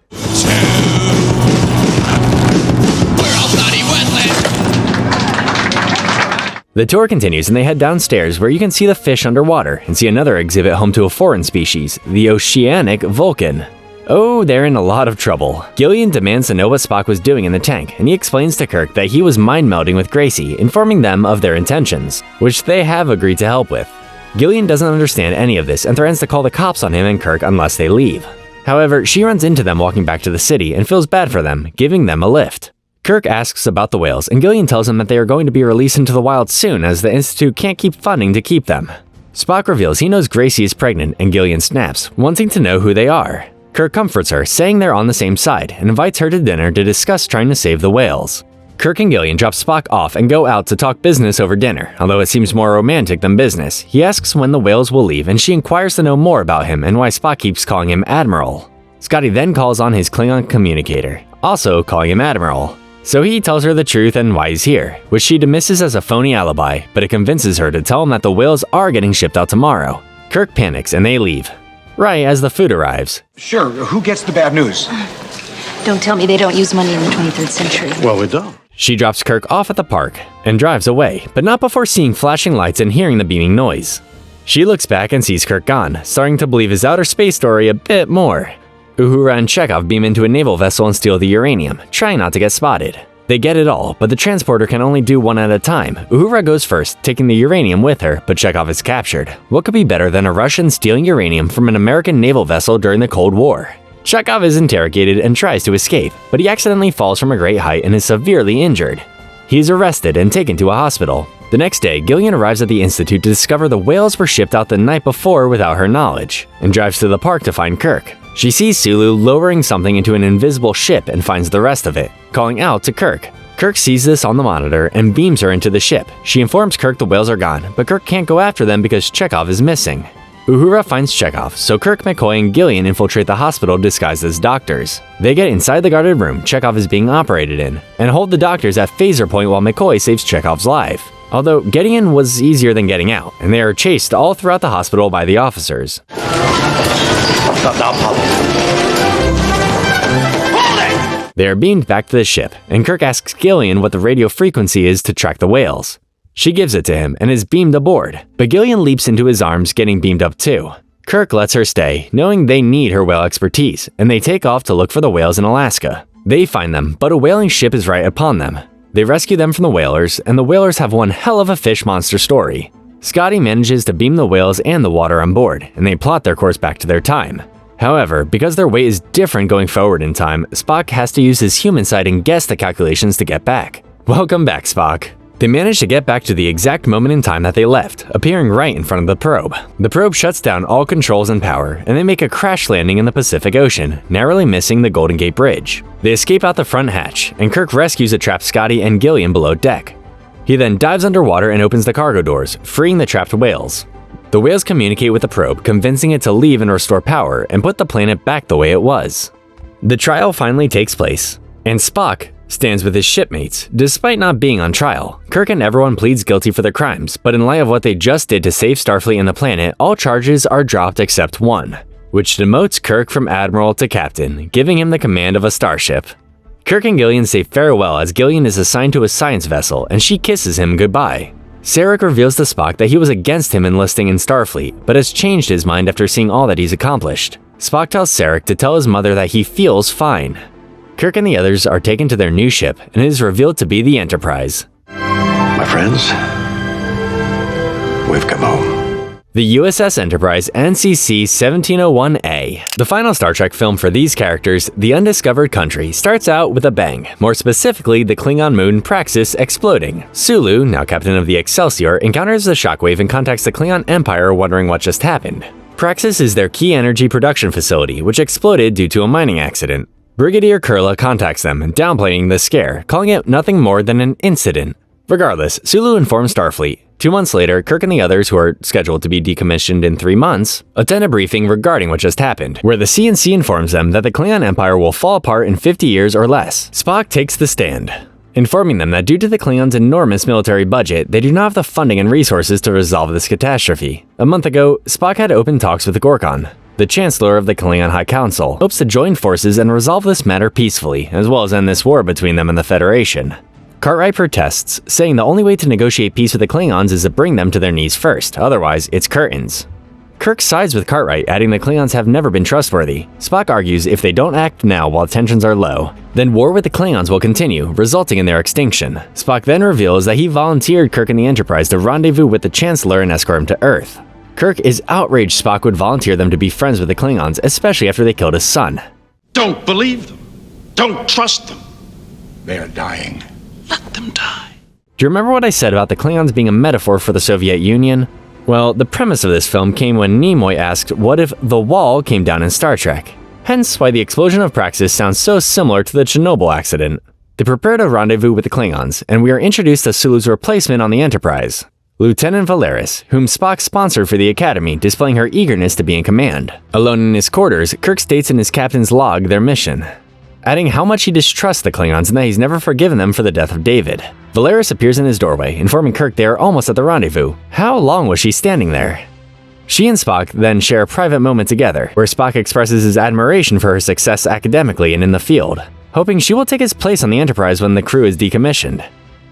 The tour continues and they head downstairs where you can see the fish underwater and see another exhibit home to a foreign species, the oceanic Vulcan. Oh, they're in a lot of trouble. Gillian demands to know what Spock was doing in the tank, and he explains to Kirk that he was mind-melding with Gracie, informing them of their intentions, which they have agreed to help with. Gillian doesn't understand any of this and threatens to call the cops on him and Kirk unless they leave. However, she runs into them walking back to the city and feels bad for them, giving them a lift. Kirk asks about the whales, and Gillian tells him that they are going to be released into the wild soon as the Institute can't keep funding to keep them. Spock reveals he knows Gracie is pregnant, and Gillian snaps, wanting to know who they are. Kirk comforts her, saying they're on the same side, and invites her to dinner to discuss trying to save the whales. Kirk and Gillian drop Spock off and go out to talk business over dinner, although it seems more romantic than business. He asks when the whales will leave, and she inquires to know more about him and why Spock keeps calling him Admiral. Scotty then calls on his Klingon communicator, also calling him Admiral. So he tells her the truth and why he's here, which she dismisses as a phony alibi, but it convinces her to tell him that the whales are getting shipped out tomorrow. Kirk panics and they leave. Right as the food arrives. Sure, who gets the bad news? Don't tell me they don't use money in the 23rd century. Well, we don't. She drops Kirk off at the park and drives away, but not before seeing flashing lights and hearing the beaming noise. She looks back and sees Kirk gone, starting to believe his outer space story a bit more. Uhura and Chekhov beam into a naval vessel and steal the uranium, trying not to get spotted. They get it all, but the transporter can only do one at a time. Uhura goes first, taking the uranium with her, but Chekhov is captured. What could be better than a Russian stealing uranium from an American naval vessel during the Cold War? Chekhov is interrogated and tries to escape, but he accidentally falls from a great height and is severely injured. He is arrested and taken to a hospital. The next day, Gillian arrives at the Institute to discover the whales were shipped out the night before without her knowledge, and drives to the park to find Kirk. She sees Sulu lowering something into an invisible ship and finds the rest of it, calling out to Kirk. Kirk sees this on the monitor and beams her into the ship. She informs Kirk the whales are gone, but Kirk can't go after them because Chekhov is missing. Uhura finds Chekhov, so Kirk, McCoy, and Gillian infiltrate the hospital disguised as doctors. They get inside the guarded room Chekhov is being operated in, and hold the doctors at phaser point while McCoy saves Chekhov's life. Although getting in was easier than getting out, and they are chased all throughout the hospital by the officers. They are beamed back to the ship, and Kirk asks Gillian what the radio frequency is to track the whales. She gives it to him and is beamed aboard, but Gillian leaps into his arms, getting beamed up too. Kirk lets her stay, knowing they need her whale expertise, and they take off to look for the whales in Alaska. They find them, but a whaling ship is right upon them. They rescue them from the whalers, and the whalers have one hell of a fish monster story. Scotty manages to beam the whales and the water on board, and they plot their course back to their time. However, because their weight is different going forward in time, Spock has to use his human side and guess the calculations to get back. Welcome back, Spock. They manage to get back to the exact moment in time that they left, appearing right in front of the probe. The probe shuts down all controls and power, and they make a crash landing in the Pacific Ocean, narrowly missing the Golden Gate Bridge. They escape out the front hatch, and Kirk rescues a trapped Scotty and Gillian below deck. He then dives underwater and opens the cargo doors, freeing the trapped whales. The whales communicate with the probe, convincing it to leave and restore power and put the planet back the way it was. The trial finally takes place, and Spock stands with his shipmates. Despite not being on trial, Kirk and everyone pleads guilty for their crimes, but in light of what they just did to save Starfleet and the planet, all charges are dropped except one, which demotes Kirk from Admiral to Captain, giving him the command of a starship. Kirk and Gillian say farewell as Gillian is assigned to a science vessel and she kisses him goodbye. Sarek reveals to Spock that he was against him enlisting in Starfleet, but has changed his mind after seeing all that he's accomplished. Spock tells Sarek to tell his mother that he feels fine. Kirk and the others are taken to their new ship, and it is revealed to be the Enterprise. My friends, we've come home. The USS Enterprise NCC 1701A. The final Star Trek film for these characters, The Undiscovered Country, starts out with a bang, more specifically the Klingon moon Praxis exploding. Sulu, now captain of the Excelsior, encounters the shockwave and contacts the Klingon Empire wondering what just happened. Praxis is their key energy production facility, which exploded due to a mining accident. Brigadier Kurla contacts them, downplaying the scare, calling it nothing more than an incident. Regardless, Sulu informs Starfleet. 2 months later, Kirk and the others, who are scheduled to be decommissioned in 3 months, attend a briefing regarding what just happened, where the CNC informs them that the Klingon Empire will fall apart in 50 years or less. Spock takes the stand, informing them that due to the Klingons' enormous military budget, they do not have the funding and resources to resolve this catastrophe. A month ago, Spock had open talks with Gorkon. The Chancellor of the Klingon High Council hopes to join forces and resolve this matter peacefully, as well as end this war between them and the Federation. Cartwright protests, saying the only way to negotiate peace with the Klingons is to bring them to their knees first, otherwise it's curtains. Kirk sides with Cartwright, adding the Klingons have never been trustworthy. Spock argues if they don't act now while tensions are low, then war with the Klingons will continue, resulting in their extinction. Spock then reveals that he volunteered Kirk and the Enterprise to rendezvous with the Chancellor and escort him to Earth. Kirk is outraged Spock would volunteer them to be friends with the Klingons, especially after they killed his son. Don't believe them. Don't trust them. They are dying. Let them die. Do you remember what I said about the Klingons being a metaphor for the Soviet Union? Well, the premise of this film came when Nimoy asked what if the wall came down in Star Trek. Hence why the explosion of Praxis sounds so similar to the Chernobyl accident. They prepare to rendezvous with the Klingons, and we are introduced to Sulu's replacement on the Enterprise, Lieutenant Valeris, whom Spock sponsored for the Academy, displaying her eagerness to be in command. Alone in his quarters, Kirk states in his captain's log their mission, adding how much he distrusts the Klingons and that he's never forgiven them for the death of David. Valeris appears in his doorway, informing Kirk they are almost at the rendezvous. How long was she standing there? She and Spock then share a private moment together, where Spock expresses his admiration for her success academically and in the field, hoping she will take his place on the Enterprise when the crew is decommissioned.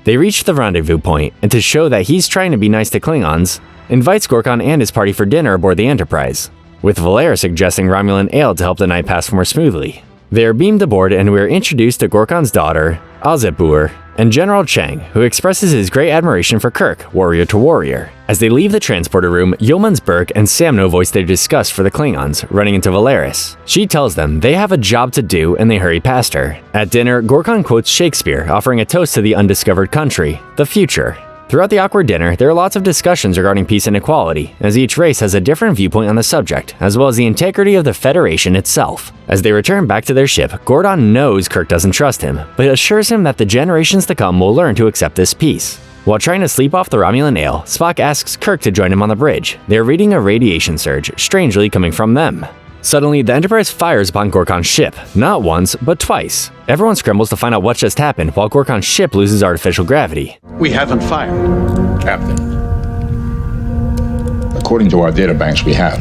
They reach the rendezvous point, and to show that he's trying to be nice to Klingons, invites Gorkon and his party for dinner aboard the Enterprise, with Valeris suggesting Romulan ale to help the night pass more smoothly. They are beamed aboard and we are introduced to Gorkon's daughter, Azepur, and General Chang, who expresses his great admiration for Kirk, warrior to warrior. As they leave the transporter room, Yeomans-Burke and Samno voice their disgust for the Klingons, running into Valeris. She tells them they have a job to do and they hurry past her. At dinner, Gorkon quotes Shakespeare, offering a toast to the undiscovered country, the future. Throughout the awkward dinner, there are lots of discussions regarding peace and equality, as each race has a different viewpoint on the subject, as well as the integrity of the Federation itself. As they return back to their ship, Gordon knows Kirk doesn't trust him, but assures him that the generations to come will learn to accept this peace. While trying to sleep off the Romulan ale, Spock asks Kirk to join him on the bridge. They are reading a radiation surge, strangely coming from them. Suddenly, the Enterprise fires upon Gorkon's ship, not once, but twice. Everyone scrambles to find out what just happened, while Gorkon's ship loses artificial gravity. We haven't fired. Captain, according to our databanks, we have.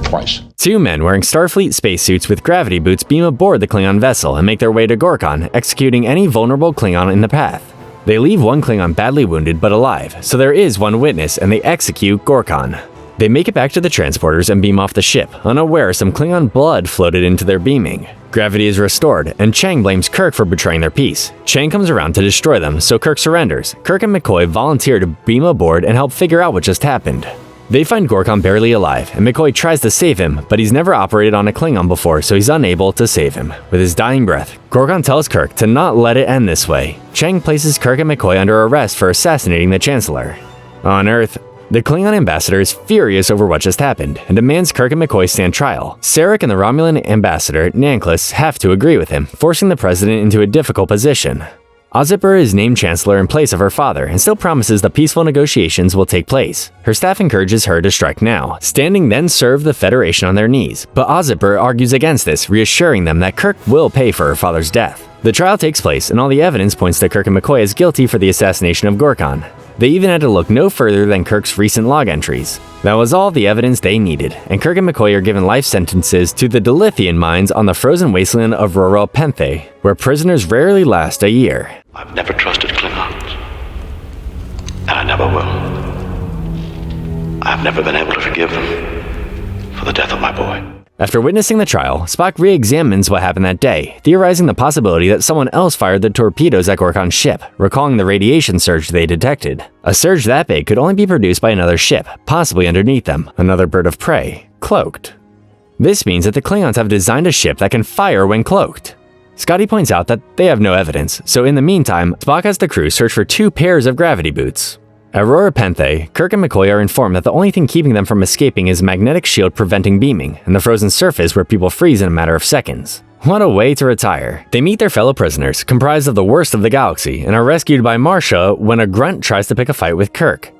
Twice. 2 men wearing Starfleet spacesuits with gravity boots beam aboard the Klingon vessel and make their way to Gorkon, executing any vulnerable Klingon in the path. They leave one Klingon badly wounded but alive, so there is one witness, and they execute Gorkon. They make it back to the transporters and beam off the ship, unaware some Klingon blood floated into their beaming. Gravity is restored, and Chang blames Kirk for betraying their peace. Chang comes around to destroy them, so Kirk surrenders. Kirk and McCoy volunteer to beam aboard and help figure out what just happened. They find Gorkon barely alive, and McCoy tries to save him, but he's never operated on a Klingon before, so he's unable to save him. With his dying breath, Gorkon tells Kirk to not let it end this way. Chang places Kirk and McCoy under arrest for assassinating the Chancellor. On Earth, the Klingon ambassador is furious over what just happened and demands Kirk and McCoy stand trial. Sarek and the Romulan ambassador, Nanklis, have to agree with him, forcing the president into a difficult position. Azepur is named Chancellor in place of her father and still promises that peaceful negotiations will take place. Her staff encourages her to strike now. Standing then serve the Federation on their knees, but Azepur argues against this, reassuring them that Kirk will pay for her father's death. The trial takes place and all the evidence points to Kirk and McCoy as guilty for the assassination of Gorkon. They even had to look no further than Kirk's recent log entries. That was all the evidence they needed, and Kirk and McCoy are given life sentences to the Dilithian mines on the frozen wasteland of Roro Penthe, where prisoners rarely last a year. I've never trusted Klingons, and I never will. I've never been able to forgive them for the death of my boy. After witnessing the trial, Spock re-examines what happened that day, theorizing the possibility that someone else fired the torpedoes at Gorkon's ship, recalling the radiation surge they detected. A surge that big could only be produced by another ship, possibly underneath them, another bird of prey, cloaked. This means that the Klingons have designed a ship that can fire when cloaked. Scotty points out that they have no evidence, so in the meantime, Spock has the crew search for 2 pairs of gravity boots. At Aurora Penthe, Kirk and McCoy are informed that the only thing keeping them from escaping is a magnetic shield preventing beaming, and the frozen surface where people freeze in a matter of seconds. What a way to retire. They meet their fellow prisoners, comprised of the worst of the galaxy, and are rescued by Marcia when a grunt tries to pick a fight with Kirk.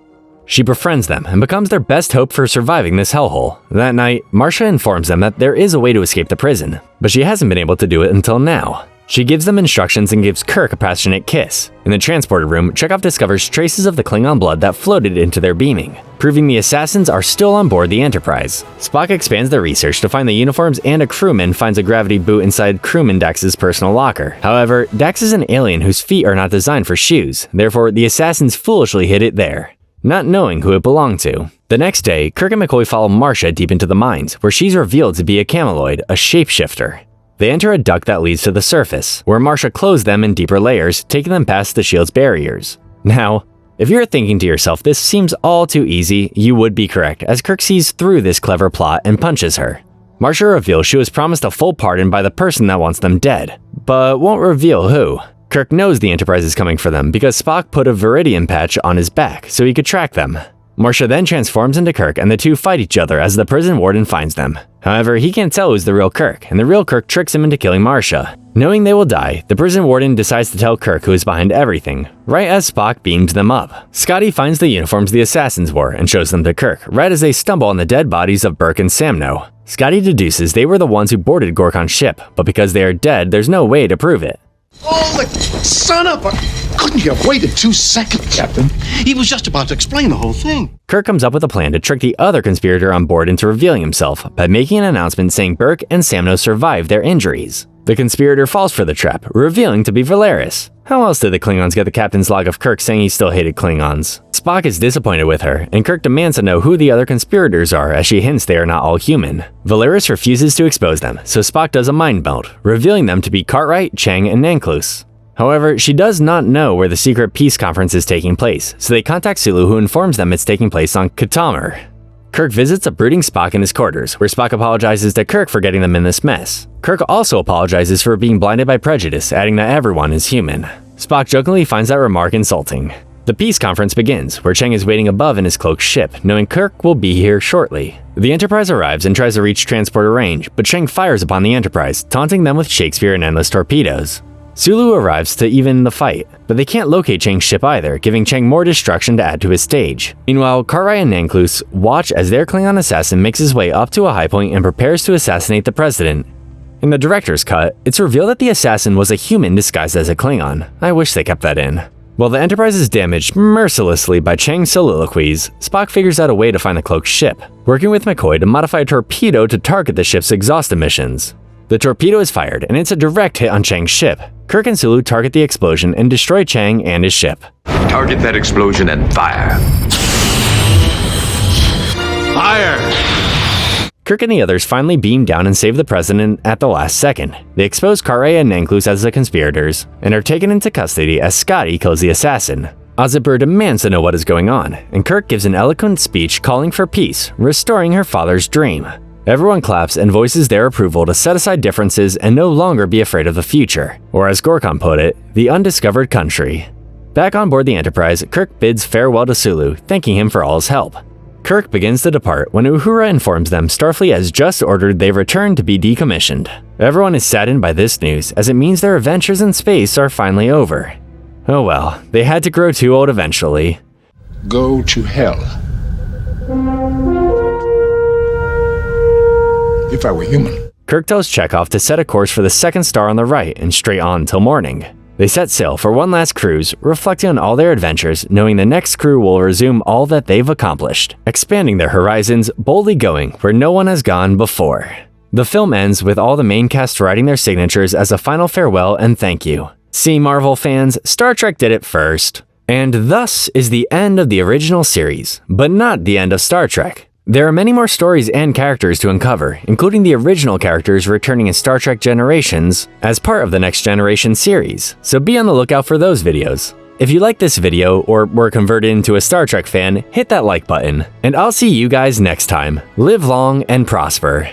She befriends them and becomes their best hope for surviving this hellhole. That night, Marcia informs them that there is a way to escape the prison, but she hasn't been able to do it until now. She gives them instructions and gives Kirk a passionate kiss. In the transporter room, Chekhov discovers traces of the Klingon blood that floated into their beaming, proving the assassins are still on board the Enterprise. Spock expands their research to find the uniforms, and a crewman finds a gravity boot inside crewman Dax's personal locker. However, Dax is an alien whose feet are not designed for shoes, therefore the assassins foolishly hid it there, not knowing who it belonged to. The next day, Kirk and McCoy follow Marcia deep into the mines, where she's revealed to be a cameloid, a shapeshifter. They enter a duct that leads to the surface, where Marcia clothes them in deeper layers, taking them past the shield's barriers. Now, if you're thinking to yourself this seems all too easy, you would be correct, as Kirk sees through this clever plot and punches her. Marcia reveals she was promised a full pardon by the person that wants them dead, but won't reveal who. Kirk knows the Enterprise is coming for them because Spock put a Viridian patch on his back so he could track them. Marcia then transforms into Kirk and the two fight each other as the prison warden finds them. However, he can't tell who's the real Kirk, and the real Kirk tricks him into killing Marcia. Knowing they will die, the prison warden decides to tell Kirk who is behind everything, right as Spock beams them up. Scotty finds the uniforms the assassins wore and shows them to Kirk, right as they stumble on the dead bodies of Burke and Samno. Scotty deduces they were the ones who boarded Gorkon's ship, but because they are dead, there's no way to prove it. Oh, the son of a... Couldn't you have waited 2 seconds, Captain? He was just about to explain the whole thing. Kirk comes up with a plan to trick the other conspirator on board into revealing himself by making an announcement saying Burke and Samno survived their injuries. The conspirator falls for the trap, revealing to be Valeris. How else did the Klingons get the captain's log of Kirk saying he still hated Klingons? Spock is disappointed with her, and Kirk demands to know who the other conspirators are as she hints they are not all human. Valeris refuses to expose them, so Spock does a mind meld, revealing them to be Cartwright, Chang, and Nanklus. However, she does not know where the secret peace conference is taking place, so they contact Sulu, who informs them it's taking place on Khitomer. Kirk visits a brooding Spock in his quarters, where Spock apologizes to Kirk for getting them in this mess. Kirk also apologizes for being blinded by prejudice, adding that everyone is human. Spock jokingly finds that remark insulting. The peace conference begins, where Chang is waiting above in his cloaked ship, knowing Kirk will be here shortly. The Enterprise arrives and tries to reach transporter range, but Chang fires upon the Enterprise, taunting them with Shakespeare and endless torpedoes. Sulu arrives to even the fight, but they can't locate Chang's ship either, giving Chang more destruction to add to his stage. Meanwhile, Cartwright and Nanklus watch as their Klingon assassin makes his way up to a high point and prepares to assassinate the president. In the director's cut, it's revealed that the assassin was a human disguised as a Klingon. I wish they kept that in. While the Enterprise is damaged mercilessly by Chang's soliloquies, Spock figures out a way to find the cloaked ship, working with McCoy to modify a torpedo to target the ship's exhaust emissions. The torpedo is fired, and it's a direct hit on Chang's ship. Kirk and Sulu target the explosion and destroy Chang and his ship. Target that explosion and fire. Fire! Kirk and the others finally beam down and save the president at the last second. They expose Cartwright and Nanklus as the conspirators, and are taken into custody as Scotty kills the assassin. Ozipur demands to know what is going on, and Kirk gives an eloquent speech calling for peace, restoring her father's dream. Everyone claps and voices their approval to set aside differences and no longer be afraid of the future, or as Gorkon put it, the undiscovered country. Back on board the Enterprise, Kirk bids farewell to Sulu, thanking him for all his help. Kirk begins to depart when Uhura informs them Starfleet has just ordered they return to be decommissioned. Everyone is saddened by this news, as it means their adventures in space are finally over. Oh well, they had to grow too old eventually. Go to hell. If I were human. Kirk tells Chekhov to set a course for the second star on the right and straight on till morning. They set sail for one last cruise, reflecting on all their adventures, knowing the next crew will resume all that they've accomplished, expanding their horizons, boldly going where no one has gone before. The film ends with all the main cast writing their signatures as a final farewell and thank you. See, Marvel fans, Star Trek did it first. And thus is the end of the original series, but not the end of Star Trek. There are many more stories and characters to uncover, including the original characters returning in Star Trek Generations as part of the Next Generation series, so be on the lookout for those videos. If you like this video or were converted into a Star Trek fan, hit that like button, and I'll see you guys next time. Live long and prosper.